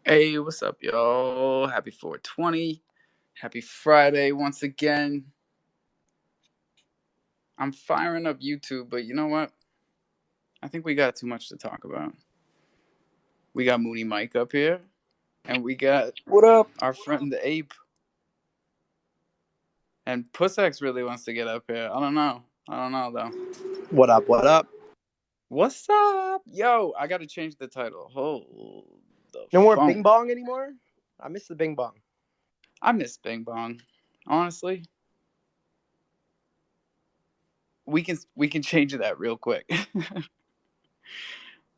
Hey, what's up, y'all? Happy 420. Happy Friday once again. I'm firing up YouTube, but you know what? I think we got too much to talk about. We got Mooney Mike up here, and we got What up? our friend the Ape. And Pussex really wants to get up here. I don't know though. What up? What up? What's up? Yo, I gotta change the title. Hold the No more phone. Bing Bong anymore? I miss the Bing Bong. I miss Bing Bong. Honestly. We can change that real quick.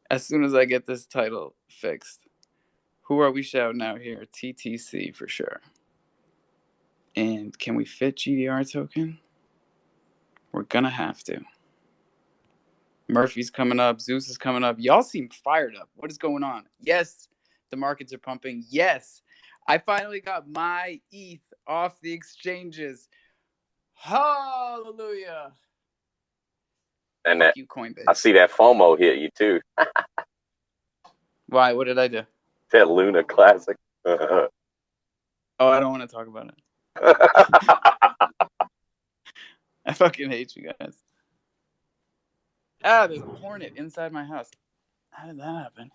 As soon as I get this title fixed. Who are we shouting out here? TTC for sure. And can we fit GDR token? We're gonna have to. Murphy's coming up. Zeus is coming up. Y'all seem fired up. What is going on? Yes, the markets are pumping. Yes, I finally got my ETH off the exchanges. Hallelujah. And Fuck that, you, Coinbase. I see that FOMO hit you too. Why? What did I do? That Luna Classic. Oh, I don't want to talk about it. I fucking hate you guys. Ah, there's a hornet inside my house. How did that happen?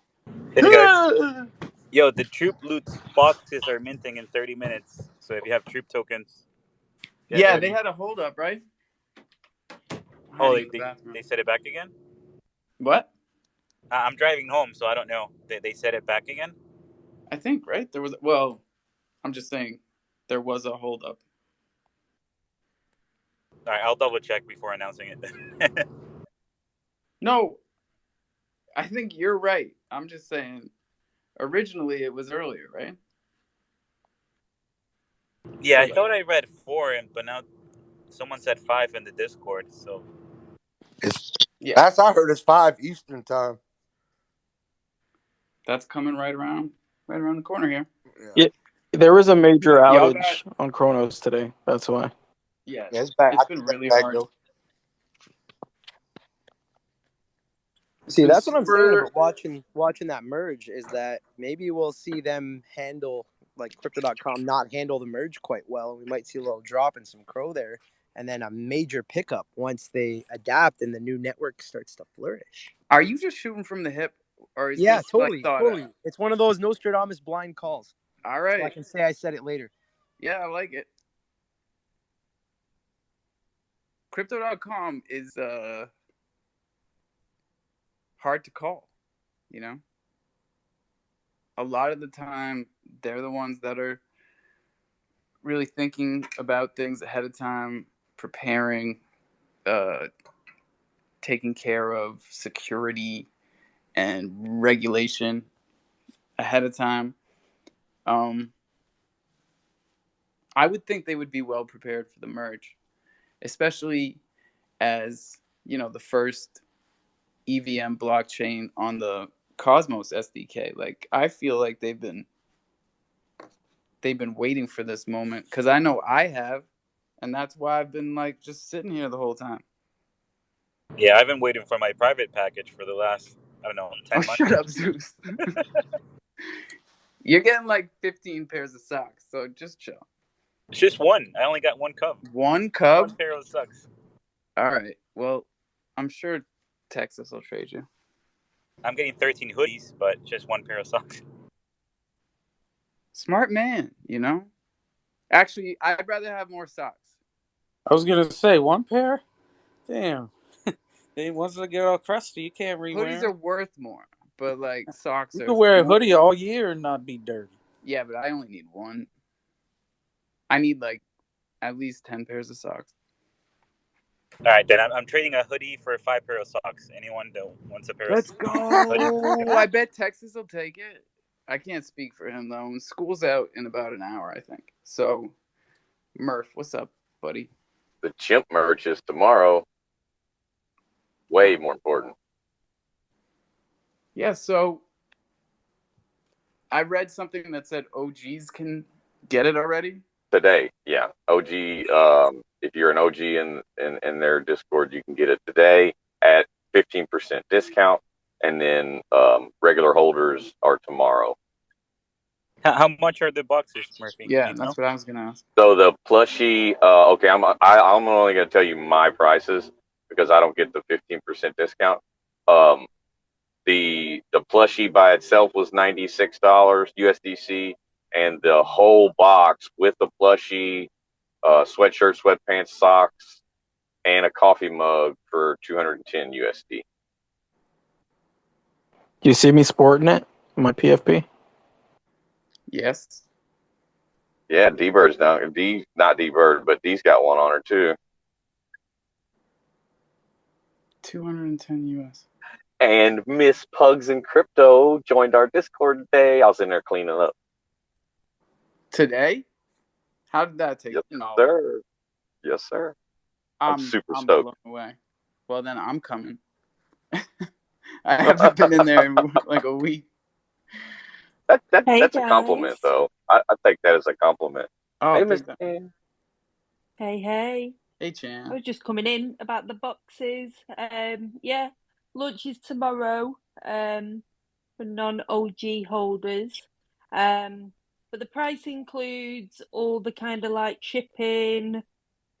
Hey guys. Yo, the troop loot boxes are minting in 30 minutes. So if you have troop tokens, Yeah, ready. they had a hold up, right? Oh, they set it back again? What? I'm driving home, so I don't know. They set it back again? I think, right? There was, well, I'm just saying, there was a hold up. All right, I'll double check before announcing it. No, I think you're right. I'm just saying, originally it was earlier, right? Yeah, So, I like, thought I read 4, but now someone said 5 in the Discord, so. yeah, Last I heard, it's 5 Eastern time. that's coming right around the corner here. Yeah, there was a major Y'all outage on Chronos today. That's why. Yeah, Yeah, it's bad. it's been really hard. See, that's what I'm saying about watching that merge is that maybe we'll see them handle, like Crypto.com, not handle the merge quite well. We might see a little drop in some Crow there, and then a major pickup once they adapt and the new network starts to flourish. Are you just shooting from the hip, or is Yeah, this totally, like thought totally. out? It's one of those Nostradamus blind calls. All right. So I can say I said it later. Yeah, I like it. Crypto.com is hard to call, you know? A lot of the time, they're the ones that are really thinking about things ahead of time, preparing, taking care of security and regulation ahead of time. I would think they would be well prepared for the merge, especially as, you know, the first EVM blockchain on the Cosmos SDK. Like, I feel like they've been waiting for this moment, because I know I have, and that's why I've been like just sitting here the whole time. Yeah, I've been waiting for my private package for the last, I don't know, 10 months. Shut up, Zeus. You're getting like 15 pairs of socks, so just chill. It's just one. I only got one cub. One cub? One pair of socks. All right. Well, I'm sure Texas will trade you. I'm getting 13 hoodies, but just one pair of socks. Smart man, you know? Actually, I'd rather have more socks. I was going to say, one pair? Damn. Then once they get all crusty, you can't rewear Hoodies are worth more, but like socks You are... can wear a hoodie all year and not be dirty. Yeah, but I only need one. I need like at least 10 pairs of socks. All right, then I'm trading a hoodie for 5 pair of socks. Anyone that wants a pair Let's of go. I bet Texas will take it. I can't speak for him, though. School's out in about an hour, I think. So, Murph, what's up, buddy? The chimp merge is tomorrow. Way more important. Yeah, so I read something that said OGs can get it already. Today, yeah. OG, if you're an OG in their Discord, you can get it today at 15% discount, and then regular holders are tomorrow. How much are the boxes, Murphy? Yeah, Do you know? that's what I was gonna ask. So the plushie, okay, I'm only going to tell you my prices because I don't get the 15% discount. Um, the plushie by itself was $96 USDC, and the whole box with the plushie, sweatshirt, sweatpants, socks, and a coffee mug for 210 USD. Do you see me sporting it? My PFP? Yes. Yeah, D Bird's down. D, not D Bird, but D's got one on her too. 210 US. And Miss Pugs and Crypto joined our Discord today. I was in there cleaning up. Today? How did that take? Yes, No, sir. Yes, sir. I'm super I'm stoked. blown away. Well, then I'm coming. I haven't been in there in like a week. Hey, That's a compliment, guys. though. I take that as a compliment. Oh, Hey, Miss big time. Ann. Hey, hey. Hey, I Chan. was just coming in about the boxes. Yeah, lunch is tomorrow for non-OG holders. But the price includes all the kind of like shipping,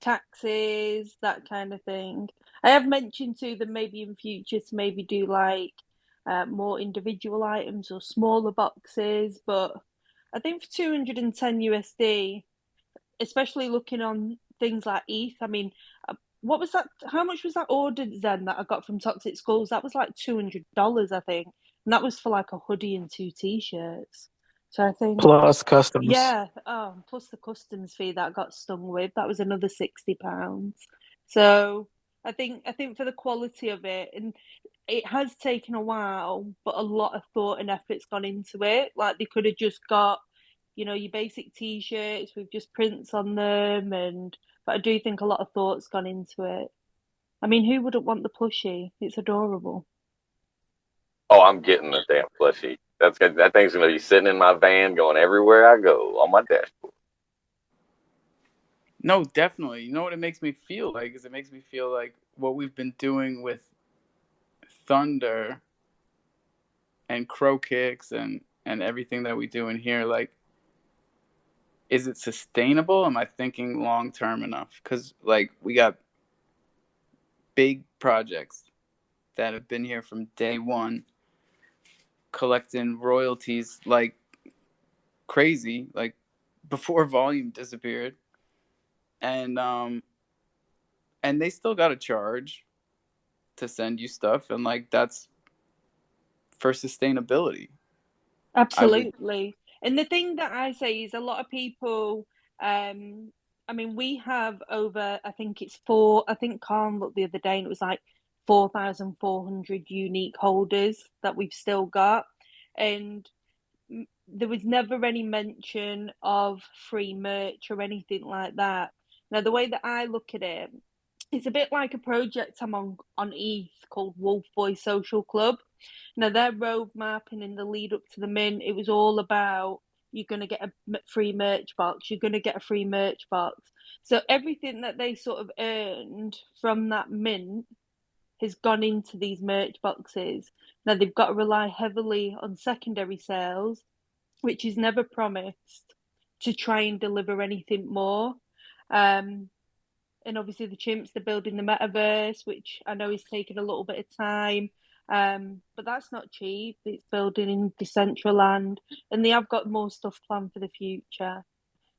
taxes, that kind of thing. I have mentioned to them maybe in future to maybe do like more individual items or smaller boxes, but I think for 210 USD, especially looking on things like ETH. I mean, what was that? How much was that ordered then that I got from Toxic Skulls? That was like $200, I think, and that was for like a hoodie and two t-shirts. So I think, Plus customs. yeah, plus the customs fee that I got stung with, that was another £60. So I think for the quality of it, and it has taken a while, but a lot of thought and effort's gone into it. Like they could have just got, your basic t-shirts with just prints on them, but I do think a lot of thought's gone into it. I mean, who wouldn't want the plushie? It's adorable. Oh, I'm getting the damn plushie. That thing's gonna be sitting in my van, going everywhere I go on my dashboard. No, definitely. You know what it makes me feel like? Is it makes me feel like what we've been doing with Thunder and Crow Kicks and everything that we do in here. Like, is it sustainable? Am I thinking long term enough? Because like we got big projects that have been here from day one, collecting royalties like crazy, like before volume disappeared, and they still got to charge to send you stuff, and like that's for sustainability. Absolutely. And the thing that I say is a lot of people, I mean, we have over, I think it's four, I think Khan looked the other day and it was like 4,400 unique holders that we've still got. And there was never any mention of free merch or anything like that. Now, the way that I look at it, it's a bit like a project I'm on ETH called Wolf Boy Social Club. Now, their roadmap and in the lead up to the mint, it was all about you're going to get a free merch box, you're going to get a free merch box. So everything that they sort of earned from that mint has gone into these merch boxes. Now, they've got to rely heavily on secondary sales, which is never promised, to try and deliver anything more. And obviously the chimps, they're building the metaverse, which I know is taking a little bit of time. But that's not cheap. It's building in Decentraland, and they have got more stuff planned for the future.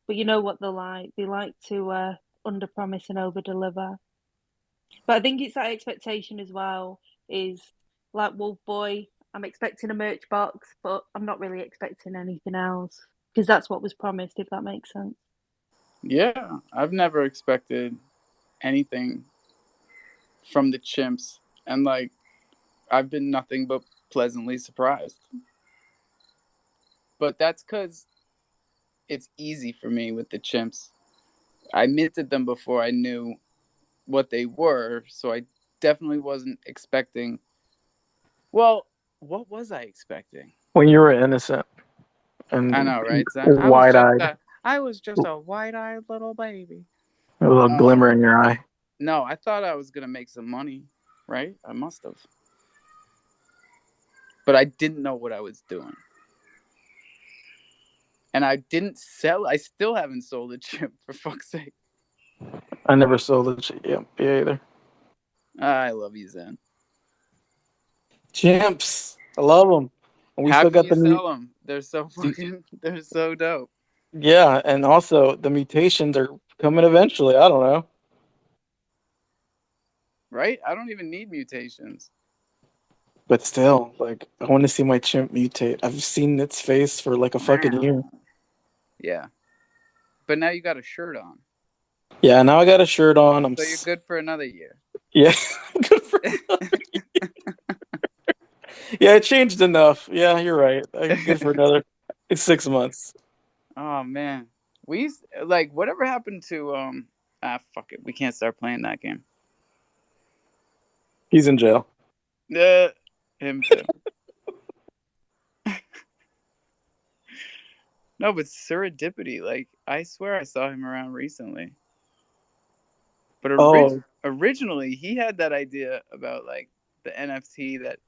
But you know what they're like. They like to under promise and over deliver. But I think it's that expectation as well, is like Wolf Boy, I'm expecting a merch box, but I'm not really expecting anything else. Because that's what was promised, if that makes sense. Yeah, I've never expected anything from the chimps, and like I've been nothing but pleasantly surprised. But that's because it's easy for me with the chimps. I minted them before I knew what they were, so I definitely wasn't expecting. Well, what was I expecting? When you were innocent and I know, right? wide-eyed, I was just a wide-eyed little baby. a little glimmer in your eye. No, I thought I was gonna make some money, right? I must have, but I didn't know what I was doing. And I didn't sell. I still haven't sold a chimp, for fuck's sake. I never sold a chimp either. I love you, Zen. Chimps, I love them. And we How still can got you the new. sell them? They're so fucking. They're so dope. Yeah, and also the mutations are coming eventually. I don't know. Right? I don't even need mutations. But still, like, I want to see my chimp mutate. I've seen its face for like a fucking year. Yeah. But now you got a shirt on. Yeah, now I got a shirt on. So you're good for another year. Yeah, good for Yeah, it changed enough. Yeah, you're right. I'm good for another 6 months. Oh man. We used, like, whatever happened to fuck it. We can't start playing that game. He's in jail. Him too. No, but Serendipity, like, I swear I saw him around recently. But originally, he had that idea about, like, the NFT that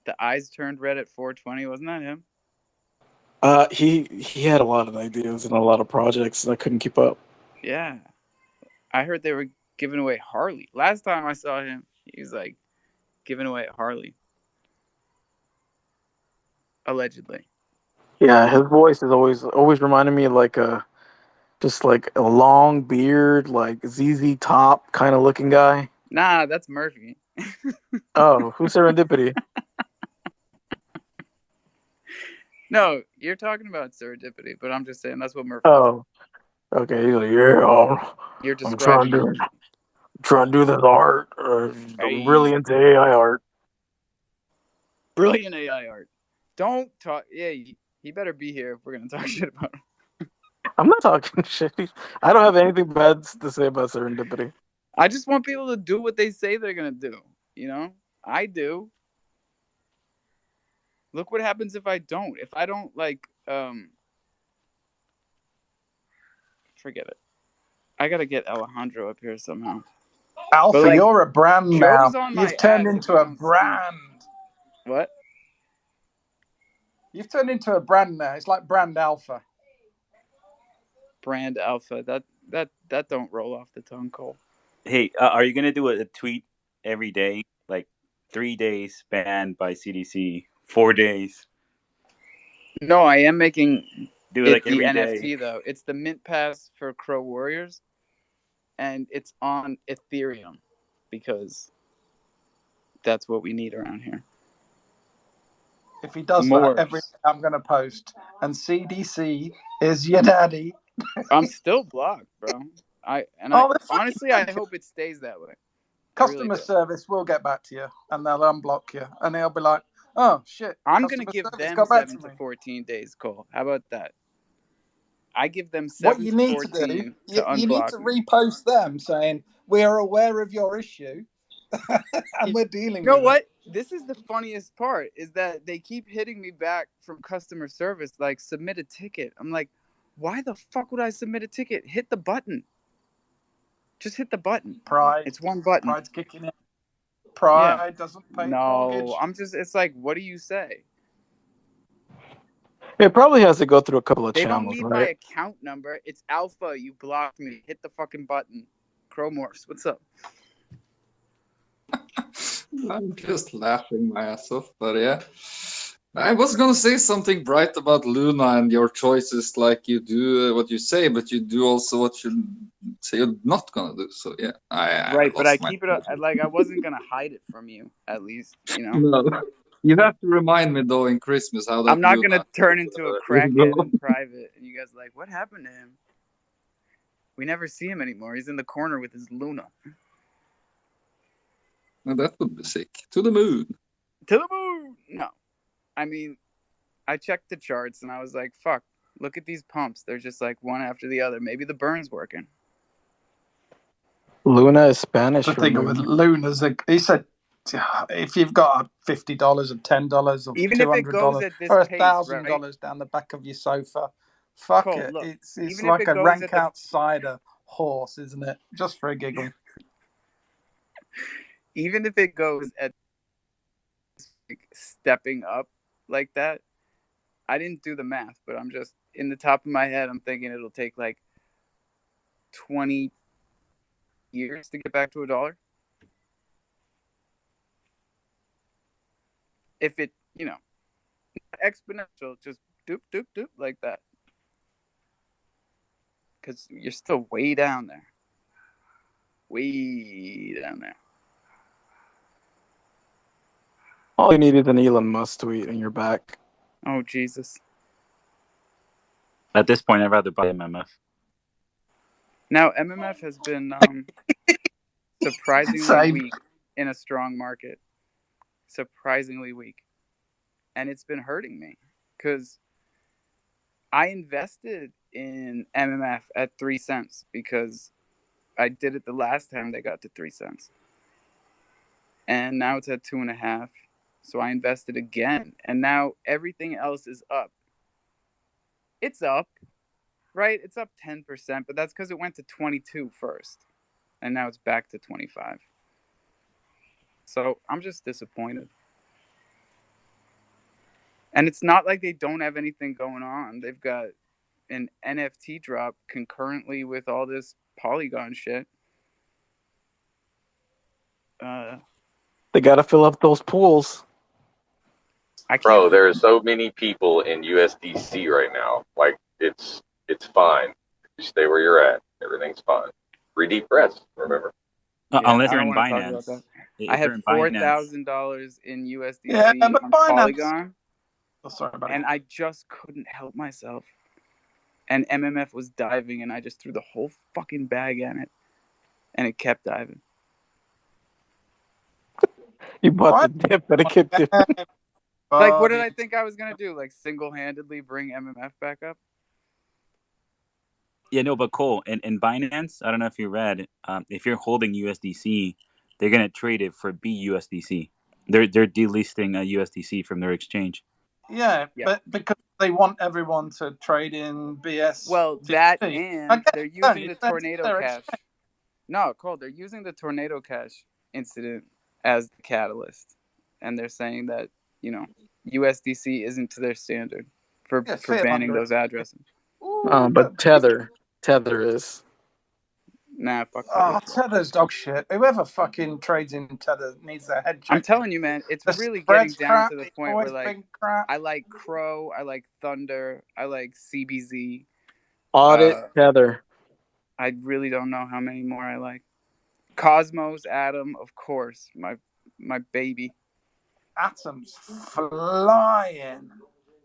the eyes turned red at 420. Wasn't that him? He had a lot of ideas and a lot of projects, and I couldn't keep up. Yeah. I heard they were giving away Harley. Last time I saw him, he was, like, giving away Harley. Allegedly. Yeah, his voice is always reminding me of like just like a long beard, like ZZ Top kind of looking guy. Nah, that's Murphy. Oh, who's Serendipity? No, you're talking about Serendipity, but I'm just saying that's what Murphy. Oh, okay. He's like, yeah, you're I'm trying to do this art. I'm really into AI art. Brilliant AI art. Don't talk. Yeah, he better be here if we're gonna talk shit about him. I'm not talking shit. I don't have anything bad to say about Serendipity. I just want people to do what they say they're gonna do. You know, I do. Look what happens if I don't. If I don't, like, forget it. I gotta get Alejandro up here somehow. Alpha, like, you're a brand now. You've turned into a brand. What? You've turned into a brand now. It's like brand Alpha. Brand Alpha. That don't roll off the tongue, Cole. Hey, are you gonna do a tweet every day, like 3 days banned by CDC, 4 days? No, I am making do it like the every NFT day. Though. It's the Mint Pass for Crow Warriors, and it's on Ethereum because that's what we need around here. If he does that every day, I'm going to post. And CDC is your daddy. I'm still blocked, bro. Honestly, I hope it stays that way. Customer service will get back to you, and they'll unblock you, and they'll be like, "Oh shit!" I'm going to give them 7 to 14 days, Cole. How about that? I give them 7 to 14 to unblock. You need to repost them saying we are aware of your issue, and we're dealing. You know what? This is the funniest part: is that they keep hitting me back from customer service, like, submit a ticket. I'm like, why the fuck would I submit a ticket? Hit the button. Just hit the button. Pride. It's one button. Pride's kicking in. Pride doesn't pay mortgage. No, it's like, what do you say? It probably has to go through a couple of channels. They don't need my account number. It's Alpha. You blocked me. Hit the fucking button. Crowmorphs, what's up? I'm just laughing my ass off, but yeah. I was gonna say something bright about Luna and your choices, like you do what you say, but you do also what you say you're not gonna do. So yeah, but I keep it up. Like, I wasn't gonna hide it from you, at least, you know. No, you have to remind me though in Christmas how that. I'm not gonna turn into a crackhead in private, and you guys are like, what happened to him? We never see him anymore. He's in the corner with his Luna. No, that would be sick. To the moon. To the moon. No. I mean, I checked the charts and I was like, fuck, look at these pumps. They're just like one after the other. Maybe the burn's working. Luna is Spanish. The thing with Luna's, he said, if you've got $50 or $10 or even if it goes at this or pace, $1,000 down the back of your sofa, fuck Cole, it. Look, it's like a rank outsider horse, isn't it? Just for a giggle. Even if it goes at stepping up like that, I didn't do the math, but I'm just in the top of my head. I'm thinking it'll take like 20 years to get back to $1. If it, exponential, just doop doop doop like that, because you're still way down there. All you need is an Elon Musk tweet and you're back. Oh Jesus! At this point, I'd rather buy MMF. Now MMF has been surprisingly weak in a strong market. Surprisingly weak, and it's been hurting me because I invested in MMF at 3 cents because I did it the last time they got to 3 cents. And now it's at 2.5. So I invested again. And now everything else is up. It's up, right? It's up 10%, but that's because it went to 22 first. And now it's back to 25. So I'm just disappointed. And it's not like they don't have anything going on. They've got an NFT drop concurrently with all this Polygon shit. They got to fill up those pools. Bro, there are so many people in USDC right now. Like, it's fine. You stay where you're at. Everything's fine. 3D press, remember? Unless you're in Binance. I have $4,000 in USDC on Binance. Polygon. Oh, sorry, buddy. And I just couldn't help myself. And MMF was diving, and I just threw the whole fucking bag at it. And it kept diving. You bought the dip, but it kept dipping. Like, what did I think I was going to do? Like, single-handedly bring MMF back up? Yeah, no, but Cole, in Binance, I don't know if you read, if you're holding USDC, they're going to trade it for BUSDC. They're delisting USDC from their exchange. Yeah, but because they want everyone to trade in BS. Well, that and they're using the Tornado Cash. No, Cole, they're using the Tornado Cash incident as the catalyst. And they're saying that, USDC isn't to their standard for banning those addresses. But Tether is. Nah, fuck Tether. Tether's dog shit. Whoever fucking trades in Tether needs their head checked. I'm telling you, man, it's really getting down to the point where, like, I like Crow, I like Thunder, I like CBZ. Audit Tether. I really don't know how many more I like. Cosmos, Atom, of course, my baby. Atom's flying.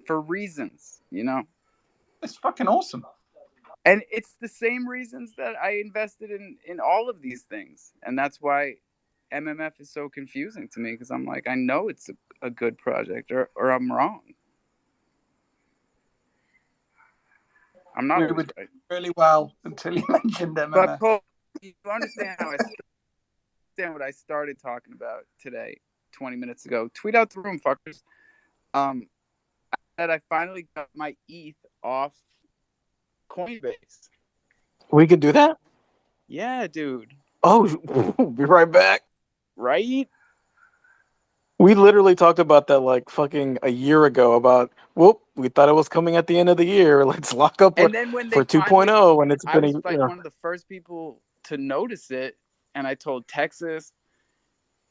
For reasons, It's fucking awesome. And it's the same reasons that I invested in all of these things. And that's why MMF is so confusing to me, because I'm like, I know it's a good project, or I'm wrong. I'm not always right. Really well until you mentioned MMF. But Cole, you understand what I started talking about today, 20 minutes ago. Tweet out the room, fuckers. That I finally got my ETH off Coinbase. We could do that? Yeah, dude. Oh, be right back. Right? We literally talked about that like fucking a year ago about, we thought it was coming at the end of the year. Let's lock up and then when for 2.0. And it's been I was one of the first people to notice it. And I told Texas,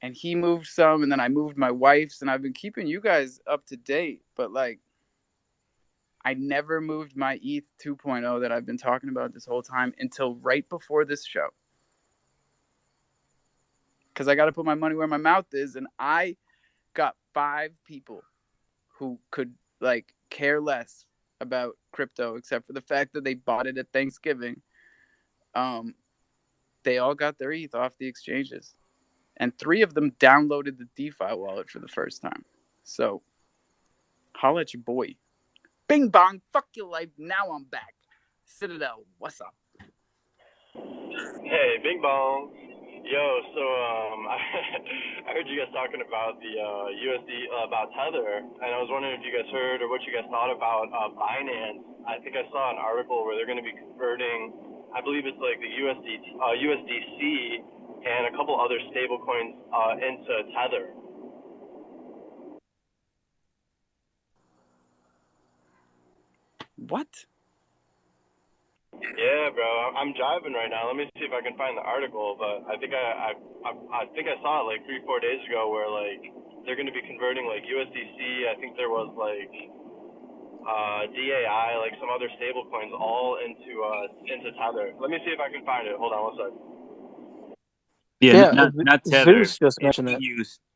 and he moved some, and then I moved my wife's, and I've been keeping you guys up to date. But like, I never moved my ETH 2.0 that I've been talking about this whole time until right before this show. Because I got to put my money where my mouth is. And I got 5 people who could like care less about crypto, except for the fact that they bought it at Thanksgiving. They all got their ETH off the exchanges. And 3 of them downloaded the DeFi wallet for the first time. So, holla at your boy. Bing bong, fuck your life. Now I'm back. Citadel, what's up? Hey, bing bong. Yo, so I heard you guys talking about the USD about Tether, and I was wondering if you guys heard or what you guys thought about Binance. I think I saw an article where they're going to be converting, I believe it's like the USDC and a couple other stable coins into Tether. What? Yeah, bro. I'm driving right now. Let me see if I can find the article. But I think I saw it like 3-4 days ago where like they're going to be converting like USDC. I think there was like DAI, like some other stable coins, all into Tether. Let me see if I can find it. Hold on one second. Yeah, Yeah, not Tether. Zeus just It's mentioned it.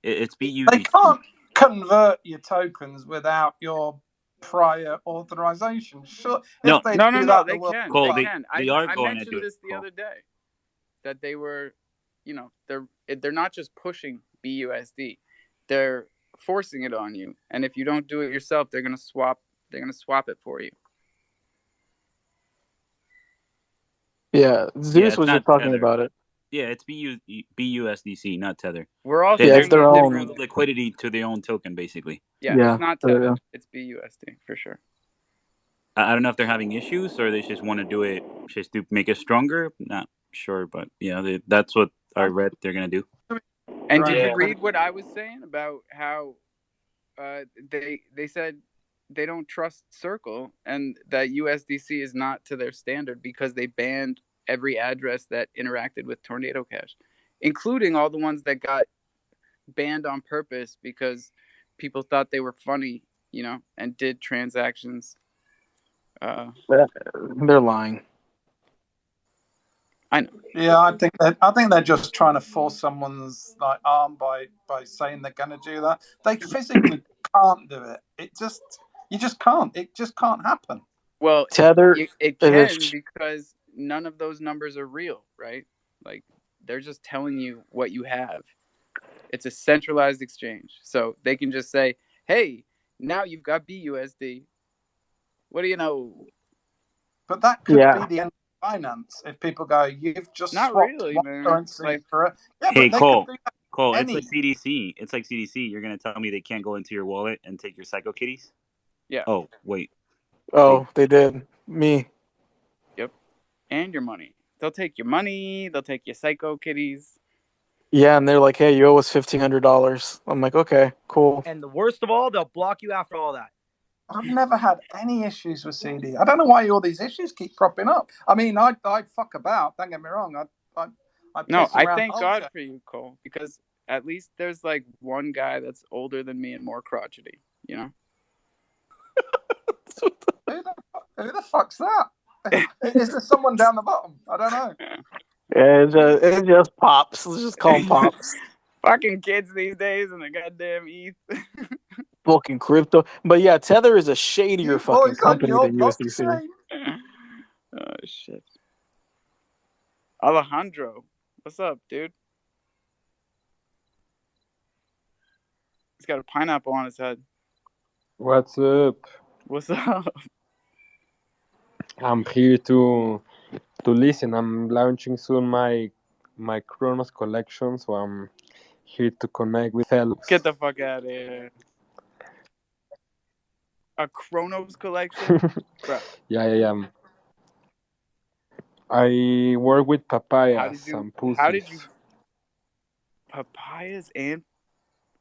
It's They BUDC. can't convert your tokens without your prior authorization. Sure, No, if they No, do that, the they world can. Cole, They will. can. they are I going to do mentioned it, this the Cole. other day that they were, they're not just pushing BUSD, they're forcing it on you. And if you don't do it yourself, they're gonna swap it for you. Yeah, Yeah, Zeus it's was just not talking Tether. about it. Yeah, it's BUSDC, not Tether. We're all They, Yeah, they're it's sharing their a gonna own. different. improve liquidity to their own token, basically. Yeah, Yeah, it's not there you Tether. go. It's BUSD for sure. I don't know if they're having issues or they just want to do it just to make it stronger. Not sure, but yeah, that's what I read they're gonna do. And did you Yeah. read what I was saying about how they said they don't trust Circle and that USDC is not to their standard because they banned every address that interacted with Tornado Cash, including all the ones that got banned on purpose because people thought they were funny, and did transactions. They're lying. I know. Yeah, I think they're just trying to force someone's like arm by saying they're going to do that. They physically can't do it. You just can't. It just can't happen. Well, Tether it is can because none of those numbers are real, right? Like they're just telling you what you have. It's a centralized exchange. So they can just say, hey, now you've got BUSD. What do you know? But that could be the end of finance if people go, you've just Not swapped really, one man. currency Like, for it. Yeah, Hey, but they could Cole, do that. it's like CDC. It's like CDC. You're gonna tell me they can't go into your wallet and take your Psycho Kitties? yeah. Oh, wait. Oh, they did. Me. Yep. And your money. They'll take your money. They'll take your Psycho Kitties. Yeah, and they're like, hey, you owe us $1,500. I'm like, okay, cool. And the worst of all, they'll block you after all that. I've never had any issues with CD. I don't know why all these issues keep cropping up. I mean, I fuck about. Don't get me wrong. I No, piss I around. thank God for you, Cole, because at least there's like one guy that's older than me and more crotchety, Who the fuck's that? Is there someone down the bottom? I don't know. It just pops. Let's just call them pops. Fucking kids these days and the goddamn ETH. Fucking crypto. But yeah, Tether is a shadier fucking company than USDC. Oh, shit. Alejandro, what's up, dude? He's got a pineapple on his head. What's up? What's up? I'm here to listen. I'm launching soon my Kronos collection, so I'm here to connect with fellows. Get the fuck out of here. A Kronos collection? Bro. Yeah. I work with papayas and pussies. How did you... Papayas and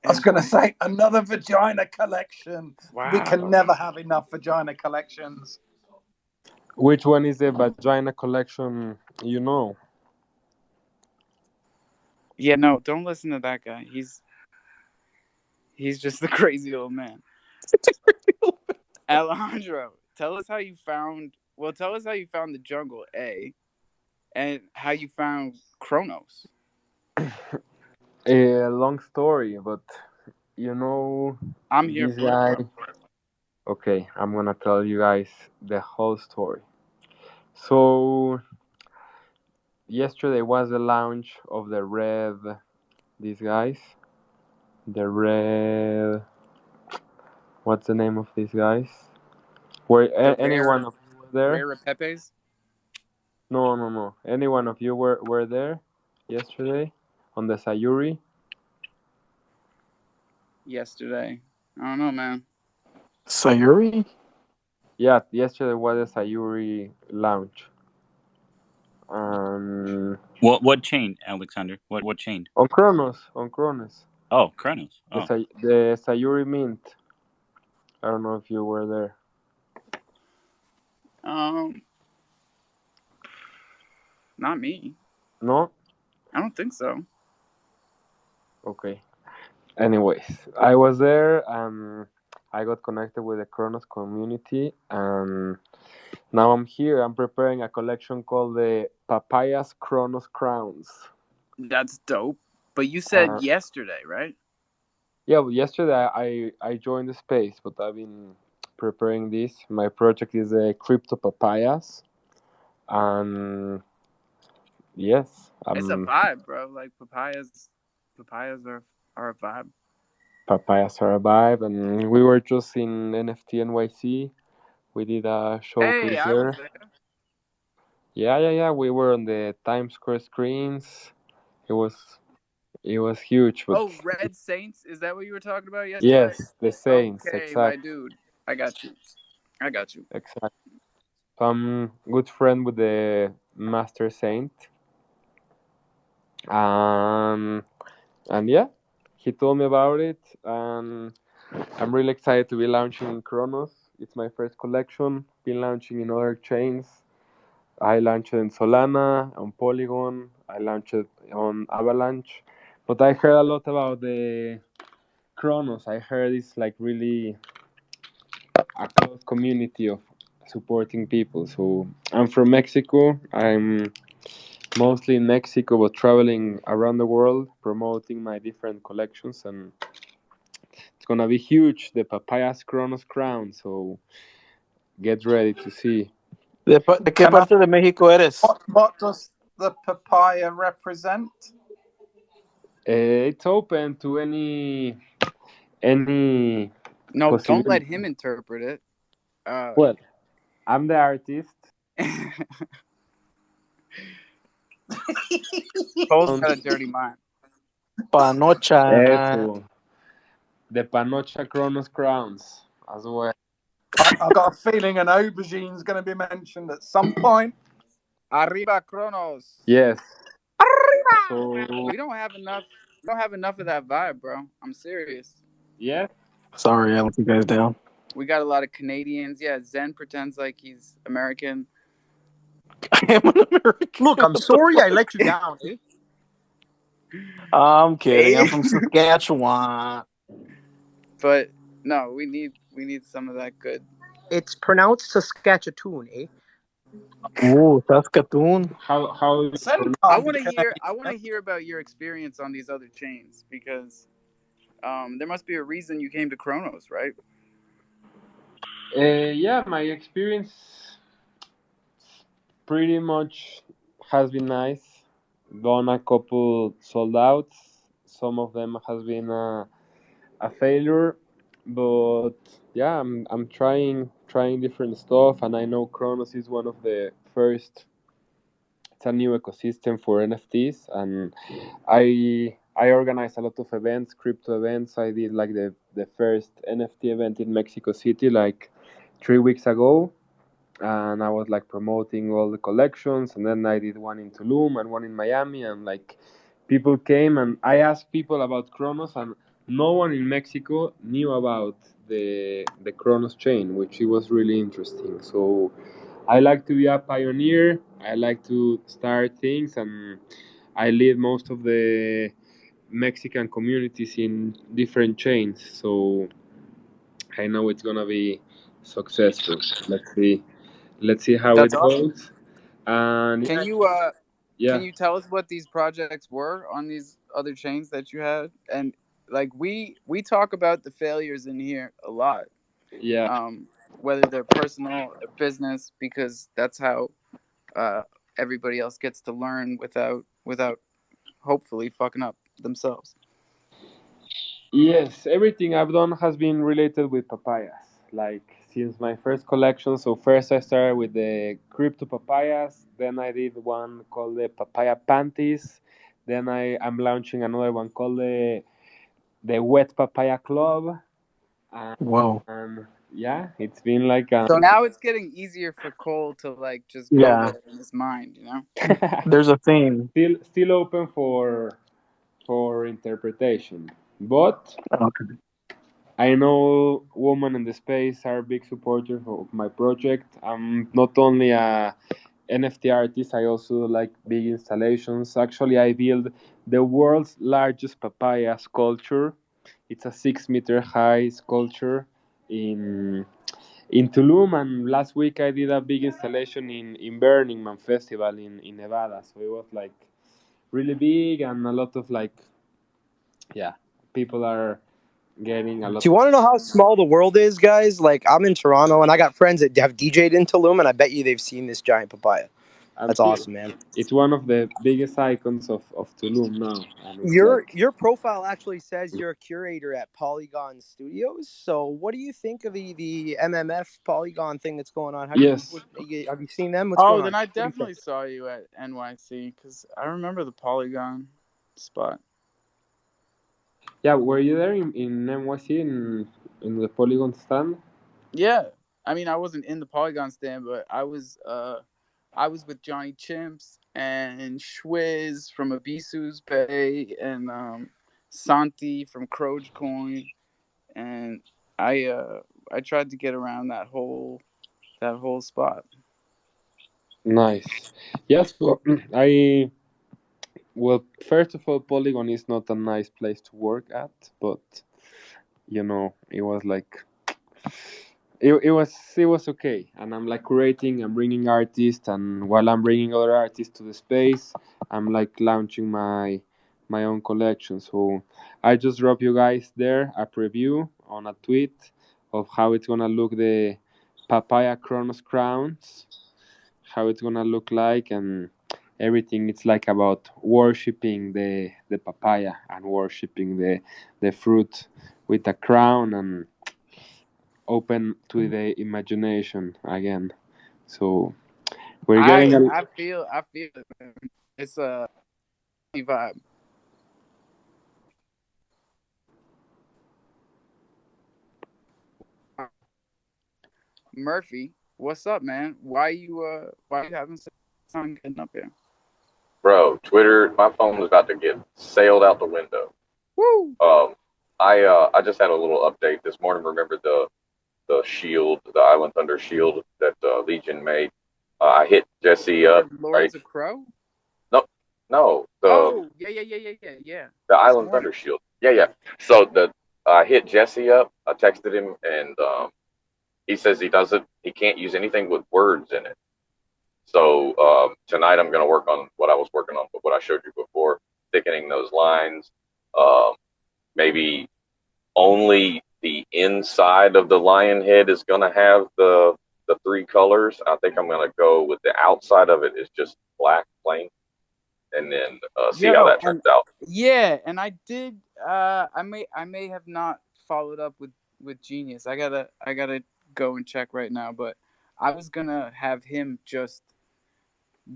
I was going to say, another vagina collection. Wow. We can never have enough vagina collections. Which one is the vagina collection, you know? Yeah, no, don't listen to that guy. He's just the crazy old man. Alejandro, tell us how you found the jungle, A, and how you found Kronos. A long story, but you know, I'm here this for guy. it, bro. Okay, I'm gonna tell you guys the whole story. So yesterday was the launch of the red. These guys, the red. What's the name of these guys? Were any one of you there? Rare Pepes? No. Any one of you were there yesterday on the Sayuri? Yesterday. I don't know, man. Sayuri? Yeah, yesterday was the Sayuri launch. What chain, Alexander? What chain? On Kronos. Oh, Kronos. Oh. The Sayuri Mint. I don't know if you were there. Not me. No? I don't think so. Okay. Anyways, I was there. I got connected with the Kronos community, and now I'm here. I'm preparing a collection called the Papayas Kronos Crowns. That's dope. But you said Uh, yesterday, right? yeah, well, yesterday I joined the space, but I've been preparing this. My project is the Crypto Papayas, and yes, It's a vibe, bro. Like papayas are a vibe. Papayas are a vibe, and we were just in NFT NYC. We did a Hey, showcase I was there. there. Yeah. We were on the Times Square screens. It was it was huge, but Oh, Red Saints, is that what you were talking about yesterday? yes, the Saints, Okay, my exact, dude. I got you. I got you. exact. So I'm good friend with the Master Saint, um, and yeah, he told me about it, and I'm really excited to be launching in Kronos. It's my first collection. Been launching in other chains. I launched in Solana, on Polygon. I launched it on Avalanche, but I heard a lot about the Kronos. I heard it's like really a close community of supporting people. So I'm from Mexico. I'm mostly in Mexico, but traveling around the world promoting my different collections, and it's gonna be huge. The Papayas Kronos Crown. So get ready to see. ¿De qué Can I? parte de México eres? What does the papaya represent? It's open to any No, don't let possibility. him interpret it. Well, I'm the artist. Cole's got a dirty mind. Panocha. Eso, the Panocha Kronos Crowns as well. I've got a feeling an aubergine's going to be mentioned at some point. Arriba Kronos. Yes. Arriba. So We don't have enough. We don't have enough of that vibe, bro. I'm serious. yeah. Sorry, I let you guys down. We got a lot of Canadians. Yeah, Zen pretends like he's American. I am an American. Look, I'm sorry I let you down, eh? I'm kidding. I'm from Saskatchewan. But no, we need some of that good. It's pronounced Saskatchewan, eh? Ooh, Saskatoon. How Zen I can't be want to hear. Canadian. I want to hear about your experience on these other chains because there must be a reason you came to Kronos, right? yeah, my experience pretty much has been nice. Done a couple sold outs. Some of them has been a failure, but yeah, I'm trying different stuff, and I know Kronos is one of the first. It's a new ecosystem for NFTs, and I organize a lot of events, crypto events. I did like the first NFT event in Mexico City like 3 weeks ago, and I was like promoting all the collections, and then I did one in Tulum and one in Miami, and like people came, and I asked people about Kronos, and no one in Mexico knew about the Kronos chain, which it was really interesting. So I like to be a pioneer. I like to start things, and I lead most of the Mexican communities in different chains. So I know it's gonna be successful. Let's see how it That's awesome. goes. And Can yeah, you tell us what these projects were on these other chains that you had? And like we talk about the failures in here a lot, yeah. whether they're personal or business, because that's how uh, everybody else gets to learn without hopefully fucking up themselves. Yes, everything I've done has been related with papayas. Like since my first collection, so first I started with the crypto papayas, then I did one called the papaya panties, then I'm launching another one called the wet papaya club, Whoa. and yeah, it's been like So now it's getting easier for Cole to like just go Yeah, there in his mind, you know? there's a theme. still open for interpretation, but Okay. I know women in the space are big supporters of my project. I'm not only a NFT artist, I also like big installations. Actually, I built the world's largest papaya sculpture. It's a 6 meter high sculpture in Tulum, and last week I did a big installation in Burning Man Festival in Nevada. So it was like really big and a lot of like, yeah, people are getting a Do lot you of. want to know how small the world is, guys? Like, I'm in Toronto, and I got friends that have DJ'd in Tulum, and I bet you they've seen this giant papaya. I'm That's here. awesome, man. It's one of the biggest icons of Tulum now, and it's Your like, your profile actually says you're a curator at Polygon Studios. So, what do you think of the MMF Polygon thing that's going on? How do yes, have you seen them? What's Oh, going then on? I What do you think? definitely saw you at NYC because I remember the Polygon spot. yeah. Were you there in NYC in the Polygon stand? Yeah, I mean, I wasn't in the Polygon stand, but I was with Johnny Chimps and Schwiz from Abisu's Bay and Santi from Crogecoin, and I uh, I tried to get around that whole spot. Nice. Yes, well, I well, first of all, Polygon is not a nice place to work at, but it was like it was okay, and I'm like curating and bringing artists, and while I'm bringing other artists to the space, I'm like launching my own collection. So I just drop you guys there a preview on a tweet of how it's gonna look, the papaya Chronos crowns, how it's gonna look like, and everything. It's like about worshiping the papaya and worshiping the fruit with a crown, and open to the imagination again. So we're getting a. I feel it, man. It's a vibe. Murphy, what's up, man? Why you having such a time getting up here? Bro, Twitter, my phone was about to get sailed out the window. Woo! I just had a little update this morning. Remember the shield, the Island Thunder shield that Legion made. I hit Jesse up, For right? Lords of Crow? No, no, Oh, yeah. the This Island morning. Thunder shield. Yeah, yeah. So I hit Jesse up. I texted him, and he says he can't use anything with words in it. So tonight I'm going to work on what I was working on, what I showed you before, thickening those lines. Um, maybe only the inside of the lion head is going to have the three colors. I think I'm going to go with the outside of it is just black plain, and then see how Yo, that turns and out. yeah, and I did I may have not followed up with Genius. I gotta go and check right now, but I was gonna have him just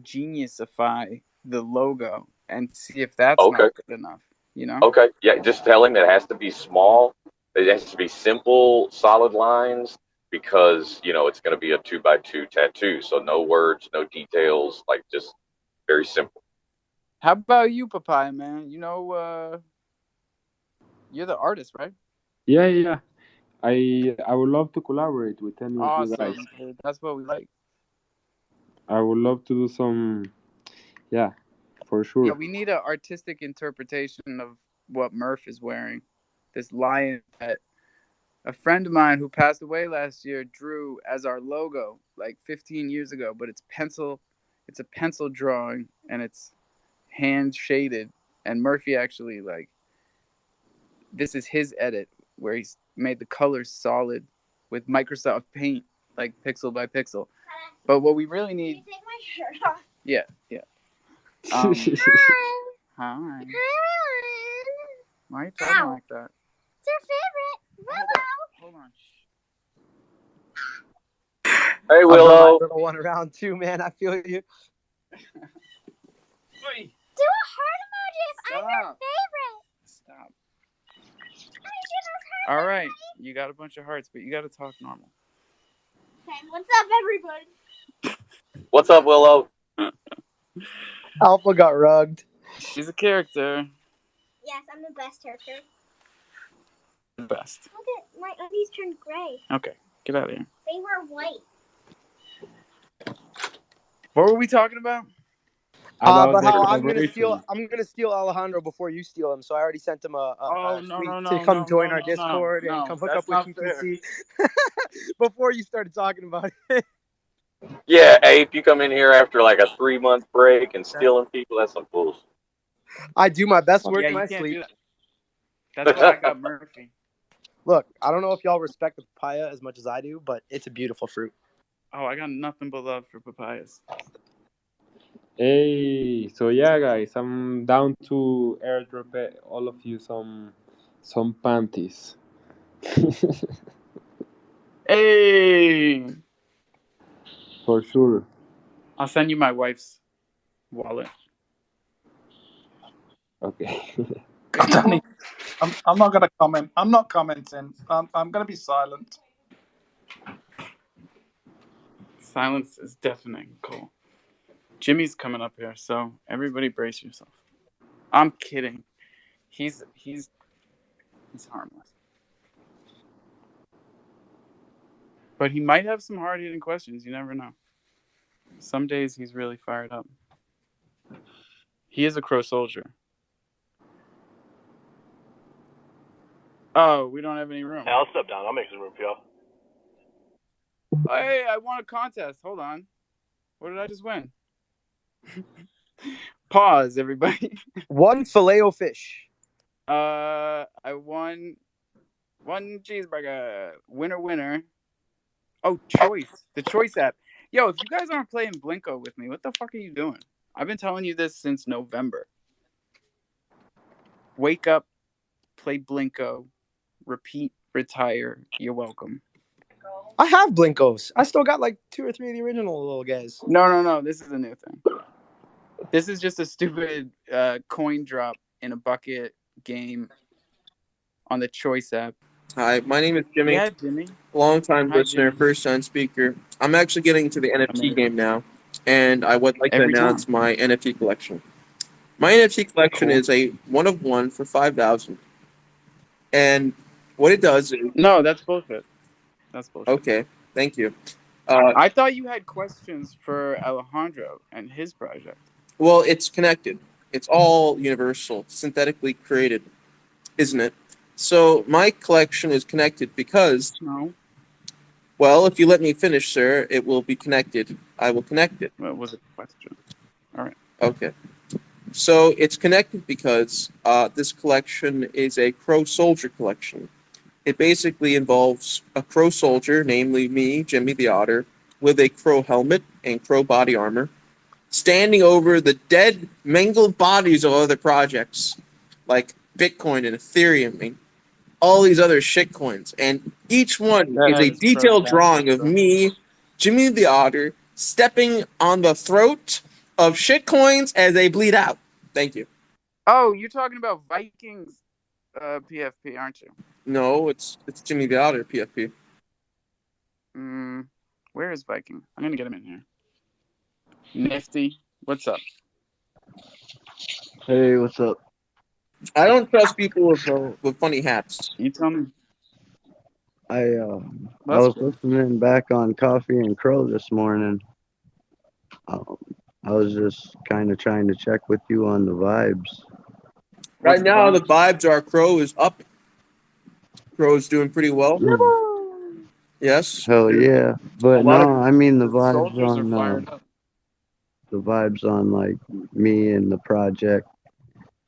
geniusify the logo and see if that's Okay. not good enough, you know? Okay. Yeah. Just tell him it has to be small. It has to be simple, solid lines because it's going to be a 2x2 tattoo. So no words, no details, like just very simple. How about you, Papaya man? You're the artist, right? Yeah, yeah, yeah. I would love to collaborate with any of you guys. Awesome, dude. That's what we like. I would love to do some. Yeah, for Yeah, sure. we need an artistic interpretation of what Murph is wearing. This lion that a friend of mine who passed away last year drew as our logo like 15 years ago, but it's a pencil drawing and it's hand shaded, and Murphy actually like this is his edit where he's made the colors solid with Microsoft Paint, like pixel by pixel. But what we really need. Can you take my shirt off? Yeah, yeah. Hi. Why are you talking like that? It's your favorite. Willow. Hold on. Hey, I brought my Willow. little one around too, man. I feel you. Do a heart emoji if I'm your favorite. Stop. All right, you got a bunch of hearts, but you got to talk normal. Okay, what's up, everybody? What's up, Willow? Alpha got rugged. She's a character. Yes, I'm the best character. the best. Look at my undies turned gray. Okay, get out of here. They were white. What were we talking about? About But the how I'm gonna steal collaboration. Alejandro before you steal him. So I already sent him a tweet to No, come join our Discord and no. come hook That's up with not fair. TTC before you started talking about it. Yeah, Ape, you come in here after like a 3-month break and stealing people. That's some bullshit. I do my best work Yeah, in you my can't sleep. do that. That's why I got Murphy. Look, I don't know if y'all respect the papaya as much as I do, but it's a beautiful fruit. Oh, I got nothing but love for papayas. Hey, so yeah, guys, I'm down to airdrop all of you some panties. Hey, For sure. I'll send you my wife's wallet. Okay. I'm not going to comment. I'm not commenting. I'm going to be silent. Silence is deafening, Cole. Jimmy's coming up here, so everybody brace yourself. I'm kidding. He's harmless. But he might have some hard-hitting questions. You never know. Some days he's really fired up. He is a Crow soldier. Oh, we don't have any room. Hey, I'll step down. I'll make some room for y'all. Oh, hey, I won a contest. Hold on. What did I just win? Pause, everybody. One filet-o-fish. I won one cheeseburger. Winner. Oh, Choice. The Choice app. Yo, if you guys aren't playing Blinko with me, what the fuck are you doing? I've been telling you this since November. Wake up, play Blinko, repeat, retire. You're welcome. I have Blinkos. I still got like 2 or 3 of the original little guys. No. This is a new thing. This is just a stupid coin drop in a bucket game on the Choice app. Hi, my name is Jimmy. Yeah, Jimmy. Long-time Hi, listener, Jimmy. first-time speaker. I'm actually getting into the NFT Amazing. game now, and I would like Every to announce time. my NFT collection. My NFT collection Cool. is a 1 of 1 for 5,000, and what it does is No, that's bullshit. That's bullshit. okay. Thank you. I thought you had questions for Alejandro and his project. Well, it's connected. It's all universal, synthetically created, isn't it? So my collection is connected because, No. well, if you let me finish, sir, it will be connected. I will connect it. What was a question? All right. Okay. So it's connected because this collection is a Crow Soldier collection. It basically involves a Crow Soldier, namely me, Jimmy the Otter, with a Crow helmet and Crow body armor, standing over the dead, mangled bodies of other projects, like Bitcoin and Ethereum and all these other shitcoins. And each one That is a is Crow detailed drawing of bro. me, Jimmy the Otter, stepping on the throat of shitcoins as they bleed out. Thank you. Oh, you're talking about Vikings PFP, aren't you? No, it's Jimmy the Otter PFP. Where is Viking? I'm gonna get him in here. Nifty, what's up? Hey, what's up? I don't trust people with funny hats. You tell me. I was listening back on Coffee and Crow this morning. I was just kind of trying to check with you on the vibes. Right now, the vibes are Crow is up. Crow is doing pretty well. Yes. Hell yeah. But no, I mean the vibes soldiers on are fired up. the vibes on like me and the project.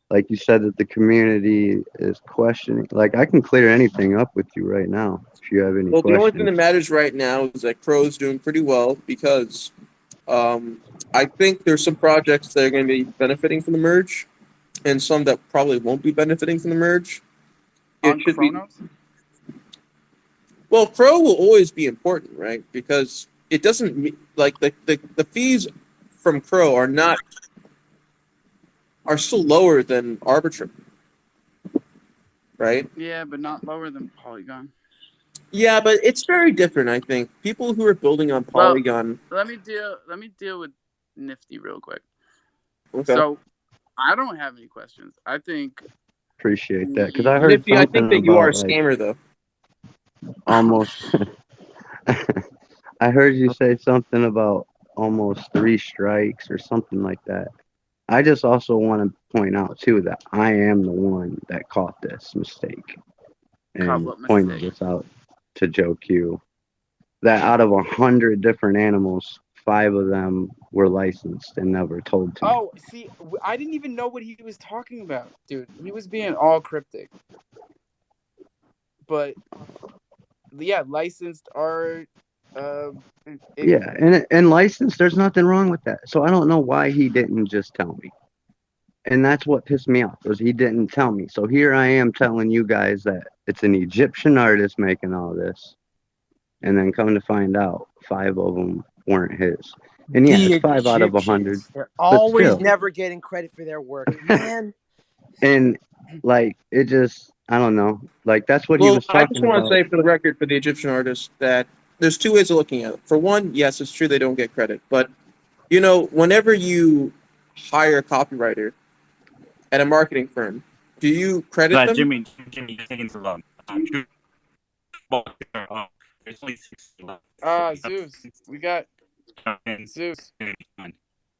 Like you said that the community is questioning. Like I can clear anything up with you right now if you have any Well, the only thing that questions. matters right now is that Crow's doing pretty well because I think there's some projects that are going to be benefiting from the merge, and some that probably won't be benefiting from the merge. On Chronos? Well, Crow will always be important, right? Because it doesn't like the fees from Crow are still lower than Arbitrum, right? Yeah, but not lower than Polygon. Yeah, but it's very different. I think people who are building on Polygon. Well, let me deal with Nifty real quick. Okay. So I don't have any questions. I think Appreciate that because I heard Nifty, I think something that you are a about like scammer, though. almost. I heard you say something about almost 3 strikes or something like that. I just also want to point out too that I am the one that caught this mistake Caught and what pointed mistake? this out to Joe Q. That out of 100 different animals, 5 of them were licensed and never told to me. Oh, see, I didn't even know what he was talking about, dude. He was being all cryptic. But yeah, licensed are Yeah, and licensed, there's nothing wrong with that. So I don't know why he didn't just tell me. And that's what pissed me off was he didn't tell me. So here I am telling you guys that it's an Egyptian artist making all this, and then come to find out 5 of them weren't his. And yeah, The it's 5 out of 100, Egyptians. They're but always still. never getting credit for their work, man. And like it just, I don't know. Like that's what he Well, was I just talking want to about. say for the record for the Egyptian artists that there's two ways of looking at it. For one, yes, it's true they don't get credit, but whenever you hire a copywriter at a marketing firm, do you credit But them? Jimmy, you're taking so long. There's only 6 left. Zeus, we got Zeus.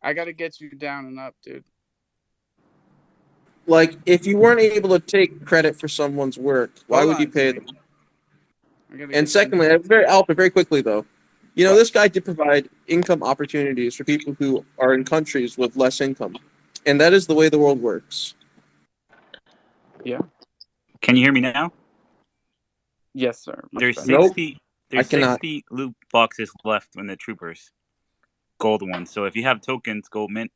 I gotta get you down and up, dude. Like, if you weren't able to take credit for someone's work, why Hold would you on, pay Jimmy. them? I gotta And get you. secondly, Alpha, very quickly though, this guy did provide income opportunities for people who are in countries with less income, and that is the way the world works. Yeah. Can you hear me now? Yes, sir. Much There's better. 60. I There's cannot. 60 loot boxes left in the troopers, gold ones. So if you have tokens, go mint.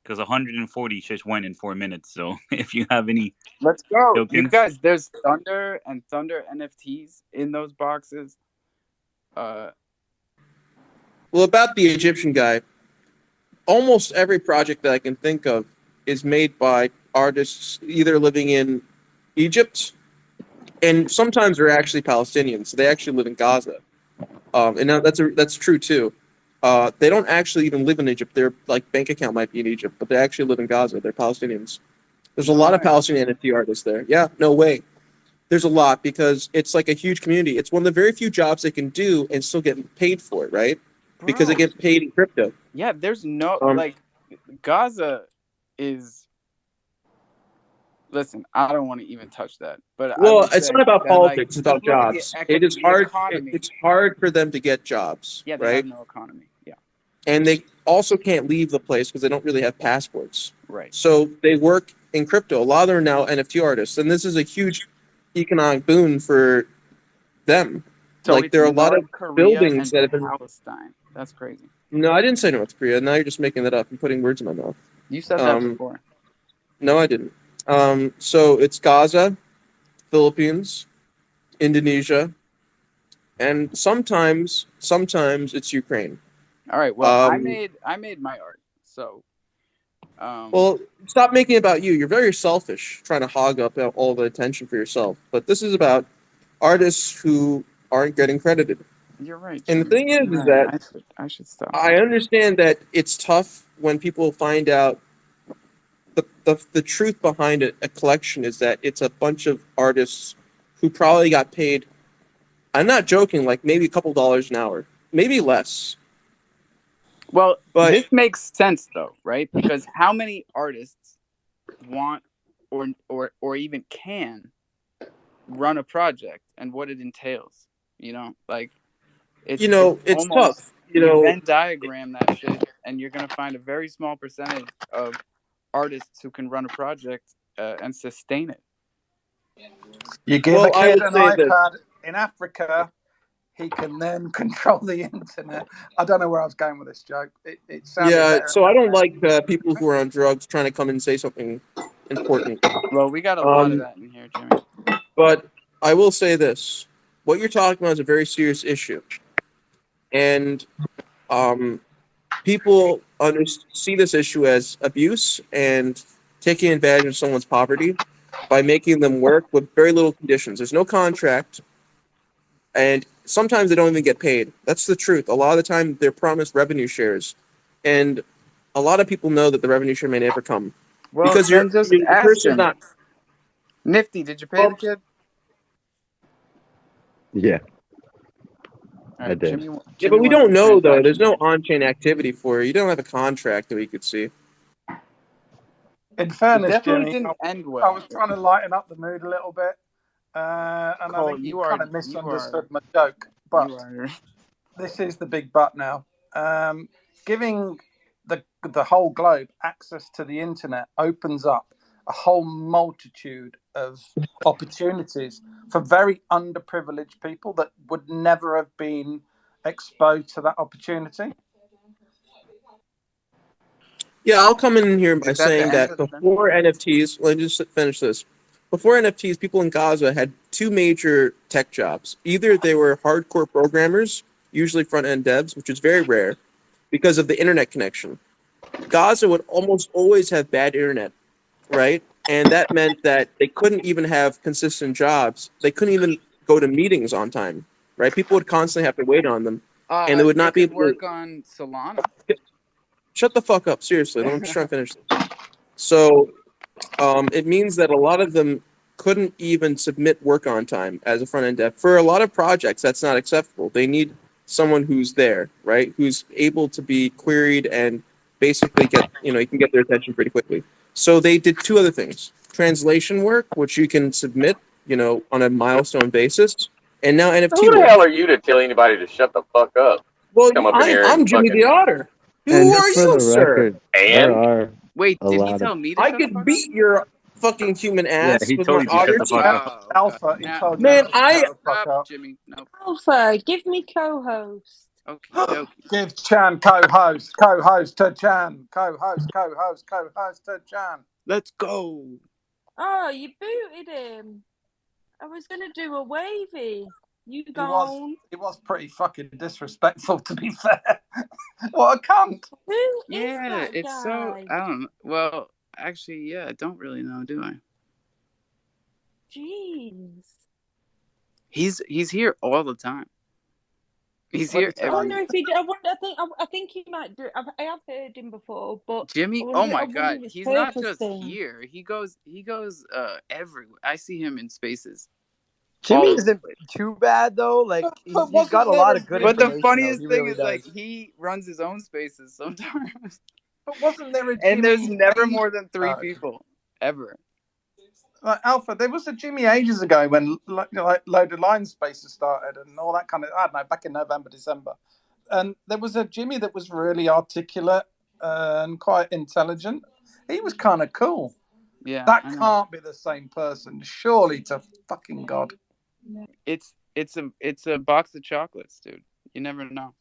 Because 140 just went in 4 minutes. So if you have any Let's go, you tokens, guys. There's Thunder and Thunder NFTs in those boxes. Well, about the Egyptian guy, almost every project that I can think of is made by artists either living in Egypt, and sometimes they're actually Palestinians. So they actually live in Gaza, and now that's true too. They don't actually even live in Egypt. Their bank account might be in Egypt, but they actually live in Gaza. They're Palestinians. There's a No lot of way. Palestinian NFT artists there. Yeah, no way. There's a lot because it's like a huge community. It's one of the very few jobs they can do and still get paid for it, right? Because they Bro. get paid in crypto. Yeah, there's no Um, like Gaza is. Listen, I don't want to even touch that, but I Well, would it's say not about that like politics; it's just about look at the jobs. It is the hard. economy. It's hard for them to get jobs, Yeah, they have right? no economy. Yeah, And they also can't leave the place because they don't really have passports. right. So they work in crypto. A lot of them are now NFT artists, and this is a huge economic boon for them. So Like it's there are a lot of North Korea buildings and that have been. Palestine. That's crazy. No, I didn't say North Korea. Now you're just making that up and putting words in my mouth. You said that before. No, I didn't. So it's Gaza, Philippines, Indonesia, and sometimes it's Ukraine. All right. Well, I Um, made my art. So well, stop making it about you. You're very selfish, trying to hog up all the attention for yourself. But this is about artists who aren't getting credited. you're right, And the Jimmy. thing is You're right. that I should stop. I understand that it's tough when people find out the truth behind a collection is that it's a bunch of artists who probably got paid. I'm not joking, like maybe a couple dollars an hour, maybe less. Well, But this makes sense though, right? Because how many artists want or even can run a project and what it entails? Like it's it's almost tough. you Venn diagram that shit, and you're gonna find a very small percentage of artists who can run a project and sustain it. You give a I kid would an say that. iPad in Africa, he can then control the internet. I don't know where I was going with this joke. It sounded Yeah, better. so I don't like people who are on drugs trying to come and say something important. Well, we got a lot of that in here, Jimmy. But I will say this: what you're talking about is a very serious issue, and people see this issue as abuse and taking advantage of someone's poverty by making them work with very little conditions. There's no contract, and sometimes they don't even get paid. That's the truth. A lot of the time, they're promised revenue shares, and a lot of people know that the revenue share may never come Well, because then just the ask person's him. not. Nifty, did you pay the kid? Yeah, All I right, did. Jimmy Yeah, but we wants don't the know though. There's transaction. no on-chain activity for it. You don't have a contract that we could see. In It fairness, definitely Jimmy, didn't end I well. was trying to lighten up the mood a little bit, and I Cole, think you you kind of misunderstood my joke. But this is the big but now. Giving the whole globe access to the internet opens up a whole multitude of opportunities for very underprivileged people that would never have been exposed to that opportunity. Yeah, I'll come in here by Is that the saying end that of the before NFTs, let me just finish this. Before NFTs, people in Gaza had two major tech jobs. Either they were hardcore programmers, usually front end devs, which is very rare because of the internet connection. Gaza would almost always have bad internet, right? And that meant that they couldn't even have consistent jobs. They couldn't even go to meetings on time, right? People would constantly have to wait on them, and they would they not be could able work to. on Solana. Shut the fuck up, seriously. Let me just try and finish this. So it means that a lot of them couldn't even submit work on time as a front end dev. For a lot of projects, that's not acceptable. They need someone who's there, right? Who's able to be queried and basically you can get their attention pretty quickly. So they did two other things: translation work, which you can submit, on a milestone basis, and now NFT Who the work. hell are you to tell anybody to shut the fuck up? Well, Come up in here and I'm Jimmy the fucking Otter. And Who are just for you, the sir? record, there and are Wait, a did he lot of. tell me to I shut the could fuck up? beat your fucking human Yeah, ass he with my told you to shut otter the teeth. fuck up. Alpha, he Now, told you Man, to I shut the fuck stop, up. Jimmy. No. Alpha, give me co-host. Okay, dokie. Give Chan co-host to Chan, co-host to Chan. Let's go. Oh, you booted him. I was gonna do a wavy. You He gone? was pretty fucking disrespectful, to be fair. What a cunt. Who is Yeah, that it's guy? so I don't know. Well, actually, yeah, I don't really know, do I? Jeez. He's here all the time. He's here I every wonder if he. I think he might do. I have heard him before, but Jimmy. I Oh wonder my God, if it's he's not purpose just thing. here. He goes everywhere. I see him in spaces. Jimmy isn't too bad though. Like he's got a lot of good But the information. funniest He thing really is, does. like, he runs his own spaces sometimes. But wasn't there a And there's Jimmy never ages more than 3 ago? people ever. Like Alpha, there was a Jimmy ages ago when Loaded Line Spaces started and all that kind of. I don't know, back in November, December, and there was a Jimmy that was really articulate and quite intelligent. He was kind of cool. Yeah, That I know. can't be the same person, surely to fucking God. It's a box of chocolates, dude. You never know.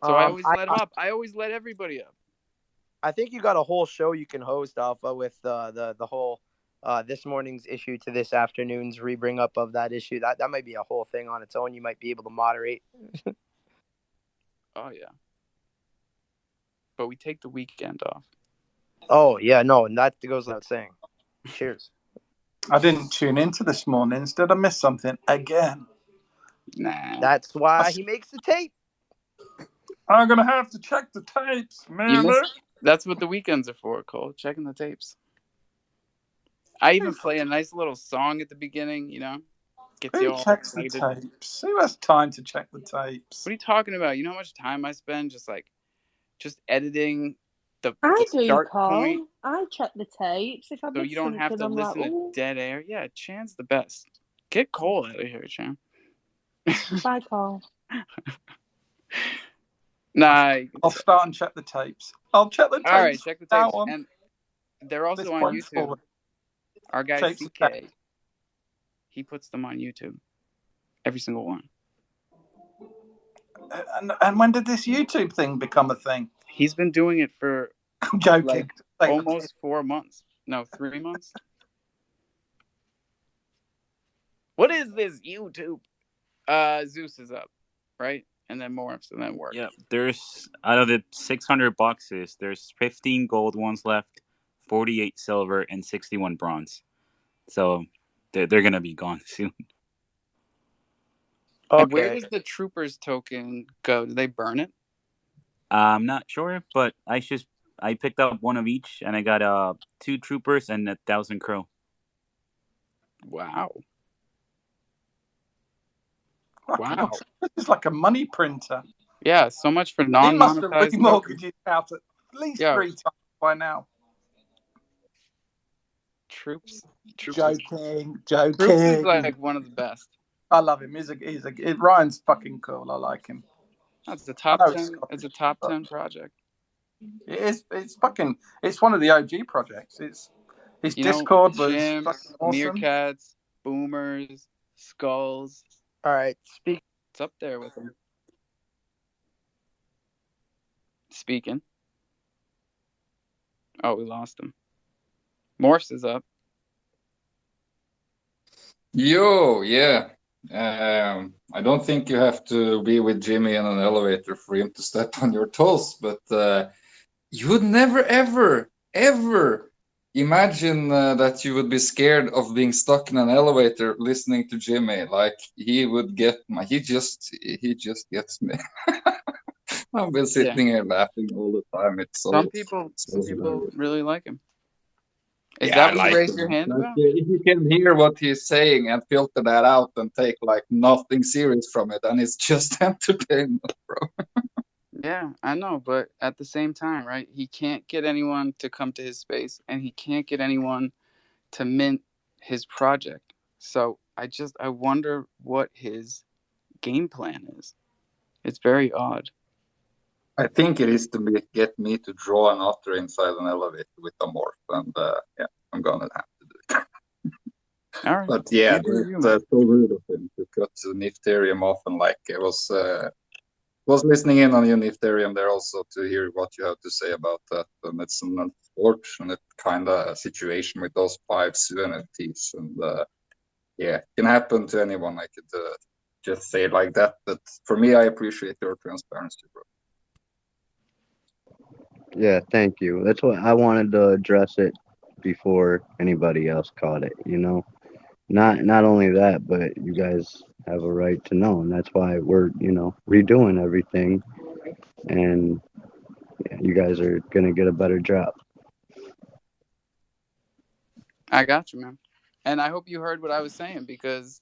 So I always let him up. I always let everybody up. I think you got a whole show you can host, Alpha, with the whole this morning's issue to this afternoon's rebring up of that issue. That might be a whole thing on its own. You might be able to moderate. Oh yeah. But we take the weekend off. Oh yeah, no, and that goes without saying. Cheers. I didn't tune into this morning. Did I miss something again? Nah. That's why he makes the tape. I'm gonna have to check the tapes, man. That's what the weekends are for, Cole. Checking the tapes. I even play a nice little song at the beginning, Gets you Who all checks the excited. tapes? Who has time to check the tapes? What are you talking about? You know how much time I spend just editing the I do, start Carl. point, I check the tapes if I so miss you don't have something. to I'm listen like, to ooh, dead air. Yeah, Chan's the best. Get Cole out of here, Chan. bye, Carl. Nah. I'll start and check the tapes. I'll check the tapes. All right, check the tapes. On. And they're also This on point YouTube. forward. Our guy Tapes CK, he puts them on YouTube. Every single one. And when did this YouTube thing become a thing? He's been doing it for I'm joking. Almost 4 months. No, 3 months. What is this YouTube? Zeus is up, right? And then morphs and then work. Yeah, there's out of the 600 boxes, there's 15 gold ones left, 48 silver, and 61 bronze. So they're gonna be gone soon. Okay. And where does the troopers token go? Do they burn it? I'm not sure, but I picked up one of each, and I got 2 troopers and 1,000 crow. Wow. Wow. It's like a money printer. Yeah, so much for He must have non-monetized remortgaged tokens. his house at least Yo. 3 times by now. Troops. Joking. Troops is like one of the best. I love him. Ryan's fucking cool. I like him. That's a top 10. It's a top 10 project. It is. It's one of the OG projects. His Discord was Chimps, fucking awesome. Meerkats, Boomers, Skulls. All right, It's up there with him. Speaking. Oh, we lost him. Morse is up. Yo, yeah. I don't think you have to be with Jimmy in an elevator for him to step on your toes, but you would never, ever, ever imagine that you would be scared of being stuck in an elevator listening to Jimmy. Like he would get he just gets me. I've been sitting here laughing all the time. It's some people really like him. Is that what you raised your hand about? If you can hear what he's saying and filter that out and take like nothing serious from it, and it's just entertainment, bro. Yeah, I know, but at the same time, right? He can't get anyone to come to his space, and he can't get anyone to mint his project. So I wonder what his game plan is. It's very odd. I think it is to get me to draw an otter inside an elevator with a morph, and yeah, I'm gonna have to do it. All right. But yeah, it's so rude of him to cut the Nifterium off, and like it was listening in on your Nifterium there also to hear what you have to say about that, and it's an unfortunate kind of situation with those 5 NFTs, and yeah, it can happen to anyone. I could just say it like that, but for me, I appreciate your transparency, bro. Yeah, thank you. That's what I wanted to address it before anybody else caught it, you know. Not only that, but you guys have a right to know, and that's why we're, redoing everything, and yeah, you guys are gonna get a better job. I got you, man. And I hope you heard what I was saying, because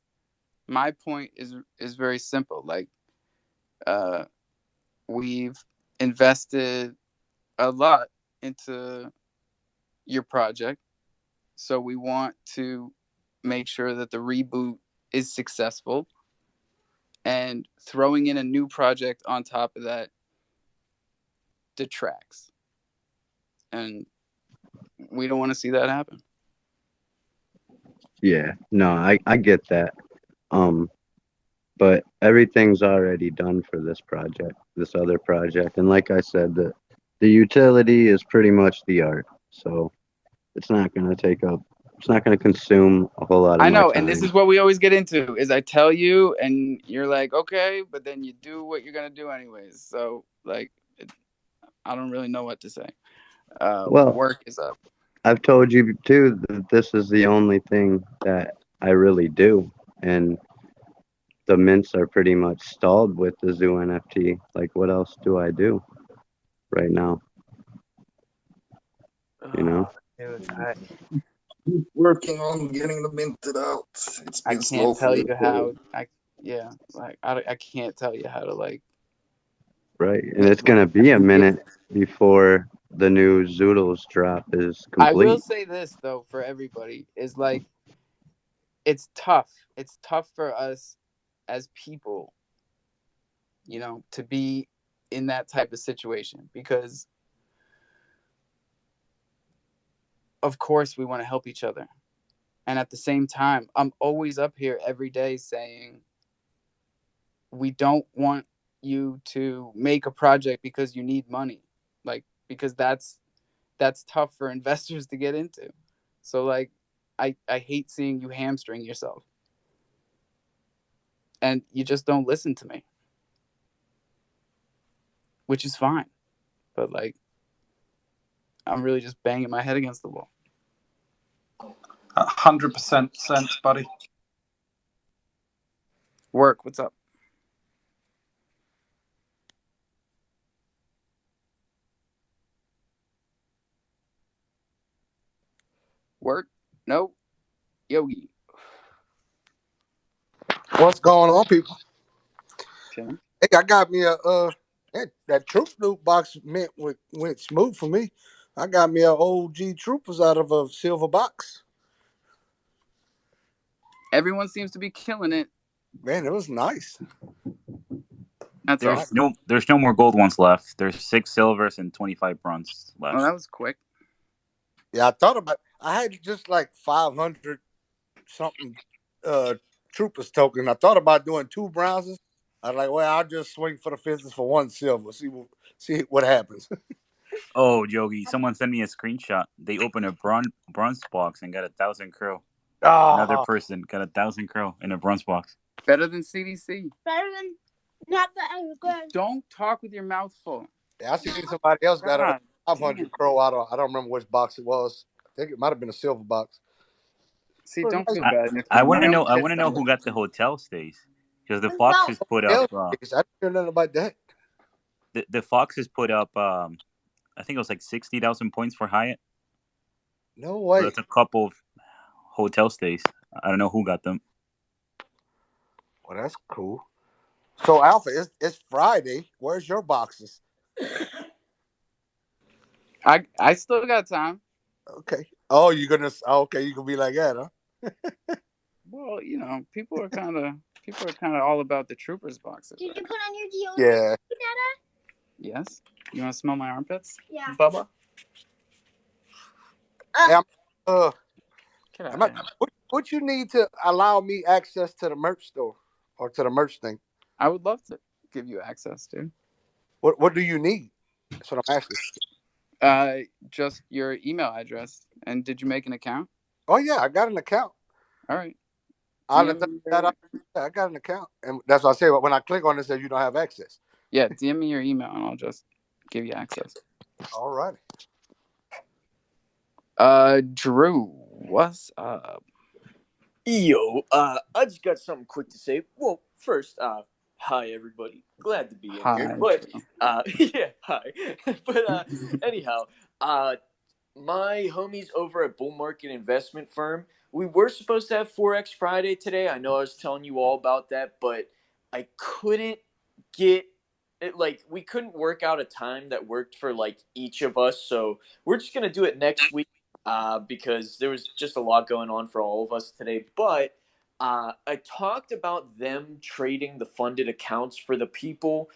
my point is very simple. Like, we've invested a lot into your project, so we want to make sure that the reboot is successful, and throwing in a new project on top of that detracts, and we don't want to see that happen. Yeah, no, I get that. But everything's already done for this other project, and like I said, the utility is pretty much the art, so it's not gonna consume a whole lot of I know, my time. and this is what we always get into, is I tell you and you're like, okay, but then you do what you're gonna do anyways. So like, I don't really know what to say. Well, work is up. I've told you too that this is the only thing that I really do, and the mints are pretty much stalled with the Zoo NFT. Like, what else do I do right now? You know? Dude, Keep working on getting them minted out. It's been I slow can't for tell you. you how. I can't tell you how to like. Right, and it's gonna be a minute before the new Zoodles drop is complete. I will say this though, for everybody, is like, it's tough. It's tough for us as people, to be in that type of situation, because of course we want to help each other. And at the same time, I'm always up here every day saying, we don't want you to make a project because you need money. Like, because that's tough for investors to get into. So like, I hate seeing you hamstring yourself. And you just don't listen to me, which is fine. But like, I'm really just banging my head against the wall. 100% sense, buddy. Work, what's up? Work? No. Yogi. What's going on, people? Chilling. Hey, I got me a that Troop Loop box went smooth for me. I got me a OG Troopers out of a silver box. Everyone seems to be killing it. Man, it was nice. That's There's awesome. no more gold ones left. There's 6 silvers and 25 bronze left. Oh, that was quick. Yeah, I had just like 500 something Troopers token. I thought about doing 2 bronzes. I was like, well, I'll just swing for the fences for 1 silver. See what happens. Oh, Yogi, someone sent me a screenshot. They opened a bronze box and got 1,000 crow. Another person got 1,000 crow in a bronze box. Better than CDC. Better than not that good. Don't talk with your mouth full. Yeah, I seen somebody else got a 500 crow out of, I don't remember which box it was. I think it might have been a silver box. See, don't feel bad. I want to know. I want to know who got the hotel stays, because the Foxes put up. I didn't hear nothing about that. The Foxes put up. I think it was like 60,000 points for Hyatt. No way. So that's a couple of hotel stays. I don't know who got them. Well, that's cool. So Alpha, it's Friday. Where's your boxes? I still got time. Okay. Oh, you're gonna. Okay, you can be like that, huh? Well, you know, people are kind of all about the Troopers boxes. Did you put on your deodorant? Yeah. Netta? Yes. You want to smell my armpits? Yeah. Bubba. What you need to allow me access to the merch store or to the merch thing? I would love to give you access, dude. What do you need? That's what I'm asking. Just your email address. And did you make an account? Oh yeah, I got an account. All right. I got an account, and that's what I say. When I click on it, it says you don't have access. Yeah, DM me your email, and I'll just give you access. All right. Drew, what's up? Yo, I just got something quick to say. Well, first, hi everybody. Glad to be in here. But yeah, hi. But anyhow, my homies over at Bull Market Investment Firm, we were supposed to have Forex Friday today. I know I was telling you all about that, but I couldn't get it, like, we couldn't work out a time that worked for like each of us. So we're just gonna do it next week. Because there was just a lot going on for all of us today. But I talked about them trading the funded accounts for the people.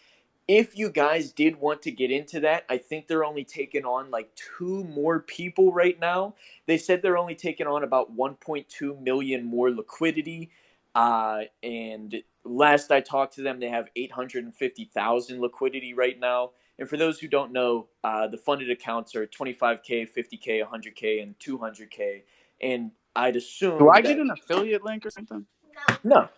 If you guys did want to get into that, I think they're only taking on like 2 more people right now. They said they're only taking on about 1.2 million more liquidity. And last I talked to them, they have 850,000 liquidity right now. And for those who don't know, the funded accounts are 25K, 50K, 100K, and 200K. And I'd assume. Do I get an affiliate link or something? No.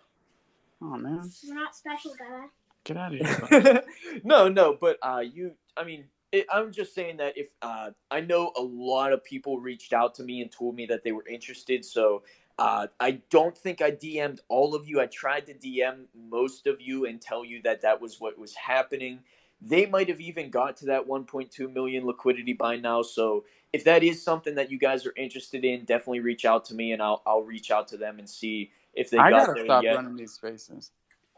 Oh man. We're not special, Dada. Get out of here. No, but I'm just saying that if I know a lot of people reached out to me and told me that they were interested, so I don't think I DM'd all of you. I tried to DM most of you and tell you that that was what was happening. They might have even got to that 1.2 million liquidity by now. So if that is something that you guys are interested in, definitely reach out to me and I'll reach out to them and see if they got there yet. I gotta stop running these spaces.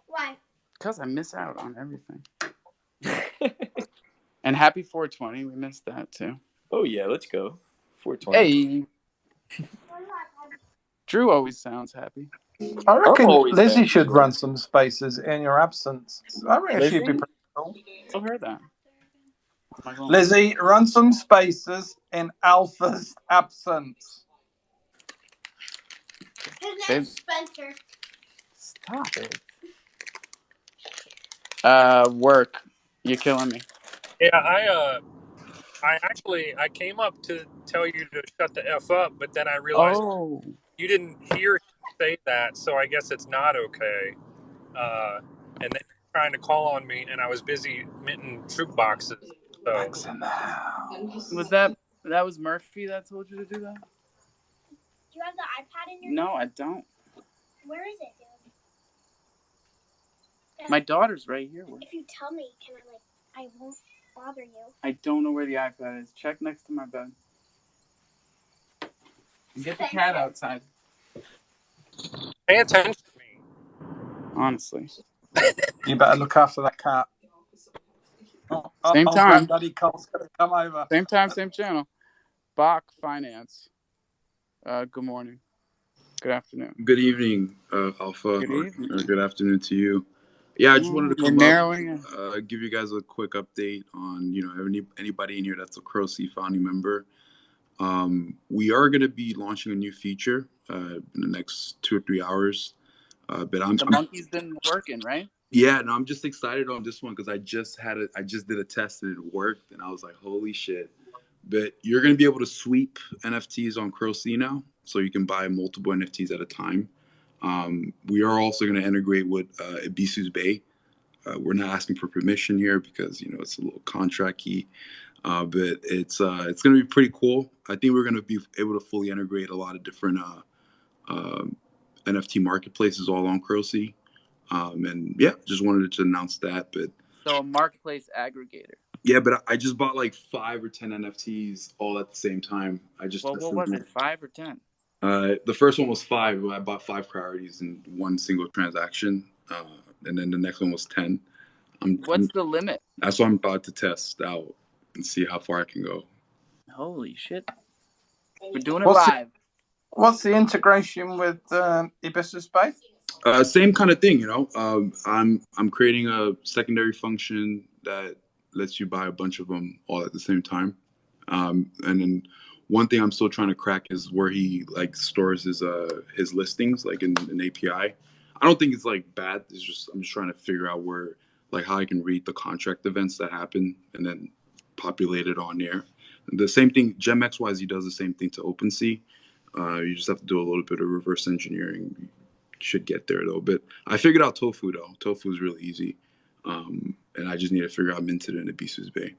Why? Because I miss out on everything. And happy 420. We missed that too. Oh yeah, let's go. 420. Hey. Drew always sounds happy. I reckon Lizzie should run some spaces in your absence. I reckon she'd be pretty cool. I heard that. Lizzie, run some spaces in Alpha's absence. His name's Spencer. Stop it. Work. You're killing me. Yeah, I came up to tell you to shut the F up, but then I realized you didn't hear him say that, so I guess it's not okay. And then you're trying to call on me, and I was busy minting troop boxes. So was that was Murphy that told you to do that? Do you have the iPad in your No, I don't. Where is it, dude? My daughter's right here. If you tell me, I won't bother you. I don't know where the iPad is. Check next to my bed. Get the cat outside. Pay attention to me. Honestly. You better look after that cat. Same time. Granddaddy Cole's going to come over. Same time, same channel. Bach Finance. Good morning. Good afternoon. Good evening, Alpha. Good evening. Good afternoon to you. Yeah, I just wanted to We're come narrowing up, give you guys a quick update on, anybody in here that's a crofam founding member. We are going to be launching a new feature in the next 2 or 3 hours. But the monkey's been working, right? Yeah, no, I'm just excited on this one because I just did a test and it worked, and I was like, holy shit. But you're going to be able to sweep NFTs on crofam now, so you can buy multiple NFTs at a time. We are also going to integrate with Ibisu's Bay. We're not asking for permission here because it's a little contract-y, but it's going to be pretty cool. I think we're going to be able to fully integrate a lot of different NFT marketplaces all on crofam. And yeah, just wanted to announce that. But so a marketplace aggregator. Yeah, but I just bought like 5 or 10 NFTs all at the same time. What was it? 5 or 10? The first one was 5. I bought 5 priorities in one single transaction, and then the next one was 10. What's the limit? That's what I'm about to test out and see how far I can go. Holy shit! We're doing it live. What's the integration with Ibisu's Bay? Same kind of thing, I'm creating a secondary function that lets you buy a bunch of them all at the same time. And then one thing I'm still trying to crack is where he stores his listings in an API. I don't think it's bad. I'm just trying to figure out where how I can read the contract events that happen and then populate it on there. And the same thing, GemXYZ does the same thing to OpenSea. You just have to do a little bit of reverse engineering. You should get there though. But I figured out Tofu though. Tofu is really easy. And I just need to figure out Minted and Ibisu's Bay.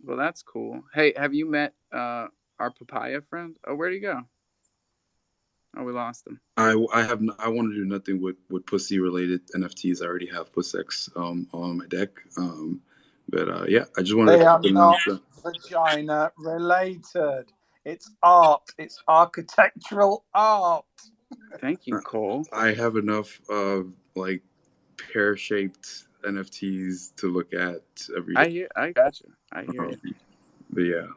Well, that's cool. Hey, have you met our papaya friend? Oh, where'd he go? Oh, we lost him. I want to do nothing with pussy related NFTs. I already have PussX on my deck. But yeah, I just wanted to announce that. Vagina related. It's art. It's architectural art. Thank you, Cole. I have enough pear-shaped NFTs to look at every day. I got you. I hear you. But yeah.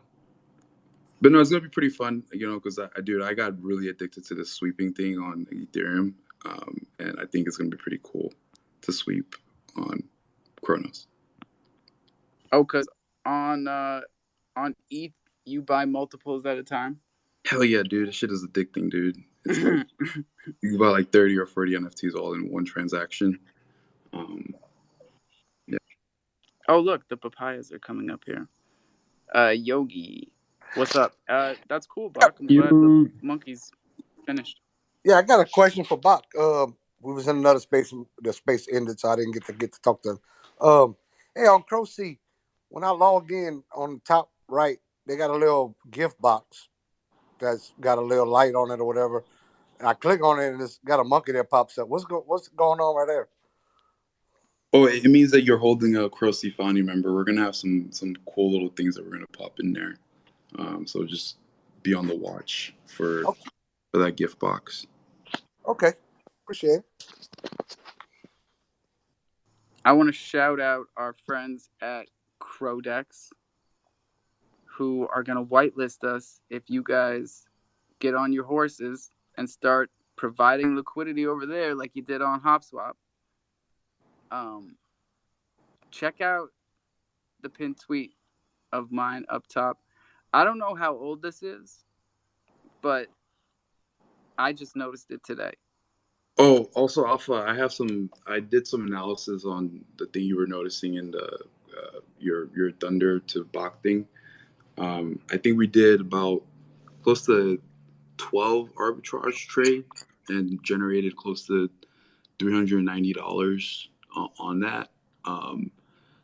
But no, it's gonna be pretty fun, because I got really addicted to the sweeping thing on Ethereum, and I think it's gonna be pretty cool to sweep on Chronos. Oh, because on ETH you buy multiples at a time? Hell yeah, dude! This shit is addicting, dude. It's you buy 30 or 40 NFTs all in one transaction. Yeah. Oh, look, the papayas are coming up here. Yogi. What's up? That's cool, Bach. I'm glad the monkey's finished. Yeah, I got a question for Bach. We was in another space. The space ended, so I didn't get to talk to him. Hey, on crofam, when I log in on the top right, they got a little gift box that's got a little light on it or whatever. And I click on it, and it's got a monkey that pops up. What's going on right there? Oh, it means that you're holding a crofam founding member. We're gonna have some cool little things that we're gonna pop in there. So just be on the watch for that gift box. Okay, appreciate it. I want to shout out our friends at Crodex who are going to whitelist us if you guys get on your horses and start providing liquidity over there like you did on HopSwap. Check out the pinned tweet of mine up top. I don't know how old this is, but I just noticed it today. Oh, also Alpha, I did some analysis on the thing you were noticing in the your Thunder to Bach thing. I think we did about close to 12 arbitrage trade and generated close to $390 on that.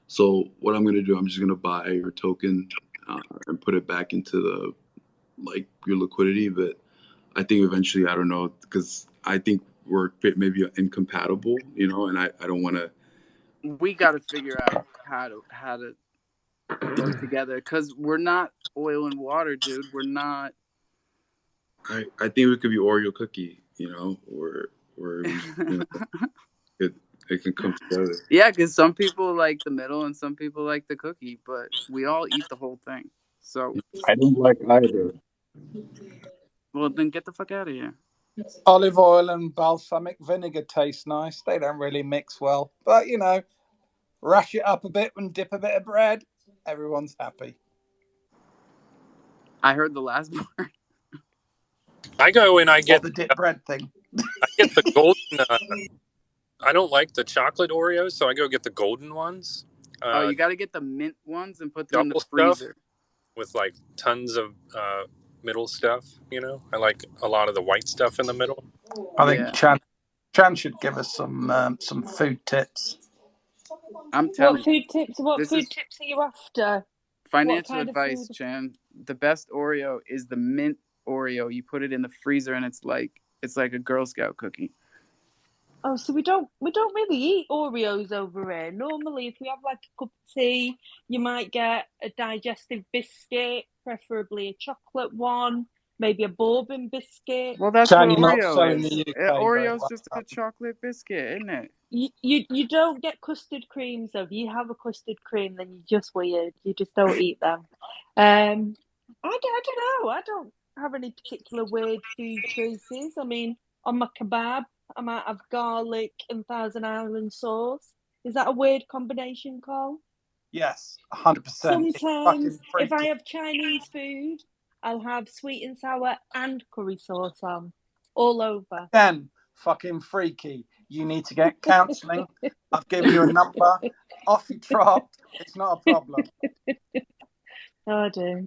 So what I'm gonna do, I'm just gonna buy your token and put it back into your liquidity. But I think eventually, I don't know, because I think we're maybe incompatible, and I don't want to. We got to figure out how to work together because we're not oil and water, dude. We're not. I think we could be Oreo cookie, we're or it can come together. Yeah, because some people like the middle and some people like the cookie, but we all eat the whole thing. So, I don't like either. well, then get the fuck out of here. Olive oil and balsamic vinegar taste nice. They don't really mix well, but rash it up a bit and dip a bit of bread. Everyone's happy. I heard the last part. I go and I get the dip bread thing. I get the golden. I don't like the chocolate Oreos, so I go get the golden ones. Oh, you got to get the mint ones and put them in the Double freezer. stuff with like tons of middle stuff. I like a lot of the white stuff in the middle. I think Chan should give us some food tips. I'm telling What food tips? What food is tips are you after? financial advice, Chan. The best Oreo is the mint Oreo. You put it in the freezer and it's like a Girl Scout cookie. Oh, so we don't really eat Oreos over here. Normally, if we have like a cup of tea, you might get a digestive biscuit, preferably a chocolate one, maybe a bourbon biscuit. Well, that's Chan, what you're not so Oreo in is. the UK. Oreo's just a chocolate biscuit, isn't it? You don't get custard creams though. If you have a custard cream, then you're just weird. You just don't eat them. I don't know. I don't have any particular weird food choices. I mean, on my kebab, I might have garlic and Thousand Island sauce. Is that a weird combination, Carl? Yes, 100%. Sometimes, if I have Chinese food, I'll have sweet and sour and curry sauce on, all over. Then, fucking freaky. You need to get counselling. I've given you a number. Off you trot. It's not a problem. Oh, I do.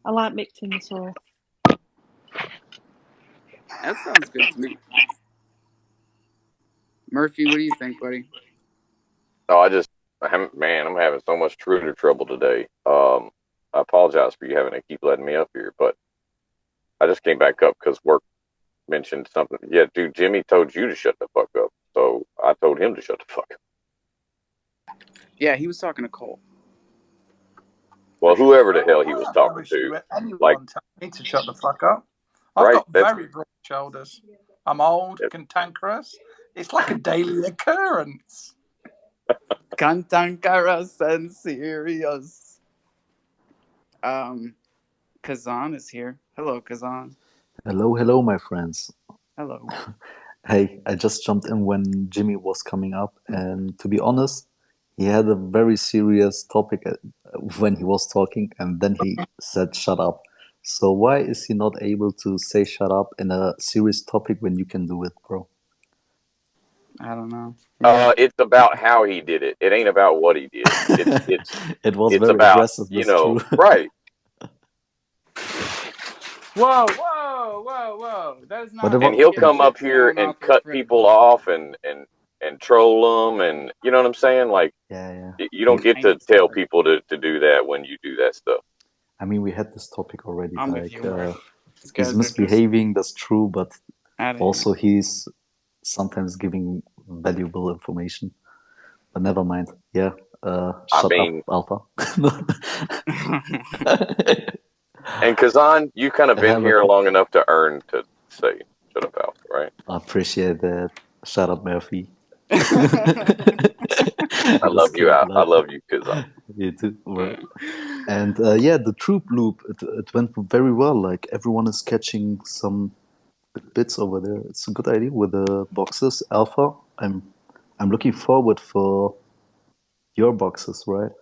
I like mixing the sauce. That sounds good to me. Murphy, what do you think, buddy? No, I'm having so much Twitter trouble today. I apologize for you having to keep letting me up here, but I just came back up because work mentioned something. Yeah, dude, Jimmy told you to shut the fuck up, so I told him to shut the fuck up. Yeah, he was talking to Cole. Well, whoever the hell he was talking to, anyone tell me to shut the fuck up. I've got very broad shoulders. I'm old, cantankerous. It's like a daily occurrence. Cantankerous and serious. Kazan is here. Hello, Kazan. Hello, my friends. Hello. Hey, I just jumped in when Jimmy was coming up, and to be honest, he had a very serious topic when he was talking, and then he said, shut up. So why is he not able to say shut up in a serious topic when you can do it, bro? I don't know. It's about how he did it. It ain't about what he did. It was it's very about, aggressive, that's true. Right. Whoa. That is not. And he'll come up here and cut people off and troll them, and you know what I'm saying? Like, you don't get to tell people to do that when you do that stuff. I mean, we had this topic already. I'm with you. He's misbehaving, that's true, but also here. he's sometimes giving valuable information. But never mind. Yeah. Shut up, Alpha. And Kazan, you kind of been here long enough to earn to say shut up, Alpha, right? I appreciate that. Shut up, Murphy. I love you, I love you, Kazan. You too, right? And yeah, the troop loop, it went very well. Like everyone is catching some bits over there. It's a good idea with the boxes. Alpha, I'm looking forward for your boxes, right?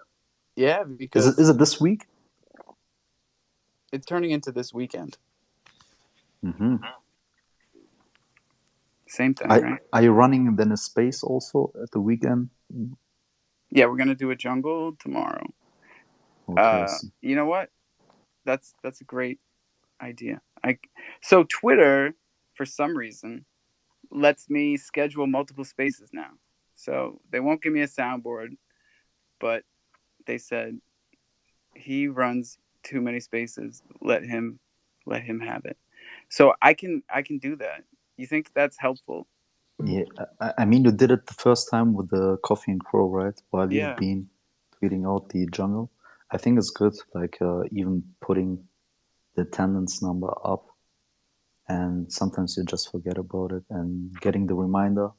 Yeah, because is it this week? It's turning into this weekend. Mm-hmm. Same thing, right? Are you running then a space also at the weekend? Yeah, we're gonna do a jungle tomorrow. Okay, you know what? That's a great idea. So Twitter, for some reason, lets me schedule multiple spaces now. So they won't give me a soundboard, but they said he runs too many spaces. Let him have it. So I can do that. You think that's helpful? Yeah, I mean, you did it the first time with the Coffee and Crow, right? While Yeah. you've been tweeting out the jungle. I think it's good, like even putting the attendance number up. and sometimes you just forget about it. And getting the reminder,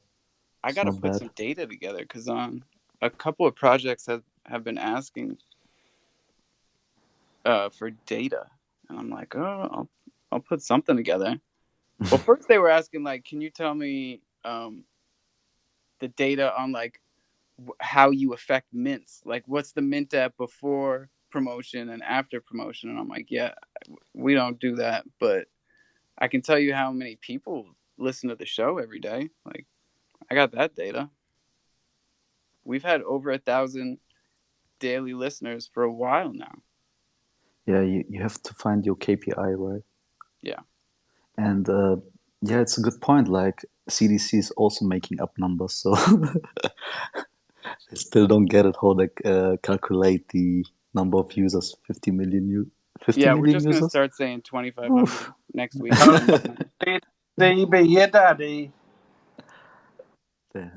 I it's got to not put bad. some data together because a couple of projects have been asking for data, and I'm like, oh, I'll put something together. Well, first they were asking like, can you tell me the data on like how you affect mints? Like, what's the mint at before promotion and after promotion? And I'm like, yeah, we don't do that, but I can tell you how many people listen to the show every day. Like, I got that data. We've had over 1,000 daily listeners for a while now. Yeah, you have to find your KPI, right? Yeah. And yeah, it's a good point. Like CDC is also making up numbers, so I still don't get it how they calculate the number of users. 50 million 50 Yeah, we're million just gonna users. start saying 2,500 next week. DB, yeah, daddy.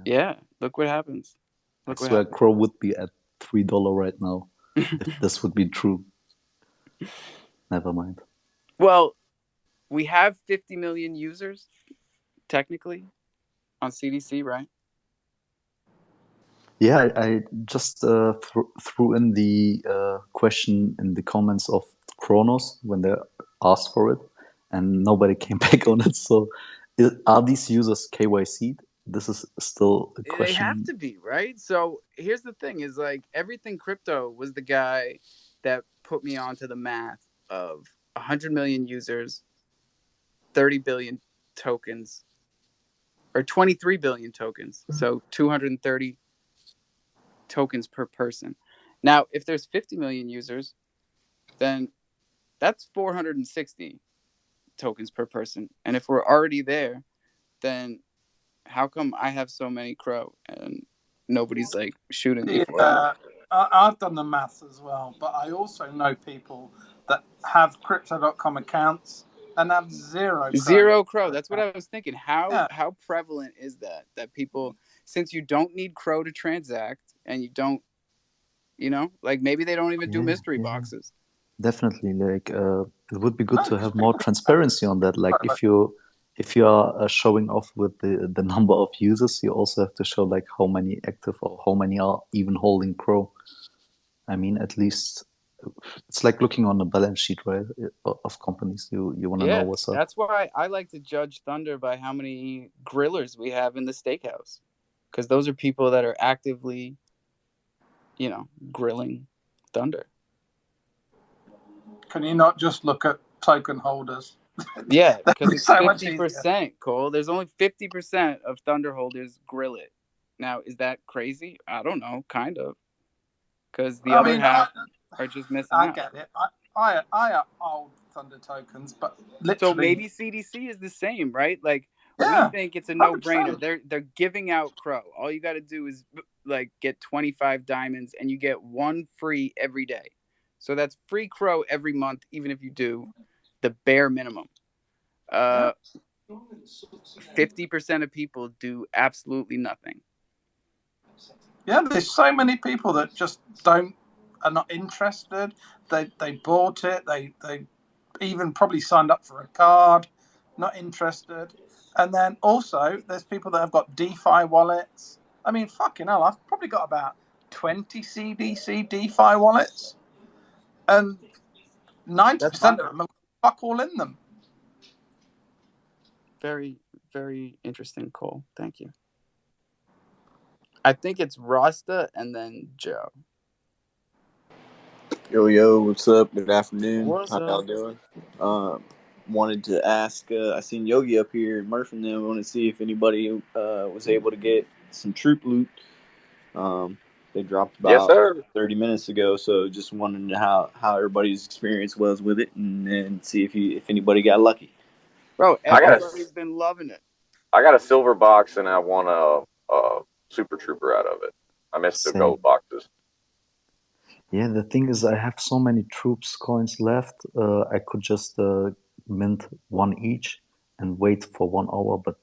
Yeah, look what happens. I Look what swear, happens. Crow would be at $3 right now if this would be true. Never mind. Well, we have 50 million users technically on CDC, right? Yeah, I just threw in the question in the comments of Kronos when they asked for it, and nobody came back on it. So, are these users KYC? This is still a They have question. to be, right? So here's the thing: is like Everything Crypto was the guy that put me onto the math of 100 million users, 30 billion tokens, or 23 billion tokens. So 230 tokens per person. Now, if there's 50 million users, then that's 460 tokens per person. And if we're already there, then how come I have so many Crow and nobody's like shooting me for it? Yeah, I've done the maths as well, but I also know people that have crypto.com accounts and have Zero Crow. That's what I was thinking. Yeah. How prevalent is that people, since you don't need Crow to transact and you don't, like maybe they don't even do mystery boxes. Definitely, like it would be good to have more transparency on that. Like if you are showing off with the number of users, you also have to show like how many active or how many are even holding Crow. I mean, at least it's like looking on the balance sheet, right, of companies. You want to know Yeah, what's up. that's why I like to judge Thunder by how many grillers we have in the steakhouse, because those are people that are actively, grilling Thunder. Can you not just look at token holders? Yeah, because it's so much 50%, Cole. There's only 50% of Thunder holders grill it. Now, is that crazy? I don't know, kind of. Because the other half are just missing out. I get it. I hold Thunder tokens, but literally. So maybe CDC is the same, right? Like, yeah, we think it's a no-brainer. 100%. They're giving out Crow. All you got to do is like get 25 diamonds, and you get one free every day. So that's free Crow every month, even if you do the bare minimum. 50% of people do absolutely nothing. Yeah, there's so many people that just are not interested. They bought it. They even probably signed up for a card, not interested. And then also there's people that have got DeFi wallets. I mean, fucking hell, I've probably got about 20 CDC DeFi wallets, and 90% of them have fuck all in them. Very, very interesting, Cole. Thank you. I think it's Rasta and then Joe. Yo, what's up? Good afternoon. What's How y'all up? doing? Wanted to ask, I seen Yogi up here, Murph and them. I want to see if anybody was able to get some troop loot. They dropped about 30 minutes ago, so just wondering how everybody's experience was with it, and see if anybody got lucky. Bro, everybody's been loving it. I got a silver box and I won a super trooper out of it. I missed the gold boxes. Yeah, the thing is, I have so many troops coins left. I could just mint one each and wait for 1 hour, but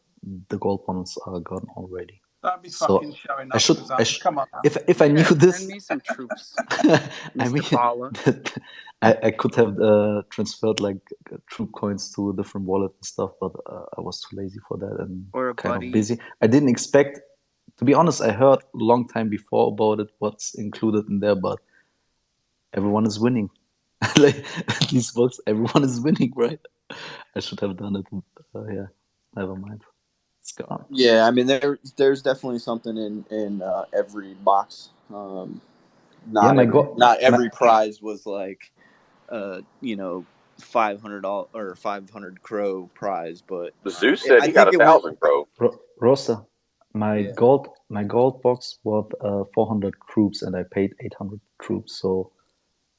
the gold ones are gone already. Don't be So fucking showing I up, should, Kazan. Come on now. if I knew this, Send me some troops, I Mr. mean, Paula. I could have transferred like troop coins to a different wallet and stuff, but I was too lazy for that and Or a kind buddy. of busy. I didn't expect, to be honest, I heard a long time before about it, what's included in there, but everyone is winning. Like these books, everyone is winning, right? I should have done it. Yeah, never mind. It's gone. Yeah, I mean there's definitely something in every box. Yeah, Not every prize was like $500 or 500 crow prize, but Zeus said he got 1,000 crow. Rosa, my Yeah. gold box was 400 troops, and I paid 800 troops, so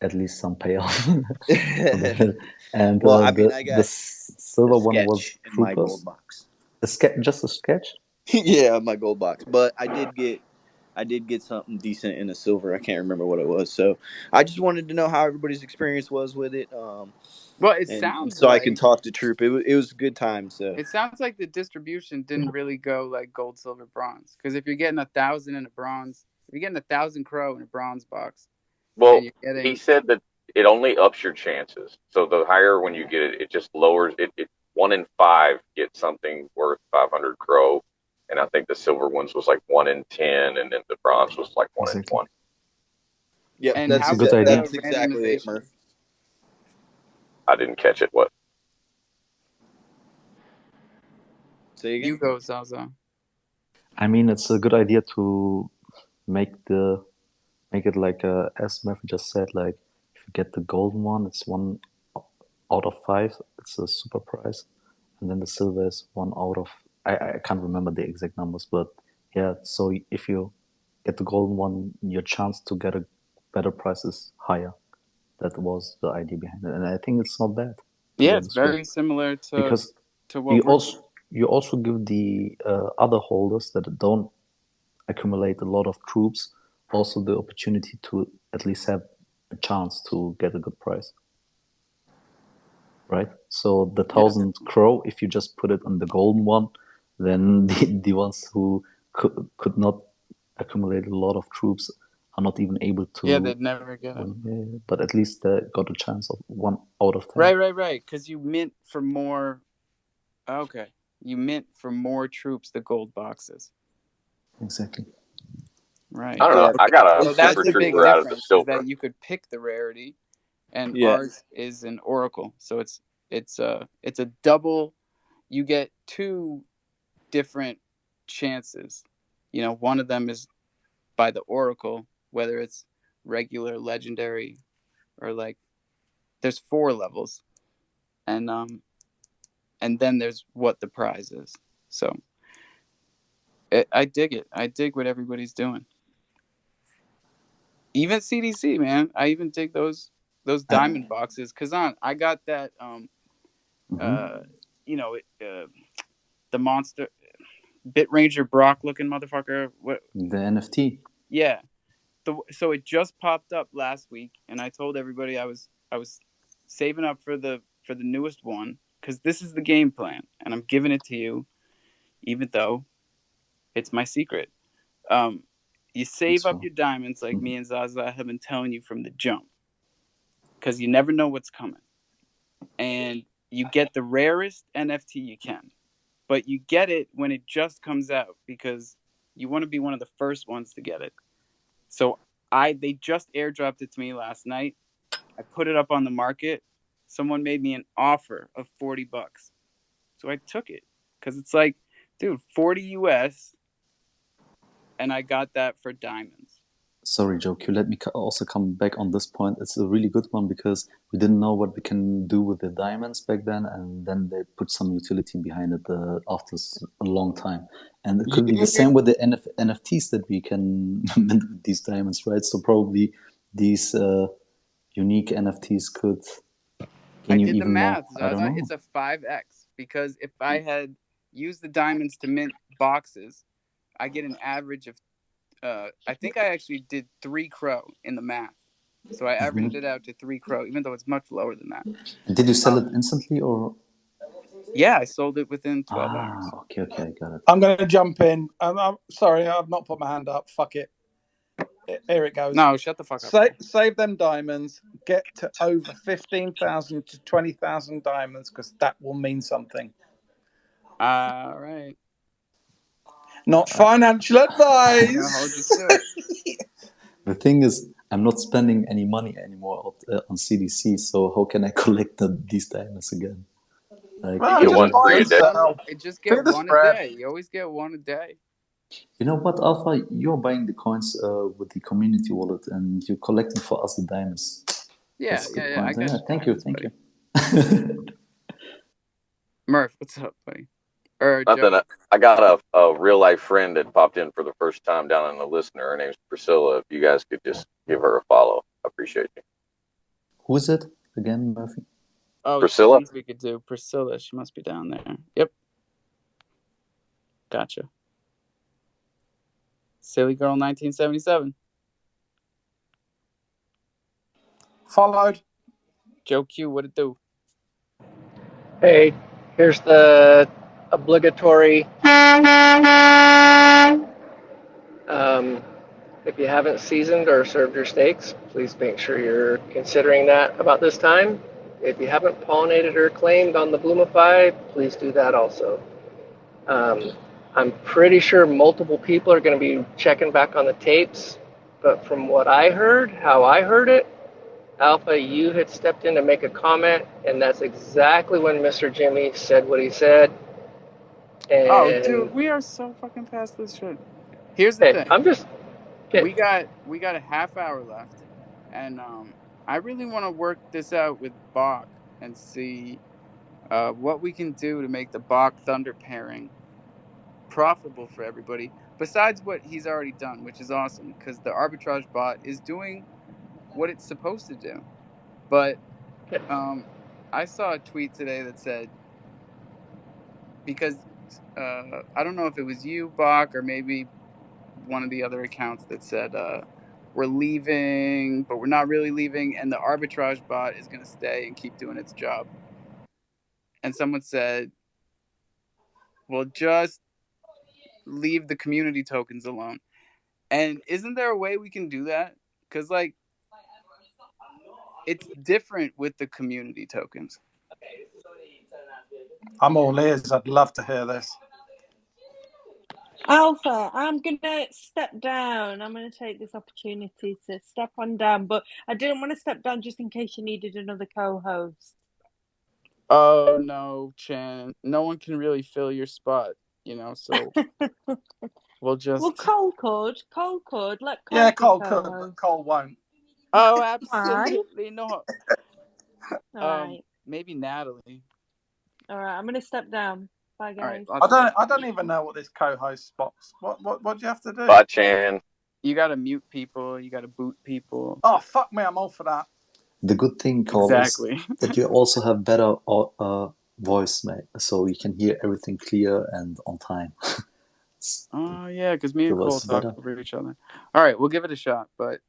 at least some payoff. And well, I mean, I the got silver one was sketch in my gold troopers. box. Just a sketch. Yeah, my gold box, but I did get something decent in a silver. I can't remember what it was. So I just wanted to know how everybody's experience was with it. Well, it and sounds so I like can talk to Troop. It was a good time. So it sounds like the distribution didn't really go like gold, silver, bronze. Because if you're getting 1,000 in a bronze, if you're getting 1,000 crow in a bronze box, Well, and you're getting... he said that it only ups your chances. So the higher when you get it, it just lowers it. 1 in 5 get something worth 500 crow, and I think the silver ones was like 1 in 10, and then the bronze was like 1 in 20. Yep, and that's how a good was idea. That's exactly it, Murph. I didn't catch it. What? Say again? You go, Zaza. I mean, it's a good idea to make it like as Murphy just said, like if you get the golden one, it's 1 out of 5. It's a super prize, and then the silver is 1 out of... I can't remember the exact numbers, but yeah. So if you get the golden one, your chance to get a better price is higher. That was the idea behind it, and I think it's not bad. Yeah, it's very similar to what you also give the other holders that don't accumulate a lot of troops also the opportunity to at least have a chance to get a good price, right? So the 1,000 crow, if you just put it on the golden one, then the ones who could not accumulate a lot of troops are not even able to... Yeah, they'd never get it. Yeah, but at least they got a chance of 1 out of 10. Right. Because you mint for more... Okay. You mint for more troops the gold boxes. Exactly. Right. I don't know. I got a So that's the big trooper out of the difference, is silver. that you could pick the rarity, and Yeah. ours is an oracle. So it's a double. You get 2 different chances. One of them is by the oracle, whether it's regular, legendary, or like there's 4 levels, and then there's what the prize is. So I dig it. I dig what everybody's doing. Even CDC, man. I even dig those diamond boxes. Kazan, I got that the monster Bit Ranger Brock looking motherfucker. What? The NFT. Yeah. So it just popped up last week, and I told everybody I was saving up for the newest one, because this is the game plan, and I'm giving it to you, even though it's my secret. You save up your diamonds like me and Zaza have been telling you from the jump, because you never know what's coming, and you get the rarest NFT you can, but you get it when it just comes out, because you want to be one of the first ones to get it. So they just airdropped it to me last night. I put it up on the market. Someone made me an offer of $40. So I took it, because it's like, dude, 40 US, and I got that for diamonds. Sorry, Joe, you let me also come back on this point. It's a really good one, because we didn't know what we can do with the diamonds back then, and then they put some utility behind it after a long time. And it could be the same with the NFTs that we can mint with these diamonds, right? So probably these unique NFTs could gain you even more. I don't know. It's a 5x, because if I had used the diamonds to mint boxes, I get an average of I think I actually did 3 crow in the math. So I averaged it out to 3 crow, even though it's much lower than that. Did you sell it instantly, or? Yeah, I sold it within 12 hours. Okay, I got it. I'm going to jump in. I'm sorry, I've not put my hand up. Fuck it. Here it goes. No, shut the fuck up. Save them diamonds. Get to over 15,000 to 20,000 diamonds, because that will mean something. All right. Not financial advice. I'm gonna hold you to it. The thing is, I'm not spending any money anymore on CDC, so how can I collect these diamonds again? Like, Well, You just just buy get and sell. get Feed the one a spread. day. You always get one a day. you know what, Alpha? You're buying the coins with the community wallet, and you're collecting for us the diamonds. Yeah, That's a good I point. got Yeah, thank you. Murph, what's up, buddy? Or Nothing. Joe? I got a real life friend that popped in for the first time down in the listener. Her name's Priscilla. If you guys could just give her a follow, I appreciate you. Who is it again, Murphy? Oh, Priscilla. we could do Priscilla. She must be down there. Yep. Gotcha. Silly Girl 1977. Followed. Joe Q, what it do? Hey, here's the obligatory. If you haven't seasoned or served your steaks, please make sure you're considering that about this time. If you haven't pollinated or claimed on the Bloomify, please do that also. I'm pretty sure multiple people are going to be checking back on the tapes, but from what I heard, how I heard it, Alpha, you had stepped in to make a comment, and that's exactly when Mr. Jimmy said what he said. And Oh, dude, we are so fucking past this shit. Here's the thing. I'm just we got a half hour left, and I really want to work this out with Bach and see what we can do to make the Bach Thunder pairing profitable for everybody. Besides what he's already done, which is awesome, because the arbitrage bot is doing what it's supposed to do. But I saw a tweet today that said, because I don't know if it was you, Bach, or maybe one of the other accounts that said we're leaving, but we're not really leaving, and the arbitrage bot is going to stay and keep doing its job. And someone said, well, just leave the community tokens alone. And isn't there a way we can do that? Because, like, it's different with the community tokens. I'm all ears. I'd love to hear this. Alpha, I'm going to step down. I'm going to take this opportunity to step on down, but I didn't want to step down just in case you needed another co-host. Oh, no, Chan. No one can really fill your spot, so we'll just... Well, Cole could. Let Cole Yeah, Cole co-host. could, but Cole won't. Oh, absolutely not. All right. Maybe Natalie. All right, I'm going to step down. Bye, guys. I don't even know what this co-host spots. What do you have to do? Bye, Chan. You got to mute people. You got to boot people. Oh, fuck me. I'm all for that. The good thing, Cole, is that you also have better voice, mate, so you can hear everything clear and on time. Oh, yeah, because me and Cole talk over each other. All right, we'll give it a shot, but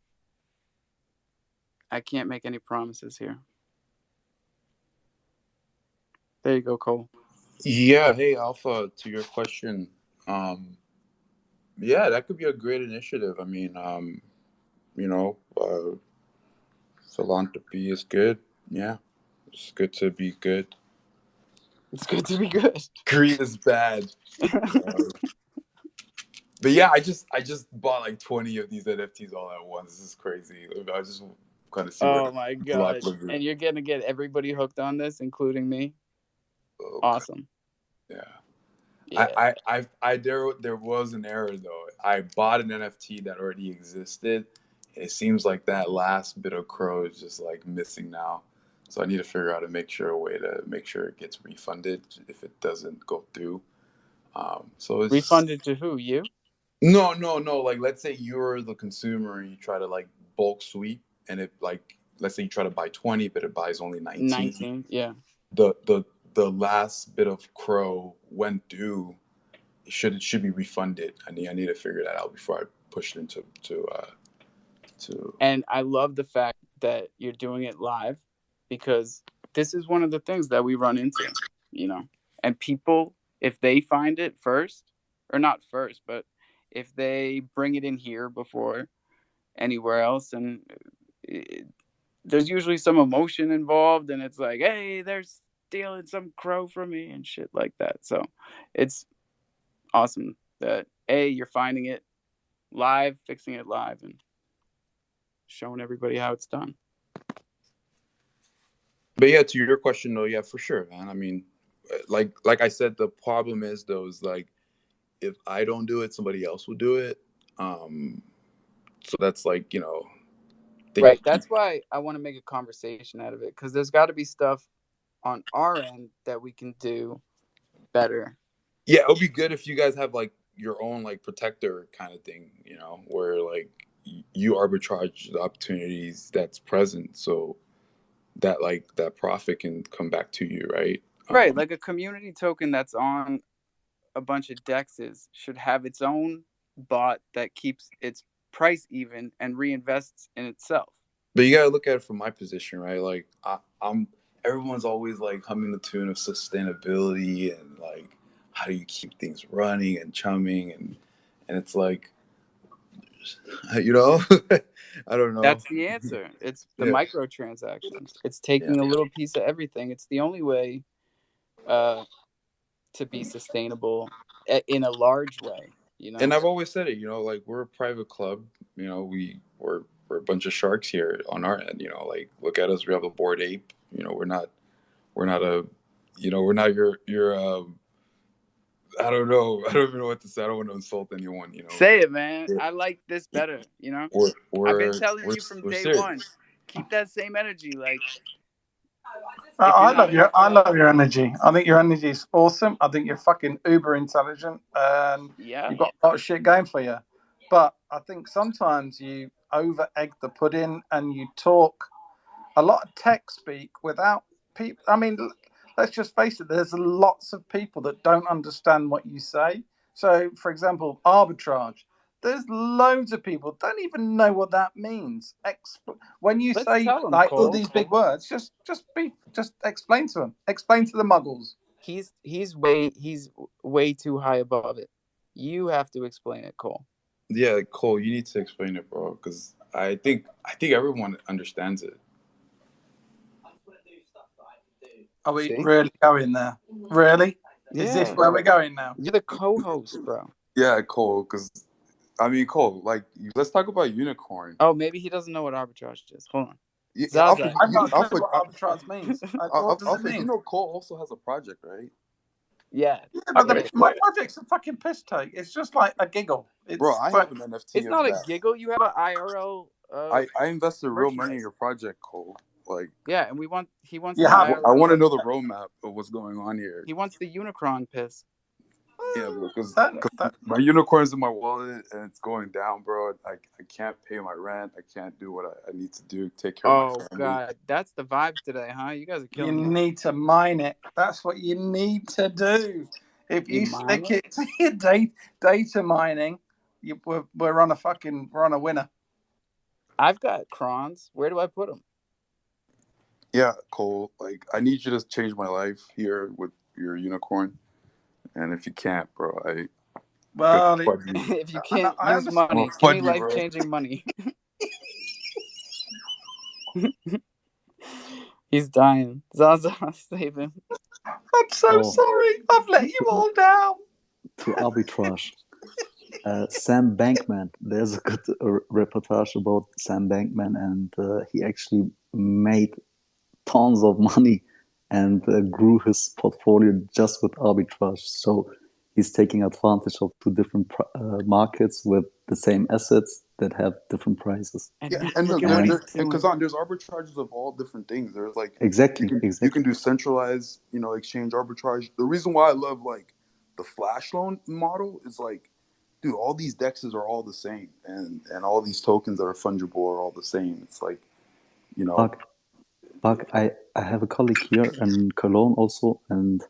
I can't make any promises here. There you go, Cole. Yeah, hey, Alpha, to your question. Yeah, that could be a great initiative. I mean, philanthropy is good. Yeah, it's good to be good. It's good to be good. Greed is bad. But yeah, I just bought like 20 of these NFTs all at once. This is crazy. I just kind of see. Oh my god! And you're gonna get everybody hooked on this, including me. Okay. Awesome. Yeah. There was an error though. I bought an NFT that already existed. It seems like that last bit of crow is just like missing now. So I need to figure out a way to make sure it gets refunded if it doesn't go through. So it's refunded to who? You? No. Like, let's say you're the consumer and you try to like bulk sweep, and it let's say you try to buy 20, but it buys only 19. 19, yeah. The last bit of crow went due. It should be refunded. I need to figure that out before I push it into. And I love the fact that you're doing it live, because this is one of the things that we run into. And people, if they find it first, or not first, but if they bring it in here before anywhere else, and there's usually some emotion involved, and it's like, hey, they're stealing some crow from me and shit like that. So it's awesome that you're finding it live, fixing it live, and showing everybody how it's done. But yeah, to your question though, yeah, for sure, man. I mean, like I said, the problem is those, like, if I don't do it, somebody else will do it. So that's like, Right. That's why I want to make a conversation out of it, because there's got to be stuff on our end that we can do better. Yeah, it would be good if you guys have like your own like protector kind of thing, where like you arbitrage the opportunities that's present, so that like that profit can come back to you, right? Right, like a community token that's on a bunch of dexes should have its own bot that keeps its price even and reinvests in itself. But you gotta look at it from my position, right? Like I'm everyone's always like humming the tune of sustainability and like how do you keep things running and chumming, and it's like, I don't know. That's the answer. It's the microtransactions. It's taking a little piece of everything. It's the only way to be sustainable in a large way, And I've always said it, like we're a private club, we're a bunch of sharks here on our end, like look at us, we have a bored ape, we're not we're not your I don't know. I don't even know what to say. I don't want to insult anyone, Say it, man. I like this better, I've been telling you from day serious. one. Keep that same energy. Like, I love your energy. I think your energy is awesome. I think you're fucking uber intelligent, and you've got a lot of shit going for you. But I think sometimes you over egg the pudding and you talk a lot of tech speak without people. I mean, let's just face it. There's lots of people that don't understand what you say. So, for example, arbitrage. There's loads of people don't even know what that means. When you say like all these big words, just explain to them. Explain to the muggles. He's way too high above it. You have to explain it, Cole. Yeah, Cole, you need to explain it, bro, because I think everyone understands it. Are we really going there? Really? Yeah. Is this where we're going now? You're the co-host, bro. Yeah, Cole, because Cole, like, let's talk about unicorn. Oh, maybe he doesn't know what arbitrage is. Hold on. Zaza, I'm not sure what arbitrage means. What does it mean? Cole also has a project, right? Yeah. But my project's a fucking piss take. It's just like a giggle. Bro, I have an NFT. It's not a giggle. You have an IRL. I invested real money in your project, Cole. Like, yeah, and he wants. I want to know the roadmap of what's going on here. He wants the Unicron piss. Yeah, because my unicorn's in my wallet and it's going down, bro. I can't pay my rent. I can't do what I need to do. Take care of my family. Oh God, that's the vibes today, huh? You guys are killing. You need to mine it. That's what you need to do. If you stick it to your data mining, we're on a winner. I've got crons. Where do I put them? Yeah, Cole. Like, I need you to change my life here with your unicorn. And if you can't, bro, if you can't use money, give me life-changing money. He's dying. Zaza, save him. I'm so sorry. I've let you all down. To arbitrage. Sam Bankman. There's a good reportage about Sam Bankman, and he actually made tons of money and grew his portfolio just with arbitrage. So he's taking advantage of two different markets with the same assets that have different prices. Yeah, and there's arbitrages of all different things. There's like exactly. You can do centralized, exchange arbitrage. The reason why I love like the flash loan model is like, dude, all these dexes are all the same, and all these tokens that are fungible are all the same. It's like, Buck, I have a colleague here in Cologne also, and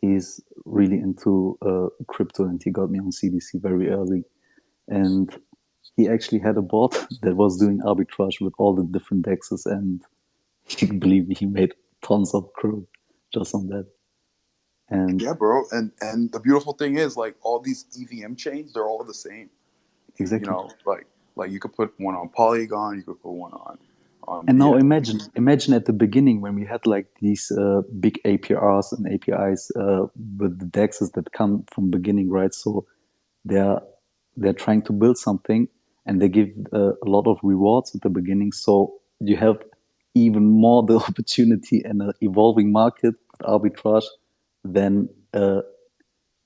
he's really into crypto, and he got me on CDC very early. And he actually had a bot that was doing arbitrage with all the different dexes, and you can believe me, he made tons of crow just on that. And yeah, bro. And the beautiful thing is, like, all these EVM chains, they're all the same. exactly. You know, like you could put one on Polygon, you could put one on And now BX. imagine at the beginning when we had like these big APRs and APIs with the DEXs that come from beginning, right? So they're trying to build something, and they give a lot of rewards at the beginning. So you have even more the opportunity in an evolving market with arbitrage than a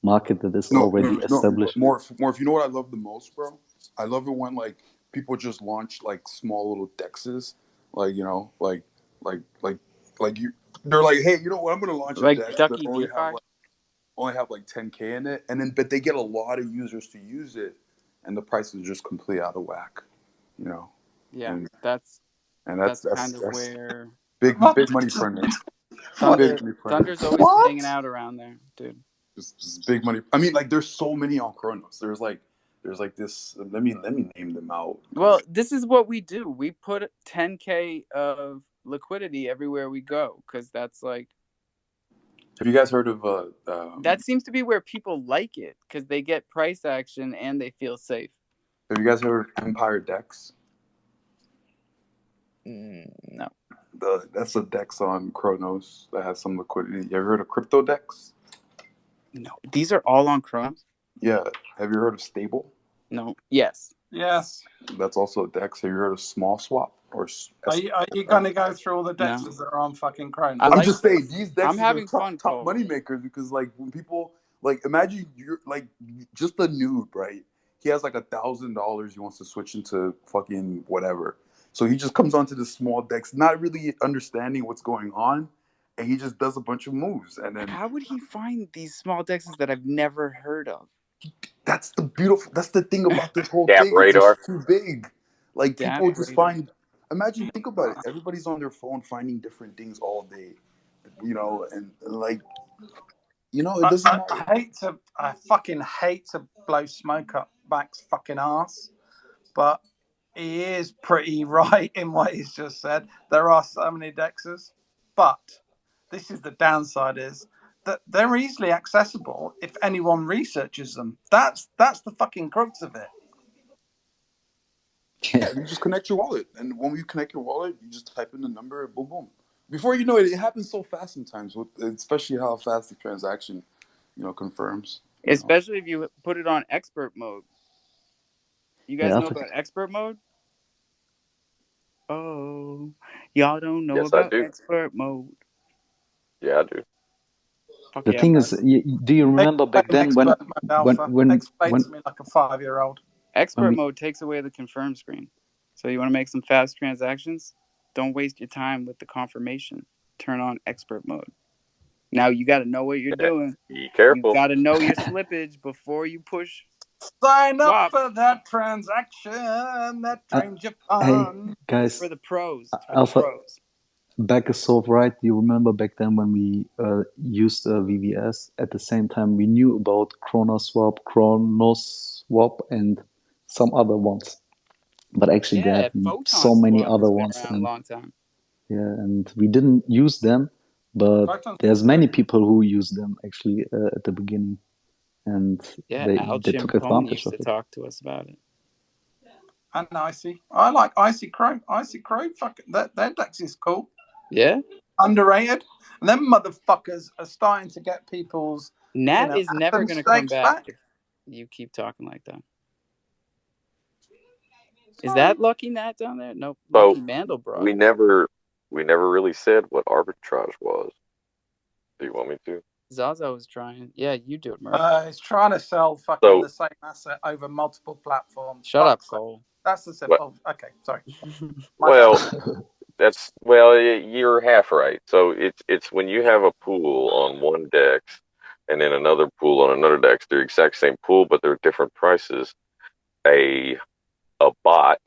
market that is already established. More. If you know what I love the most, bro, I love it when like people just launch like small little dexes, like, you know, like you, they're like, hey, you know what, I'm gonna launch a Like dex that Ducky DeFi. only have like 10K in it, and then but they get a lot of users to use it, and the price is just completely out of whack, you know. Yeah, And that's that's kind of where big money printer. Thunder's always hanging out around there, dude. Just big money. I mean, like, there's so many on Chronos. There's like this. Let me name them out. Well, this is what we do. We put 10K of liquidity everywhere we go, because that's like. Have you guys heard of that seems to be where people like it, because they get price action and they feel safe. Have you guys heard of Empire Dex? No. That's a Dex on Chronos that has some liquidity. You ever heard of Crypto Dex? No. These are all on Chronos? Yeah. Have you heard of Stable? No. Yes. Yes. That's also a Dex. Have you heard of Small Swap? Are you going to go through all the dexes that are on fucking Chronos? I'm just saying, these dexes I'm having are fun, top money makers, because like when people like, imagine you're like just a noob, right? He has like $1,000 he wants to switch into fucking whatever. So he just comes onto this small dex, not really understanding what's going on, and he just does a bunch of moves. And then how would he find these small dexes that I've never heard of? That's the thing about this whole Gap thing. radar. It's just too big. Like, Gap people just radar. imagine, think about it. Everybody's on their phone finding different things all day, you know, and like, you know, it doesn't matter. I fucking hate to blow smoke up Mac's fucking ass, but he is pretty right in what he's just said. There are so many dexes, but this is the downside, is that they're easily accessible if anyone researches them. That's the fucking crux of it. Yeah, you just connect your wallet, and when you connect your wallet, you just type in the number, boom, boom. Before you know it, it happens so fast sometimes, especially how fast the transaction, you know, confirms. Especially if you put it on expert mode. You guys know about expert mode? Oh, y'all don't know about expert mode. Yeah, I do. Fuck The yeah, thing is, do you remember back then when Explain to me like a 5-year-old. Expert mode takes away the confirm screen. So you want to make some fast transactions? Don't waste your time with the confirmation. Turn on expert mode. Now you got to know what you're doing. Be careful. You got to know your slippage before you push. Sign up for that transaction that drains your fund. Hey guys, For the pros. Alpha, Beck is so right. You remember back then when we used VVS, at the same time we knew about Chronoswap, and some other ones. But actually there are so many other ones. Around a long time. Yeah, and we didn't use them, but there's many people who use them actually at the beginning, and they took advantage of it. Talk to us about it. And Icy, I like Icy Crow. Icy Crow, fucking that dex is cool. Yeah, underrated. And them motherfuckers are starting to get people's. Nat is never going to come back if you keep talking like that. Is that Lucky Nat down there? Nope. Lucky Mandelbrot. We never really said what arbitrage was. Do you want me to? Zaza was trying. Yeah, you do it, Murph. He's trying to sell fucking the same asset over multiple platforms. Shut up, Cole. That's the simple. Okay, sorry. You're half right. So it's when you have a pool on one dex and then another pool on another dex. They're exact same pool, but they're different prices. A bot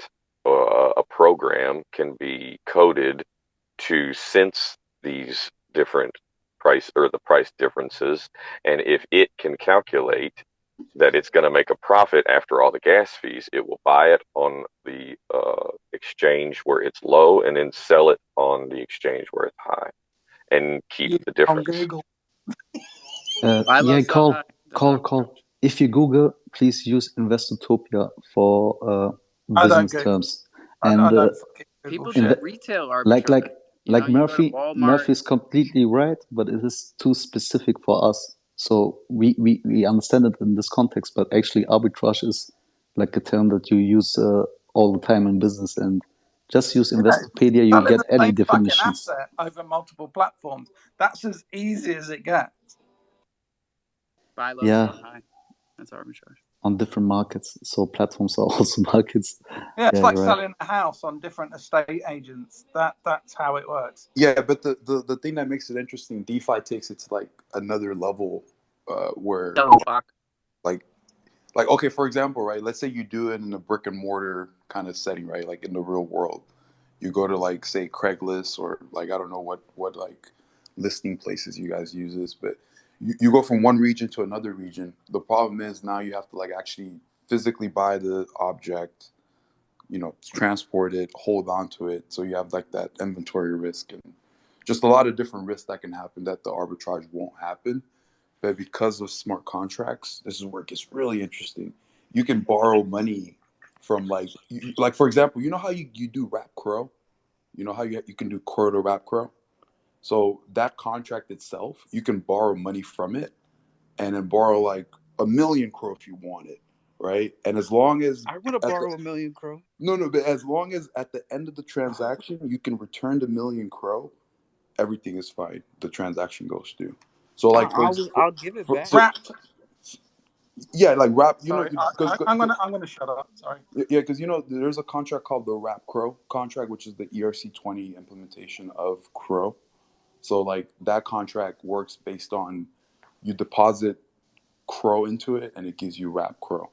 or a program can be coded to sense these different price or the price differences, and if it can calculate that it's going to make a profit after all the gas fees, it will buy it on the exchange where it's low and then sell it on the exchange where it's high and keep the difference. On Google. Buy low, Yeah, sell high. That's call. If you Google, please use Investotopia for I don't business go. terms. I And don't fucking Google people shit. do retail like arbitrage. You know, you go to Walmart. Murphy's completely right, but it is too specific for us. So we understand it in this context, but actually arbitrage is like a term that you use all the time in business, and just use Investopedia, you Selling get the any same fucking definitions. asset over multiple platforms. That's as easy as it gets. Buy low, Yeah. sell high. That's arbitrage. On different markets. So platforms are also markets. Yeah, it's Yeah, like you're right. selling a house on different estate agents. That's how it works. Yeah, but the thing that makes it interesting, DeFi takes it to like another level, where like okay, for example, right? Let's say you do it in a brick and mortar kind of setting, right? Like in the real world, you go to like say Craigslist or like I don't know what like listing places you guys use this, but you go from one region to another region. The problem is now you have to like actually physically buy the object, you know, transport it, hold on to it. So you have like that inventory risk and just a lot of different risks that can happen that the arbitrage won't happen. But because of smart contracts, this is where it gets really interesting. You can borrow money from like, like for example, you know how you do wrap crow? You know how you can do crow to wrap crow? So that contract itself, you can borrow money from it and then borrow like 1,000,000 crow if you want it, right? And as long as I want to borrow 1,000,000 crow. No, but as long as at the end of the transaction you can return the 1,000,000 crow, everything is fine. The transaction goes through. So like I'll give it back. Wrapped. Yeah, like wrap. You Sorry, know, I'm gonna shut up. Sorry. Yeah, because you know there's a contract called the Wrap Crow contract, which is the ERC20 implementation of Crow. So like that contract works based on you deposit Crow into it and it gives you Wrap Crow.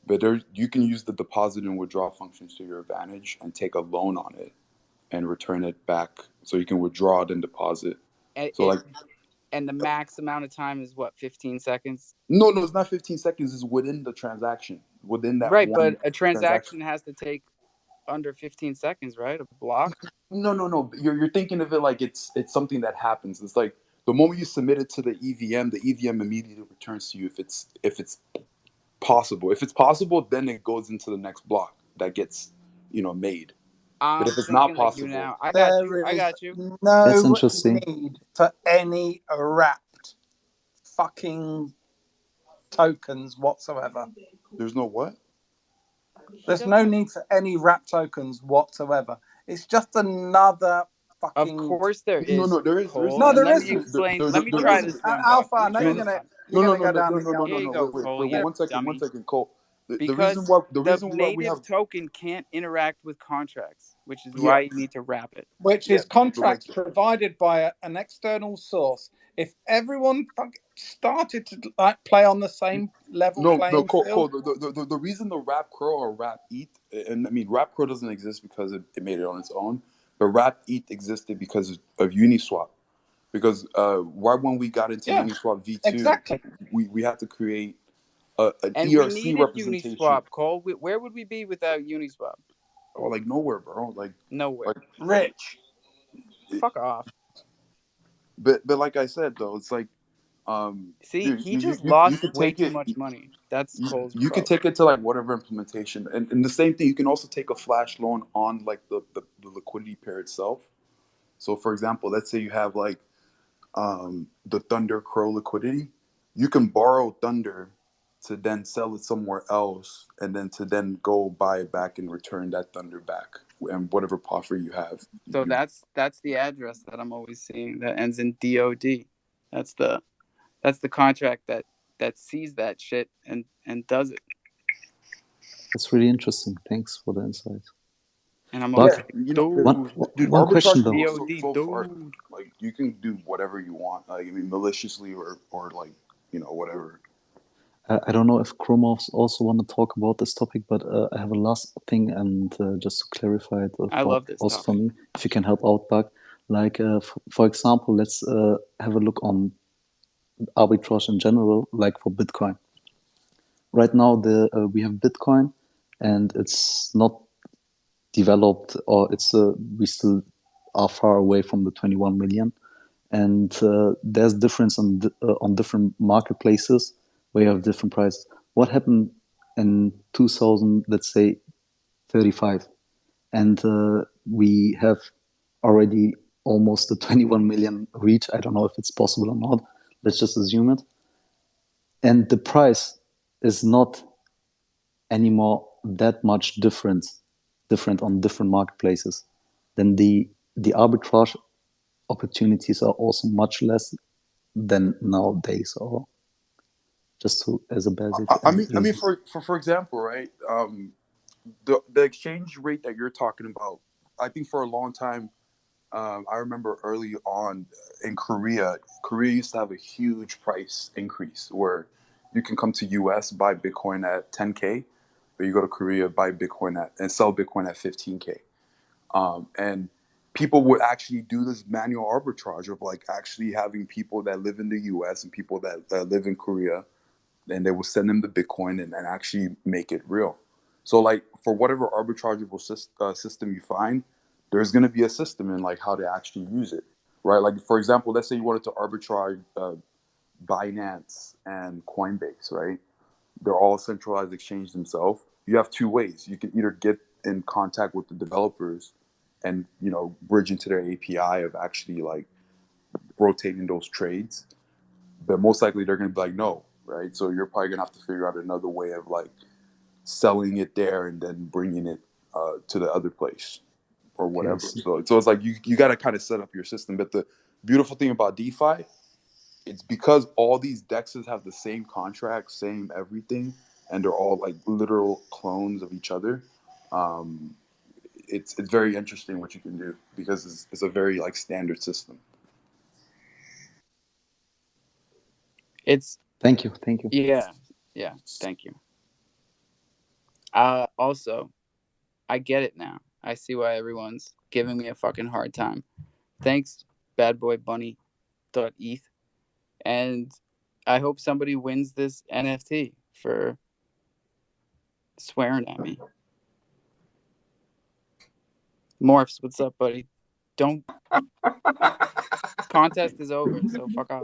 But there you can use the deposit and withdraw functions to your advantage and take a loan on it and return it back. So you can withdraw it and deposit. And the max amount of time is what, 15 seconds? No, it's not 15 seconds. It's within the transaction. Within that right, one but a transaction has to take under 15 seconds, right? A block? No. You're thinking of it like it's something that happens. It's like the moment you submit it to the EVM immediately returns to you if it's possible. If it's possible, then it goes into the next block that gets, made. But if it's not possible, now. I got you. That's No interesting. need for any wrapped fucking tokens whatsoever. There's no what? There's no need for any wrap tokens whatsoever. It's just another fucking. Of course there is. No, there is. No, there let isn't. me explain. There Let me isn't. try this one. Alpha, I know you're gonna go down the Here you go, Cole. Wait, one second, Cole. The reason Because why we native have token can't interact with contracts, which is Yeah. why you need to wrap it. Which is contracts provided by an external source. If everyone started to like play on the same level playing Cole, field, the reason the Wrap Crow or Wrap ETH, and I mean Wrap Crow doesn't exist because it made it on its own, but Wrap ETH existed because of Uniswap. Because right when we got into Uniswap V2, exactly, we had to create an And ERC we needed representation. Uniswap, Cole. Where would we be without Uniswap? Oh, like nowhere, bro. Like nowhere. Rich. Fuck off. But like I said though, it's like See, dude, he just you lost could way take too it, much money. That's Cole's you could problem. take it to like whatever implementation, and the same thing. You can also take a flash loan on like the liquidity pair itself. So for example, let's say you have like the Thunder Crow liquidity, you can borrow Thunder to then sell it somewhere else, and then go buy it back and return that Thunder back and whatever profit you have. So that's the address that I'm always seeing that ends in DOD. That's the contract that sees that shit and does it. That's really interesting. Thanks for the insight. And I'm Doug, always, one question though. So far, like you can do whatever you want, like I mean, maliciously or like whatever. I don't know if Chromos also want to talk about this topic, but I have a last thing, and just to clarify it, I love this also topic. for me, if you can help out, Doug. Like, for example, let's have a look on arbitrage in general, like for Bitcoin. Right now, we have Bitcoin, and it's not developed, or we still are far away from the 21 million. and there's difference on different marketplaces where you have different prices. What happened in 2000, let's say 35, and we have already almost a 21 million reach. I don't know if it's possible or not. Let's just assume it. And the price is not anymore that much different on different marketplaces. Then the arbitrage opportunities are also much less than nowadays, or just as a basic. I mean, for example, right? The exchange rate that you're talking about, I think for a long time, I remember early on in Korea used to have a huge price increase where you can come to US, buy Bitcoin at 10K, but you go to Korea, buy Bitcoin and sell Bitcoin at 15K. And people would actually do this manual arbitrage of like actually having people that live in the US and people that live in Korea, and they will send them the Bitcoin and actually make it real. So like for whatever arbitrageable system you find, there's going to be a system in like how to actually use it, right? Like for example, let's say you wanted to arbitrage Binance and Coinbase, right? They're all centralized exchange themselves. You have two ways. You can either get in contact with the developers and bridge into their API of actually like rotating those trades, but most likely they're going to be like no, right? So you're probably going to have to figure out another way of like selling it there and then bringing it to the other place or whatever. So it's like you got to kind of set up your system. But the beautiful thing about DeFi, it's because all these dexes have the same contract, same everything, and they're all like literal clones of each other. It's very interesting what you can do because it's a very like standard system. Thank you. Yeah, thank you. Also, I get it now. I see why everyone's giving me a fucking hard time. Thanks, badboybunny.eth. And I hope somebody wins this NFT for swearing at me. Morphs, what's up, buddy? Don't. Contest is over, so fuck off.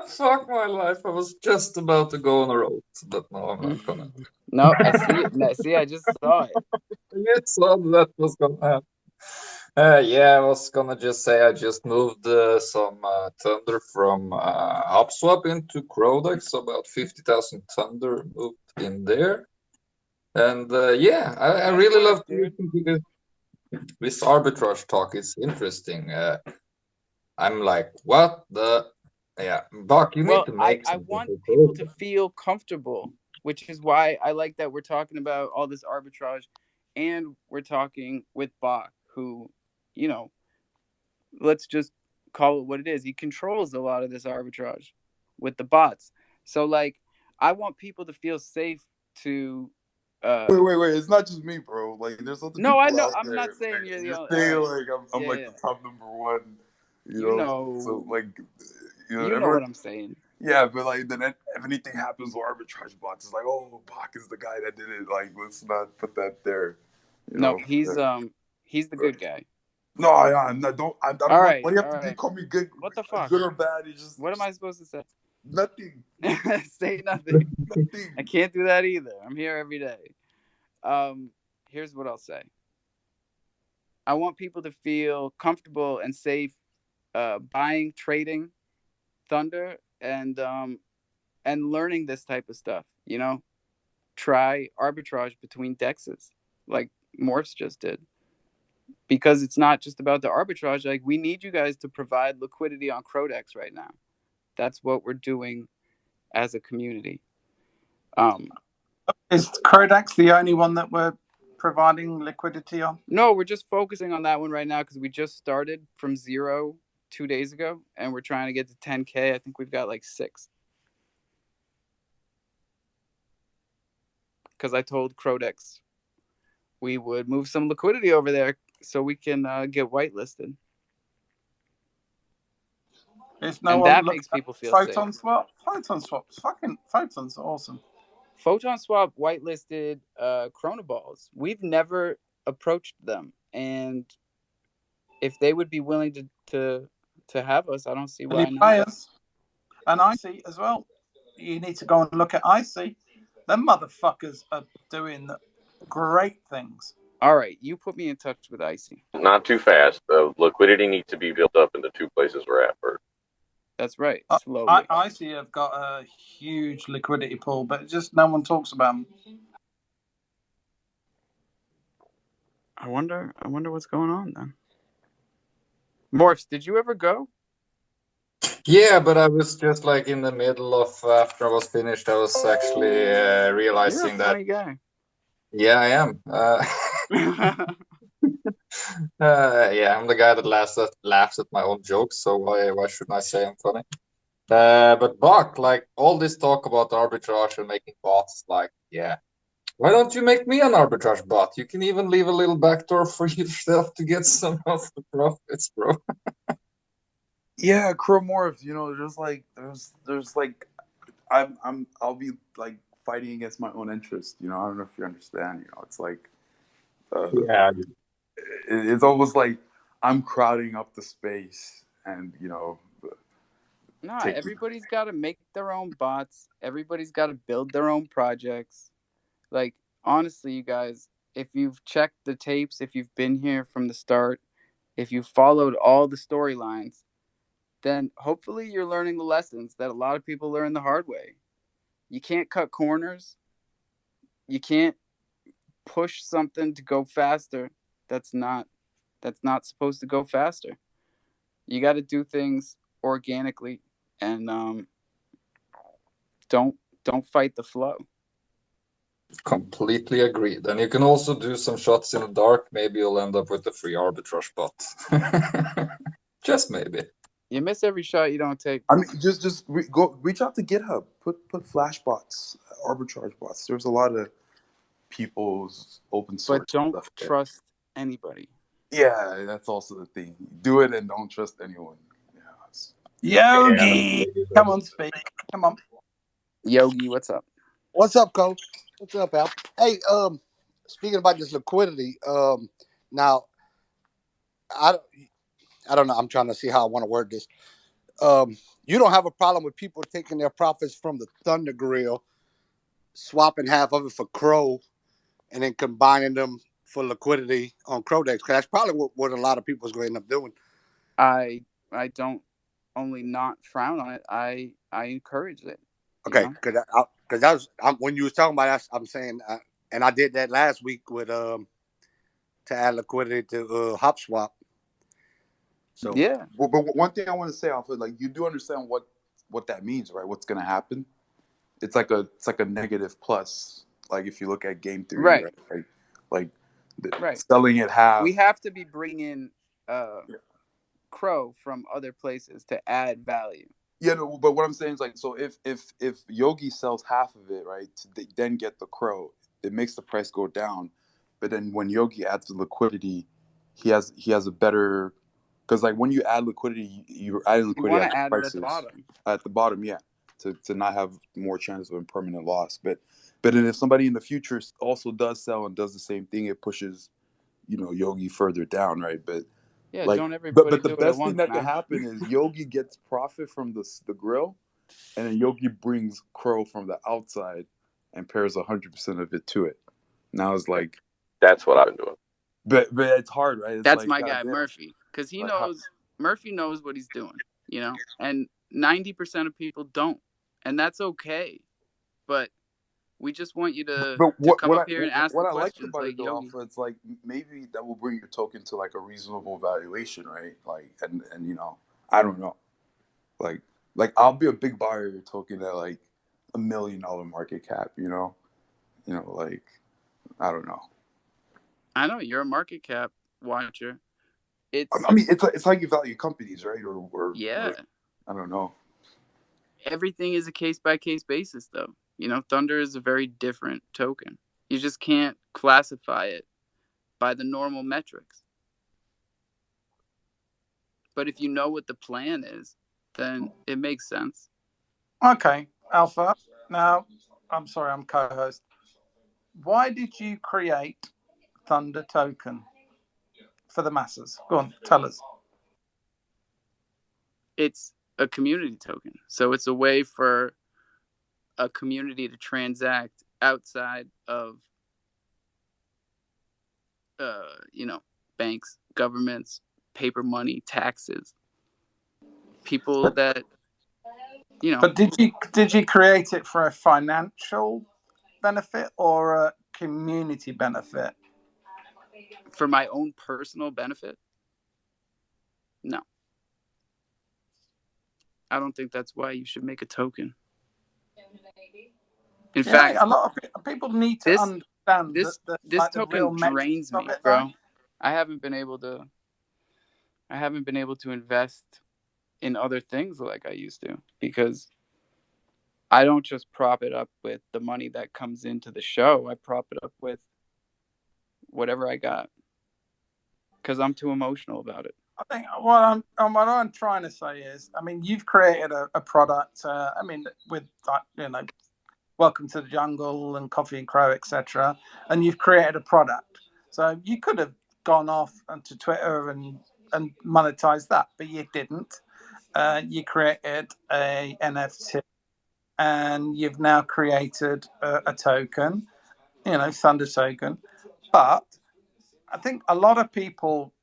Fuck my life. I was just about to go on a road, but no, I'm not gonna. No, I see it. See, I just saw it. You saw that was gonna happen. Yeah, I was gonna just say I just moved some Thunder from HopSwap into Crodex, so about 50,000 Thunder moved in there. And yeah, I really love to listen to this arbitrage talk. It's interesting. I'm like, what the? Yeah, Buck, you need to make I want people to feel comfortable, which is why I like that we're talking about all this arbitrage, and we're talking with Bach, who, let's just call it what it is. He controls a lot of this arbitrage with the bots. So like, I want people to feel safe to. Wait! It's not just me, bro. Like, there's other people. No, I know. Out I'm there. not saying you're the only. Saying, like I'm like the top number one. You know. So like, you know what I'm saying. Yeah, but like then if anything happens with arbitrage bots, it's like, oh, Bach is the guy that did it. Like, let's not put that there. No, he's the good guy. No, I don't. I don't. Right, what do you have to do? Call me good? What the fuck? Good or bad? What am I supposed to say? Nothing. Say nothing. I can't do that either. I'm here every day. Here's what I'll say. I want people to feel comfortable and safe buying, trading Thunder, and learning this type of stuff. Try arbitrage between dexes, like Morphs just did. Because it's not just about the arbitrage. Like, we need you guys to provide liquidity on Crodex right now. That's what we're doing as a community. Is Crodex the only one that we're providing liquidity on? No, we're just focusing on that one right now because we just started from 0 2 days ago, and we're trying to get to 10K. I think we've got like 6. Because I told Crodex we would move some liquidity over there so we can get whitelisted. And that makes people feel Photon safe. Photon Swap's fucking Photon's awesome. Photon Swap whitelisted Chronoballs. We've never approached them, and if they would be willing to to have us. I don't see why Any not. players? And Icy as well. You need to go and look at Icy. Them motherfuckers are doing great things. All right, you put me in touch with Icy. Not too fast. The liquidity needs to be built up in the two places we're at first. That's right. Slowly. Icy have got a huge liquidity pool, but just no one talks about them. I wonder what's going on then. Morphs, did you ever go? Yeah, but I was just like in the middle of after I was finished, I was actually realizing You're a funny guy. Yeah, I am. Yeah, I'm the guy that laughs at my own jokes, so why shouldn't I say I'm funny? But Buck, like all this talk about arbitrage and making bots, like, yeah, why don't you make me an arbitrage bot? You can even leave a little backdoor for yourself to get some of the profits, bro. Yeah, Cromorph, there's like I'll be like fighting against my own interest, I don't know if you understand, it's like yeah, it's almost like I'm crowding up the space and No, everybody's got to make their own bots. Everybody's got to build their own projects. Like, honestly, you guys, if you've checked the tapes, if you've been here from the start, if you followed all the storylines, then hopefully you're learning the lessons that a lot of people learn the hard way. You can't cut corners. You can't push something to go faster. That's not supposed to go faster. You got to do things organically and don't fight the flow. Completely agreed. And you can also do some shots in the dark. Maybe you'll end up with a free arbitrage bot. Just maybe. You miss every shot you don't take. I mean, just go reach out to GitHub. Put flash bots, arbitrage bots. There's a lot of people's open source. But don't stuff there. trust anybody. Yeah, that's also the thing. Do it and don't trust anyone. Yogi, come on, speak. Come on. Yogi, what's up? What's up, Coach? What's up, Al? Hey, speaking about this liquidity, now I don't know. I'm trying to see how I want to word this. You don't have a problem with people taking their profits from the Thunder Grill, swapping half of it for Crow, and then combining them for liquidity on CrowDex, because that's probably what a lot of people is going to end up doing. I don't only not frown on it. I encourage it. Okay, because when you was talking about that, I'm saying, and I did that last week with to add liquidity to HopSwap. So yeah, but one thing I want to say off of, like, you do understand what that means, right? What's going to happen? It's like a negative plus. Like if you look at game theory, right? Like selling it half. We have to be bringing Crow from other places to add value. Yeah, no, but what I'm saying is, like, so if Yogi sells half of it, right, to then get the Crow, it makes the price go down. But then when Yogi adds the liquidity, he has a better, because like when you add liquidity, you're adding liquidity at the prices, it at the bottom. At the bottom, yeah, to not have more chances of impermanent loss. But then if somebody in the future also does sell and does the same thing, it pushes, Yogi further down, right? But yeah, like, don't everybody but the do best it thing that can happen is Yogi gets profit from the grill, and then Yogi brings Crow from the outside and pairs 100% of it to it. Now it's like, that's what I've been doing. But it's hard, right? It's that's like, my guy Murphy, because he knows Murphy knows what he's doing, and 90% of people don't, and that's okay. But we just want you to come up here and ask the questions. What I like about it, though, Alpha, it's like maybe that will bring your token to like a reasonable valuation, right? Like, and I don't know, like I'll be a big buyer of your token at like $1 million market cap, like, I don't know. I know you're a market cap watcher. I mean, it's how you value companies, right? Or yeah, I don't know. Everything is a case-by-case basis, though. Thunder is a very different token. You just can't classify it by the normal metrics. But if you know what the plan is, then it makes sense. Okay, Alpha. Now, I'm sorry, I'm co-host. Why did you create Thunder Token for the masses? Go on, tell us. It's a community token. So it's a way for a community to transact outside of, banks, governments, paper money, taxes. People that, But did you create it for a financial benefit or a community benefit? For my own personal benefit? No. I don't think that's why you should make a token. In fact, a lot of people need to understand this the token real drains me, it, bro. I haven't been able to invest in other things like I used to, because I don't just prop it up with the money that comes into the show. I prop it up with whatever I got, because I'm too emotional about it. I think what I'm trying to say is, I mean, you've created a product. With that, Welcome to the Jungle and Coffee and Crow, etc. And you've created a product. So you could have gone off onto Twitter and monetized that, but you didn't. You created a NFT, and you've now created a token, Thunder token. But I think a lot of people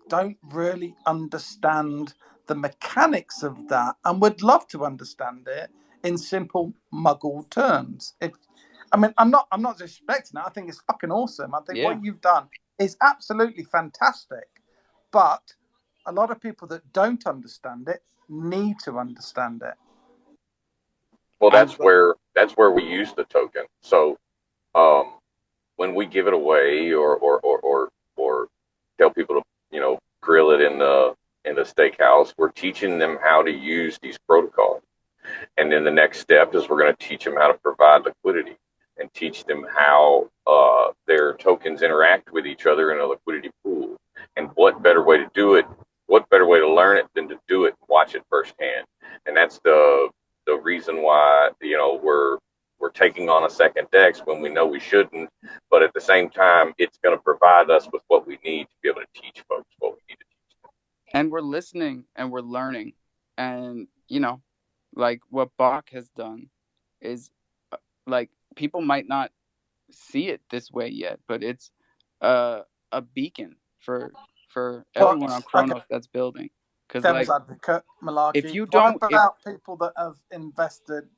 don't really understand the mechanics of that and would love to understand it in simple muggle terms. I'm not disrespecting it. I think it's fucking awesome. I think what you've done is absolutely fantastic. But a lot of people that don't understand it need to understand it. Well, that's where we use the token. So when we give it away or tell people to grill it in the steakhouse, we're teaching them how to use these protocols. And then the next step is we're going to teach them how to provide liquidity and teach them how their tokens interact with each other in a liquidity pool. And what better way to do it? What better way to learn it than to do it and watch it firsthand? And that's the reason why we're taking on a second DEX when we know we shouldn't. But at the same time, it's going to provide us with what we need to be able to teach folks what we need to teach them. And we're listening and we're learning. And, like what Bach has done is, like, people might not see it this way yet, but it's a beacon for everyone on Kronos that's building. Because, devil's advocate, Malarkey. If you don't, what about people that have invested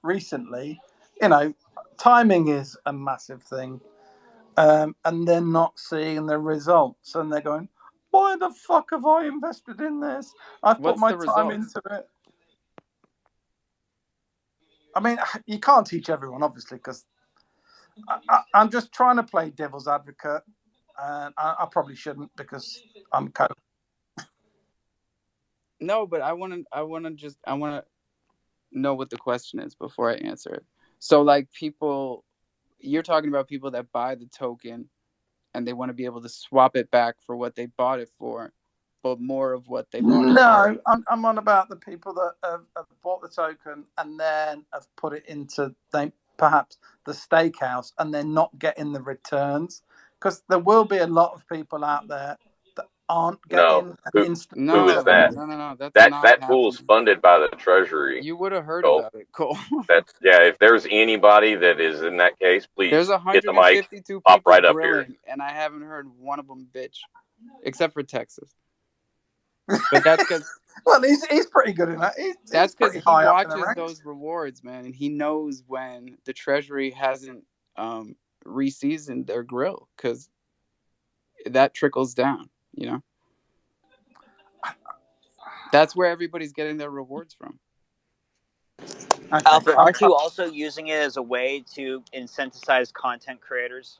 recently? Timing is a massive thing, and they're not seeing the results, and they're going, "Why the fuck have I invested in this? I've put my time into it." I mean, you can't teach everyone, obviously, because I'm just trying to play devil's advocate, and I probably shouldn't because I'm coach. No, but I want to know what the question is before I answer it. So, like, you're talking about people that buy the token and they want to be able to swap it back for what they bought it for, but more of what they bought it for. No, I'm on about the people that have bought the token and then have put it into perhaps the steakhouse and they're not getting the returns, because there will be a lot of people out there that aren't getting an instant. Who is that? No. That pool's funded by the Treasury. You would have heard about it, Cole. If there's anybody that is in that case, please there's hit the mic, 152 pop people right up grilling, here. and I haven't heard one of them bitch, except for Texas. But that's because well, he's pretty good in that. That's because he watches those rewards, man, and he knows when the Treasury hasn't reseasoned their grill, because that trickles down. That's where everybody's getting their rewards from. Alfred, aren't you also using it as a way to incentivize content creators?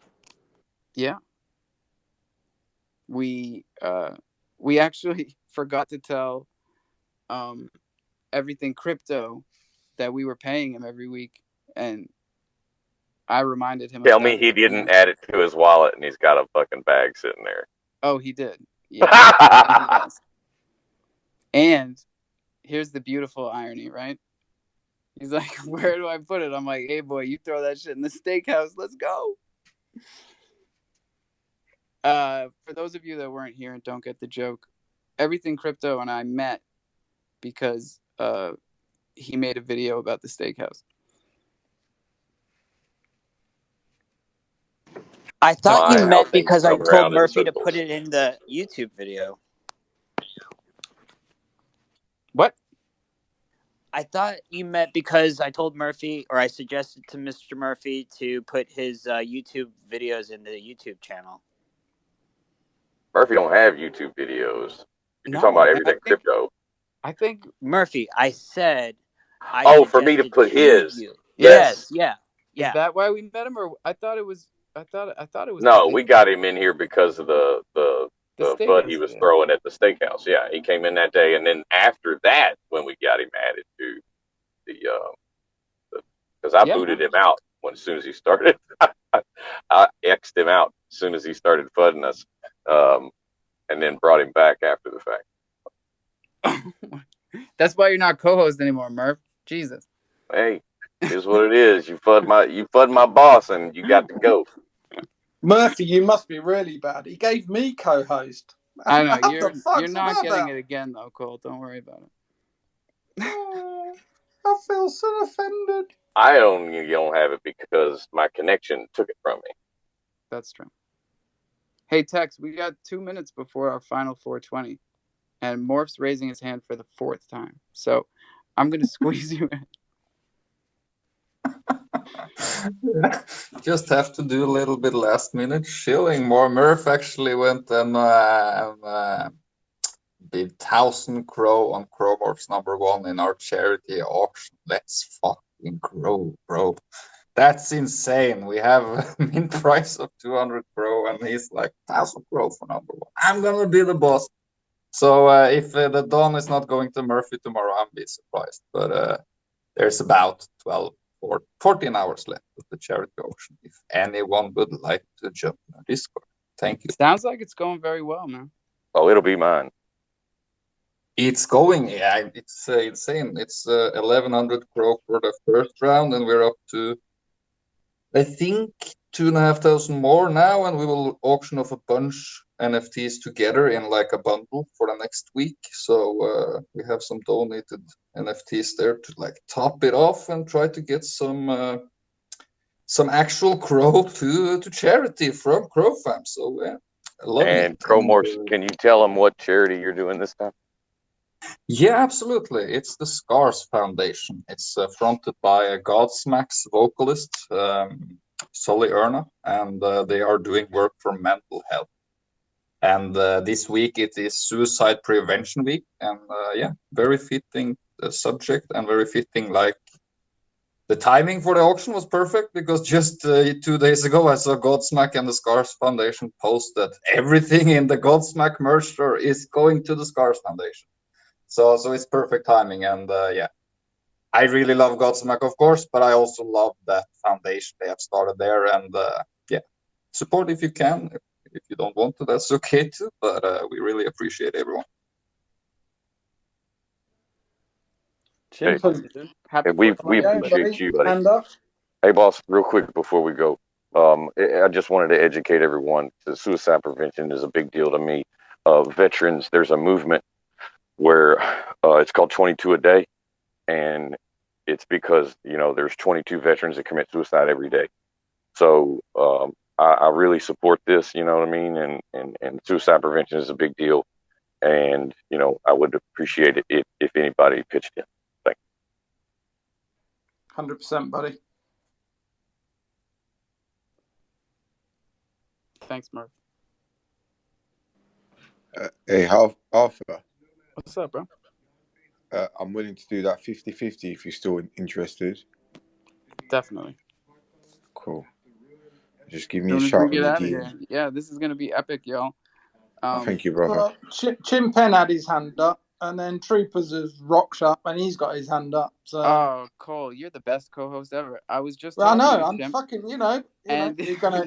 Yeah. We actually forgot to tell Everything Crypto that we were paying him every week, and I reminded him. Tell me he didn't add it to his wallet and he's got a fucking bag sitting there. Oh, he did. Yeah. And here's the beautiful irony, right? He's like, "Where do I put it?" I'm like, "Hey, boy, you throw that shit in the steakhouse. Let's go." For those of you that weren't here and don't get the joke, Everything Crypto and I met because he made a video about the steakhouse. I thought you My, how meant things because I come told around in Murphy to put circles. it in the YouTube video. What? I thought you meant because I told Murphy, or I suggested to Mr. Murphy to put his YouTube videos in the YouTube channel. Murphy don't have YouTube videos. You're talking No, about and everything crypto. I think Murphy, I said I Oh, for me to suggested put to his. you. Yes. Yeah. Is that why we met him, or I thought it was No, the we got him in here because of the FUD he steakhouse. was throwing at the steakhouse. Yeah, he came in that day, and then after that, when we got him added to the because I Yeah, booted him out as soon as he started. I X'd him out as soon as he started fudding us, and then brought him back after the fact. That's why you're not co-host anymore, Murph. Jesus. Hey, here's what it is. You fud my boss, and you got to go. Murphy, you must be really bad. He gave me co-host. I know How the you're fuck's not that getting about? it again though, Cole. Don't worry about it. Oh, I feel so offended. I don't have it because my connection took it from me. That's true. Hey, Tex, we got 2 minutes before our final 420, and Morph's raising his hand for the 4th time. So I'm gonna squeeze you in. Just have to do a little bit last minute shilling. More Murph actually went and bid 1,000 crow on Crowmorph's #1 in our charity auction. Let's fucking grow, bro. That's insane. We have a min price of 200 crow, and he's like 1,000 crow for #1. I'm gonna be the boss. So if the Dawn is not going to Murphy tomorrow, I'm be surprised. But there's about 12 or 14 hours left of the charity auction. If anyone would like to jump in our Discord, thank you. Sounds like it's going very well, man. Oh, it'll be mine. It's going, yeah, it's insane. It's 1,100 crow for the first round, and we're up to, I think, 2,500 more now, and we will auction off a bunch NFTs together in like a bundle for the next week. So we have some donated NFTs there to like top it off and try to get some actual crow to charity from crofam. So yeah, I love it. And Crowmorphs, can you tell them what charity you're doing this time? Yeah, absolutely. It's the Scars Foundation. It's fronted by a Godsmack's vocalist, Solly Erna, and they are doing work for mental health. And this week it is Suicide Prevention Week, and yeah, very fitting subject and very fitting. Like the timing for the auction was perfect because just 2 days ago I saw Godsmack and the Scars Foundation post that everything in the Godsmack merch store is going to the Scars Foundation. So it's perfect timing, and yeah, I really love Godsmack, of course, but I also love that foundation they have started there, and yeah, support if you can. If you don't want to, that's okay too. But we really appreciate everyone. Hey, Happy we 420, appreciate you, buddy. Hand up. Hey, boss, real quick before we go, I just wanted to educate everyone that suicide prevention is a big deal to me. Veterans, there's a movement where it's called 22 a day, and it's because there's 22 veterans that commit suicide every day. So I really support this, you know what I mean, and suicide prevention is a big deal, and I would appreciate it if anybody pitched in. Thank you. 100%, buddy. Thanks, Murph. Hey, Arthur. What's up, bro? I'm willing to do that 50-50 if you're still interested. Definitely. Cool. Just give me As a soon as shout we on get the out of DM. here. Yeah, this is gonna be epic, y'all. Thank you, brother. Chimpen had his hand up, and then Troopers has rocked up, and he's got his hand up. So. Oh, Cole, you're the best co-host ever. I was just. Well, I know. To I'm Chimp, fucking. You're gonna.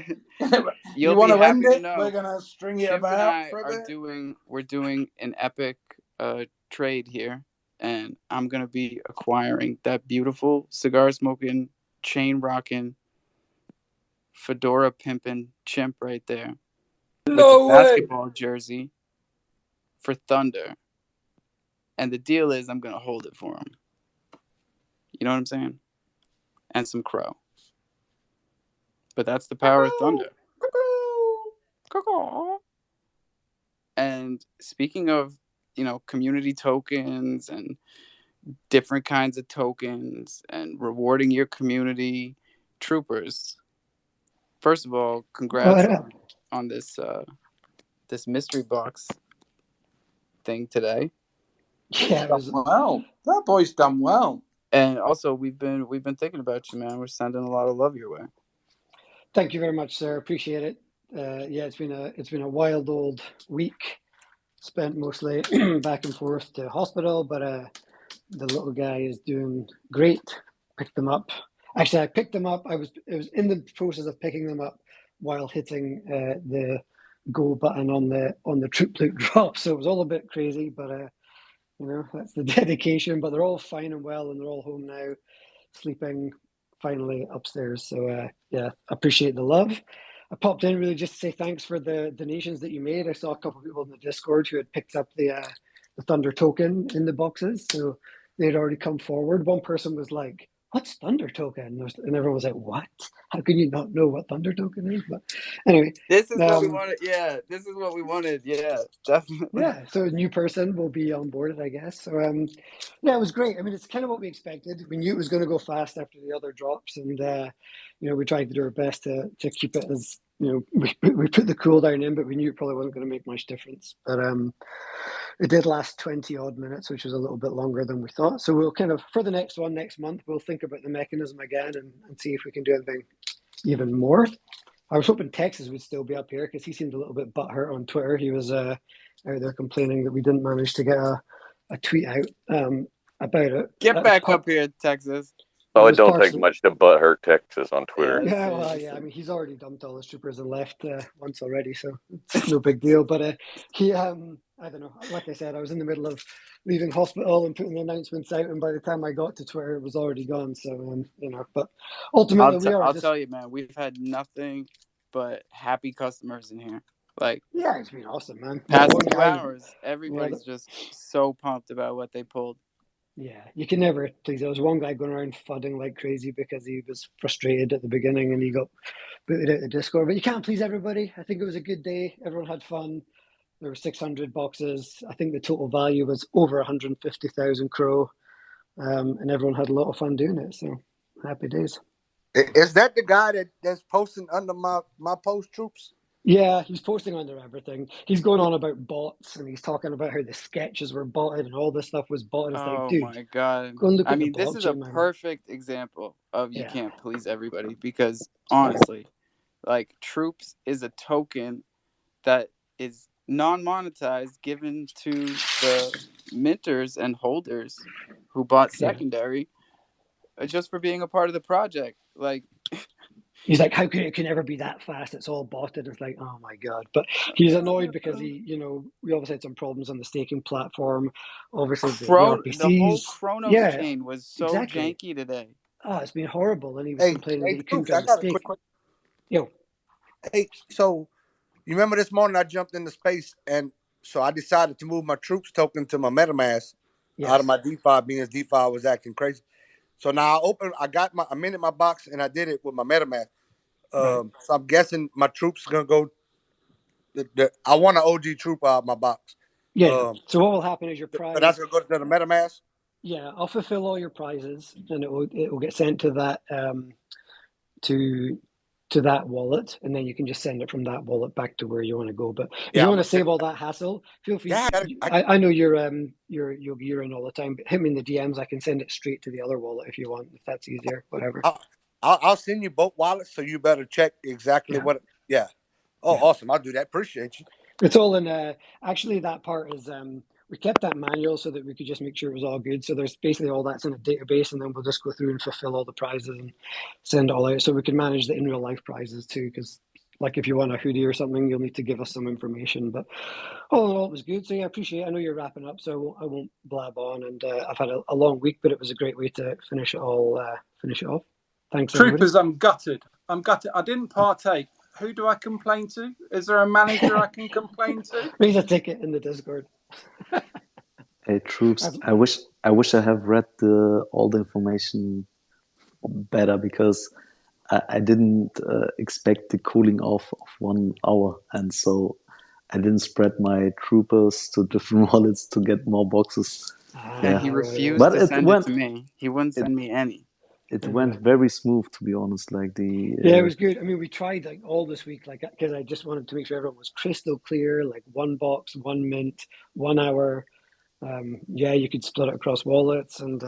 you'll you want be to end happy to it? know. We're gonna string it Chimp about and I for a bit. we're doing an epic trade here, and I'm gonna be acquiring that beautiful cigar smoking, chain rocking, fedora pimping Chimp right there. No with the way. Basketball jersey for Thunder. And the deal is I'm going to hold it for him. You know what I'm saying? And some crow. But that's the power of thunder. And speaking of, community tokens and different kinds of tokens and rewarding your community, troopers, first of all, congrats on this this mystery box thing today. Yeah, it was well. That boy's done well. And also, we've been thinking about you, man. We're sending a lot of love your way. Thank you very much, sir. Appreciate it. Yeah, it's been a wild old week. Spent mostly back and forth to hospital, but the little guy is doing great. Picked them up. Actually, I picked them up. I was in the process of picking them up while hitting the go button on the troop loot drop. So it was all a bit crazy, but that's the dedication. But they're all fine and well, and they're all home now, sleeping finally upstairs. So yeah, appreciate the love. I popped in really just to say thanks for the donations that you made. I saw a couple of people in the Discord who had picked up the Thunder token in the boxes, so they'd already come forward. One person was like, "What's Thunder token?" And everyone was like, "What? How can you not know what Thunder token is?" But anyway, this is what we wanted. Yeah, this is what we wanted. Yeah, definitely. Yeah, so a new person will be on board, I guess. So yeah, it was great. I mean, it's kind of what we expected. We knew it was going to go fast after the other drops, and we tried to do our best to keep it as we put the cooldown in, but we knew it probably wasn't going to make much difference. But it did last 20 odd minutes, which was a little bit longer than we thought. So we'll kind of, for the next one next month, we'll think about the mechanism again and see if we can do anything even more. I was hoping Texas would still be up here because he seemed a little bit butthurt on Twitter. He was out there complaining that we didn't manage to get a tweet out about it. Get back up here, Texas. Oh, it don't take much to butthurt Texas on Twitter. Yeah, well, yeah. I mean, he's already dumped all his troopers and left once already, so it's no big deal. But he, I don't know. Like I said, I was in the middle of leaving hospital and putting the announcements out, and by the time I got to Twitter, it was already gone. So, but ultimately, I'll tell you, man, we've had nothing but happy customers in here. Like, yeah, it's been awesome, man. Past 2 hours, everybody's just so pumped about what they pulled. Yeah, you can never please. There was one guy going around fudding like crazy because he was frustrated at the beginning and he got booted out of Discord. But you can't please everybody. I think it was a good day. Everyone had fun. There were 600 boxes. I think the total value was over 150,000 crow, and everyone had a lot of fun doing it. So happy days. Is that the guy that's posting under my post, troops? Yeah, he's posting under everything. He's going on about bots and he's talking about how the sketches were botted and all this stuff was botted. It's like, dude, my God. go and look at the this is a blockchain, perfect example of you can't please everybody because honestly, like Troops is a token that is non-monetized given to the minters and holders who bought secondary just for being a part of the project. Like, he's like, how can it never be that fast? It's all botted. It's like, oh my God. But he's annoyed because we obviously had some problems on the staking platform. Obviously, the RPCs. The whole Chronos chain was so janky today. Oh, it's been horrible. And he was complaining that he couldn't get the stake. Yo. Hey, so you remember this morning I jumped into space and so I decided to move my troops token to my MetaMask out of my DeFi because DeFi was acting crazy. So now I minted my box and I did it with my MetaMask. So I'm guessing my troops are gonna go. I want an OG troop out of my box. Yeah. So what will happen is your prize. So that's gonna go to the MetaMask. Yeah, I'll fulfill all your prizes, and it will get sent to that to that wallet, and then you can just send it from that wallet back to where you want to go. But if you want to save all that hassle, feel free. Yeah, I know you're in all the time, but hit me in the DMs. I can send it straight to the other wallet if you want, if that's easier. Whatever. I'll send you both wallets, so you better check exactly what. Yeah. Oh, awesome! I'll do that. Appreciate you. It's all in. Actually, that part is. We kept that manual so that we could just make sure it was all good. So there's basically all that's in a database, and then we'll just go through and fulfill all the prizes and send it all out. So we can manage the in real life prizes too, because like if you want a hoodie or something, you'll need to give us some information. But all in all, it was good. So yeah, I appreciate it. I know you're wrapping up, so I won't blab on. And I've had a long week, but it was a great way to finish it off. Thanks, Troopers, everybody. I'm gutted. I didn't partake. Who do I complain to? Is there a manager I can complain to? Raise a ticket in the Discord. Hey, troops. I wish I have read all the information better, because I didn't expect the cooling off of 1 hour, and so I didn't spread my troopers to different wallets to get more boxes. And he refused to send it to me. He wouldn't send me any. It went very smooth, to be honest. Like Yeah, it was good. I mean, we tried like all this week, like because I just wanted to make sure everyone was crystal clear, like 1 box, 1 mint, 1 hour. Yeah, you could split it across wallets, and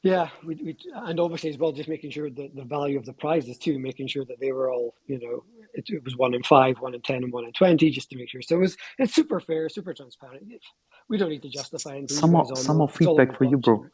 yeah, we and obviously as well, just making sure that the value of the prizes too, making sure that they were all, it was 1 in 5, 1 in 10, and 1 in 20, just to make sure. So it's super fair, super transparent. We don't need to justify anything. some You more guys all some know more it's all on feedback the for you, blockchain, bro.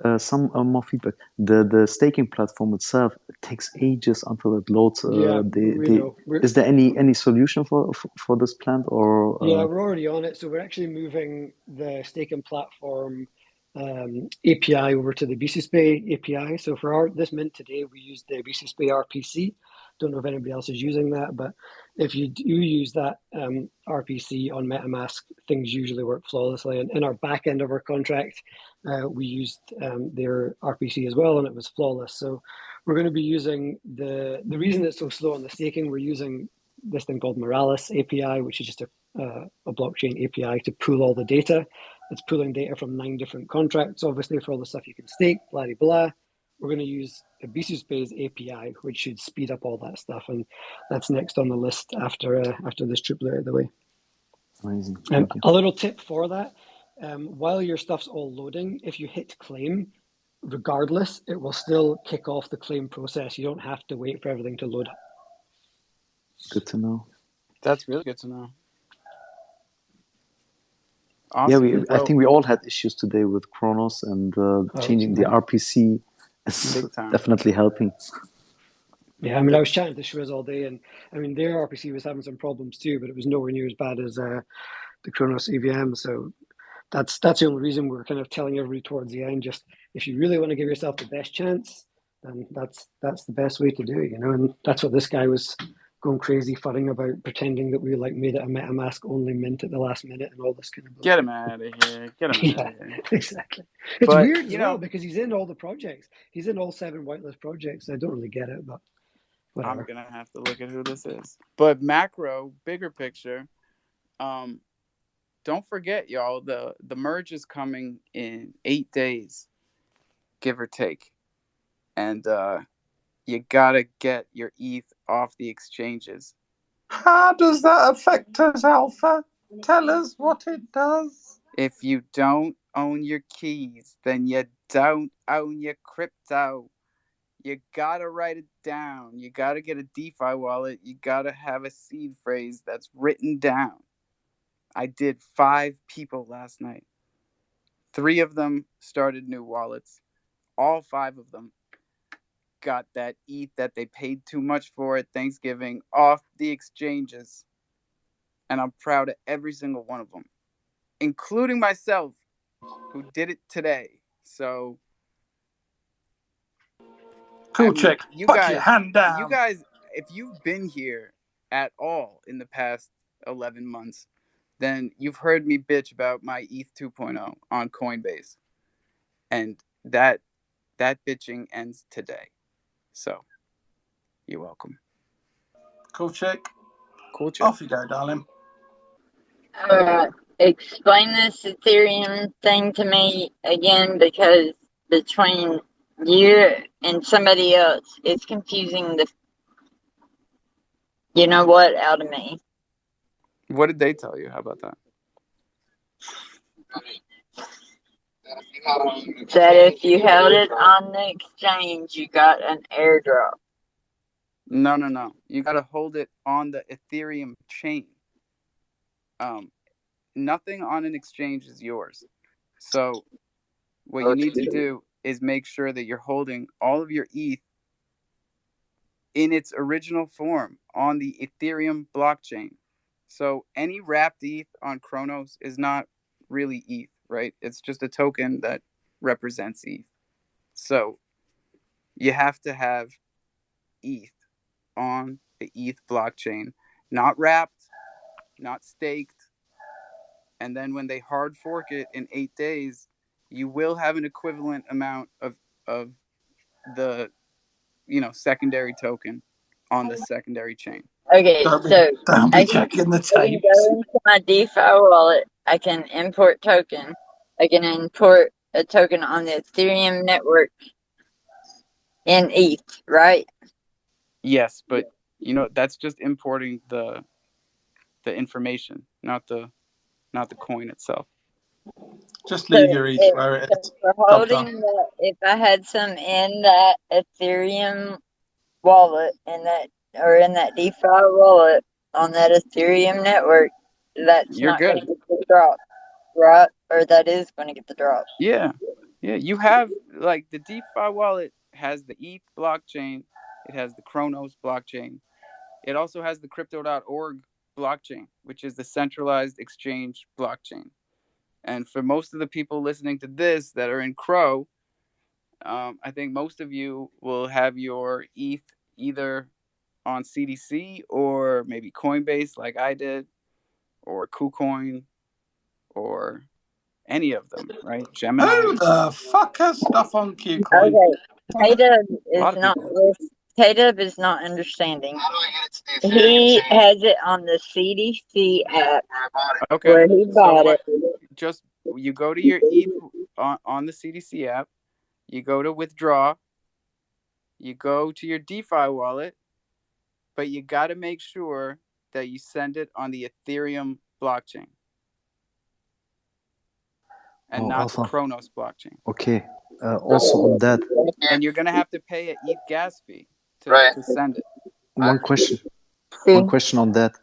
right? Some more feedback. The staking platform itself, it takes ages until it loads. Yeah, we know. Is there any solution for this plant, or? Yeah, we're already on it. So we're actually moving the staking platform API over to the BCSPay API. So for this mint today, we use the BCSPay RPC. Don't know if anybody else is using that, but if you do use that RPC on MetaMask, things usually work flawlessly. And in our back end of our contract, we used their RPC as well, and it was flawless. So we're going to be using the reason it's so slow on the staking, we're using this thing called Moralis API, which is just a blockchain API to pool all the data. It's pooling data from 9 different contracts, obviously, for all the stuff you can stake, blah, blah, blah. We're going to use a BCSPay's API, which should speed up all that stuff. And that's next on the list after this triplet out of the way. Amazing. Thank you. A little tip for that, while your stuff's all loading, if you hit claim, regardless, it will still kick off the claim process. You don't have to wait for everything to load up. Good to know. That's really good to know. Awesome. Yeah, I think we all had issues today with Kronos, and changing the RPC is definitely helping. Yeah, I mean, I was chatting to Shwiz all day, and I mean, their RPC was having some problems too, but it was nowhere near as bad as the Kronos EVM. So that's the only reason we're kind of telling everybody towards the end, just if you really want to give yourself the best chance, then that's the best way to do it, And that's what this guy was going crazy fudding about, pretending that we like made it a MetaMask only mint at the last minute and all this kind of bullshit. Get him out of here. Get him out of here. Exactly. It's weird as well because he's in all the projects. He's in all 7 whitelist projects. I don't really get it, but whatever. I'm going to have to look at who this is. But macro, bigger picture, don't forget, y'all, the merge is coming in 8 days, give or take. And you got to get your ETH off the exchanges. How does that affect us, Alpha? Tell us what it does. If you don't own your keys, then you don't own your crypto. You got to write it down. You got to get a DeFi wallet. You got to have a seed phrase that's written down. I did 5 people last night. 3 of them started new wallets. All 5 of them got that ETH that they paid too much for at Thanksgiving off the exchanges. And I'm proud of every single one of them, including myself, who did it today. So, cool, chick. Put your hand down. You guys, if you've been here at all in the past 11 months, then you've heard me bitch about my ETH 2.0 on Coinbase. And that bitching ends today. So, you're welcome. Cool, chick. Cool, chick. Off you go, darling. Explain this Ethereum thing to me again, because between you and somebody else, it's confusing the out of me. What did they tell you? How about that? That if you held it on the exchange, you got an airdrop. No. You got to hold it on the Ethereum chain. Nothing on an exchange is yours. So what you need to do is make sure that you're holding all of your ETH in its original form on the Ethereum blockchain. So any wrapped ETH on Kronos is not really ETH, right? It's just a token that represents ETH. So you have to have ETH on the ETH blockchain, not wrapped, not staked, and then when they hard fork it in 8 days, you will have an equivalent amount of the secondary token on the secondary chain. Okay, so Don't be I checking the can tapes. go into my DeFi wallet. I can import token. I can import a token on the Ethereum network in ETH, right? Yes, but that's just importing the information, not the coin itself. Just So leave your ETH where it is. for Job done. holding that, if I had some in that Ethereum wallet in that DeFi wallet on that Ethereum network, that's You're not going good. to get the drop, right? Or that is going to get the drop. Yeah. You have the DeFi wallet has the ETH blockchain. It has the Chronos blockchain. It also has the crypto.org blockchain, which is the centralized exchange blockchain. And for most of the people listening to this that are in Crow, I think most of you will have your ETH either on CDC or maybe Coinbase like I did, or KuCoin, or any of them, right? Gemini. Who the fuck has stuff on KuCoin? Okay, K-Dub A lot is of not people. K-Dub is not understanding. He has it on the CDC app Okay, where he so bought what? it. Just you go to your ETH on the CDC app. You go to withdraw. You go to your DeFi wallet, but you got to make sure that you send it on the Ethereum blockchain and not the Alpha. Chronos blockchain. Okay. Also on that. And you're gonna have to pay an ETH gas fee to send it. One question on that.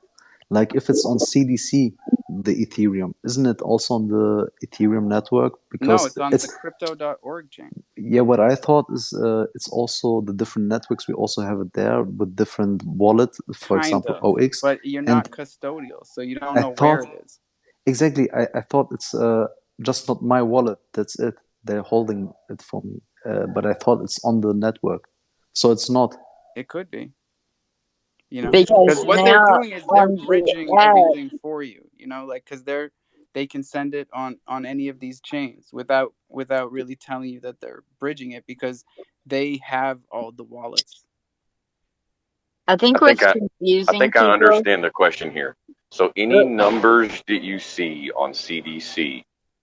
Like if it's on CDC, the Ethereum, isn't it also on the Ethereum network? Because No, it's on the crypto.org chain. Yeah, what I thought is it's also the different networks. We also have it there with different wallet, for example, OX. But you're not custodial, so you don't know where it is. Exactly. I thought it's just not my wallet. That's it. They're holding it for me. But I thought it's on the network. So it's not. It could be. Because what they're doing is they're bridging everything for you. Because they can send it on any of these chains without really telling you that they're bridging it, because they have all the wallets. I think confusing. I think I understand the question here. So any numbers that you see on CDC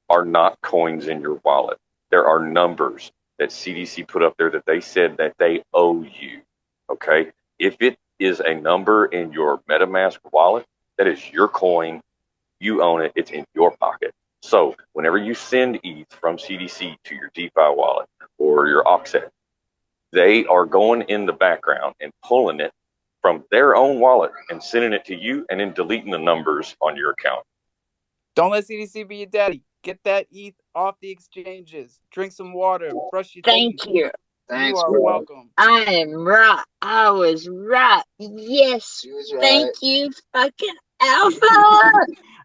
are not coins in your wallet. There are numbers that CDC put up there that they said that they owe you. Okay? If it is a number in your MetaMask wallet, that is your coin. You own it. It's in your pocket. So whenever you send ETH from CDC to your DeFi wallet or your Oxet, they are going in the background and pulling it from their own wallet and sending it to you, and then deleting the numbers on your account. Don't let CDC be your daddy. Get that ETH off the exchanges. Drink some water. Brush your teeth. Thank you. You are welcome. I am right. I was right. Yes. Thank you, fucking Alpha.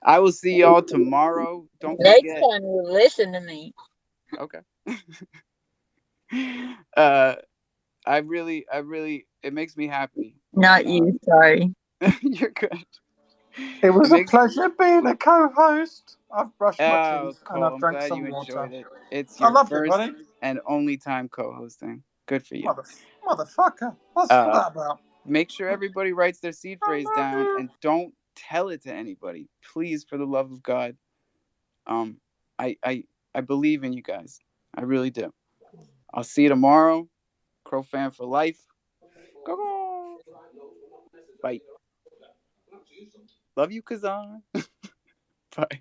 I will see y'all tomorrow. Don't Next forget. time you listen to me. Okay. I really, it makes me happy. Not you, sorry. You're good. It was a pleasure being a co-host. I've brushed my teeth and I've I'm drank glad some you water. enjoyed it. It's I your love first you, buddy. and only time co-hosting. Good for you. Motherfucker. What's that about? Make sure everybody writes their seed phrase down and don't tell it to anybody. Please, for the love of God. I believe in you guys. I really do. I'll see you tomorrow. Crofam for life. Go. Bye. Love you, Kazan. Bye.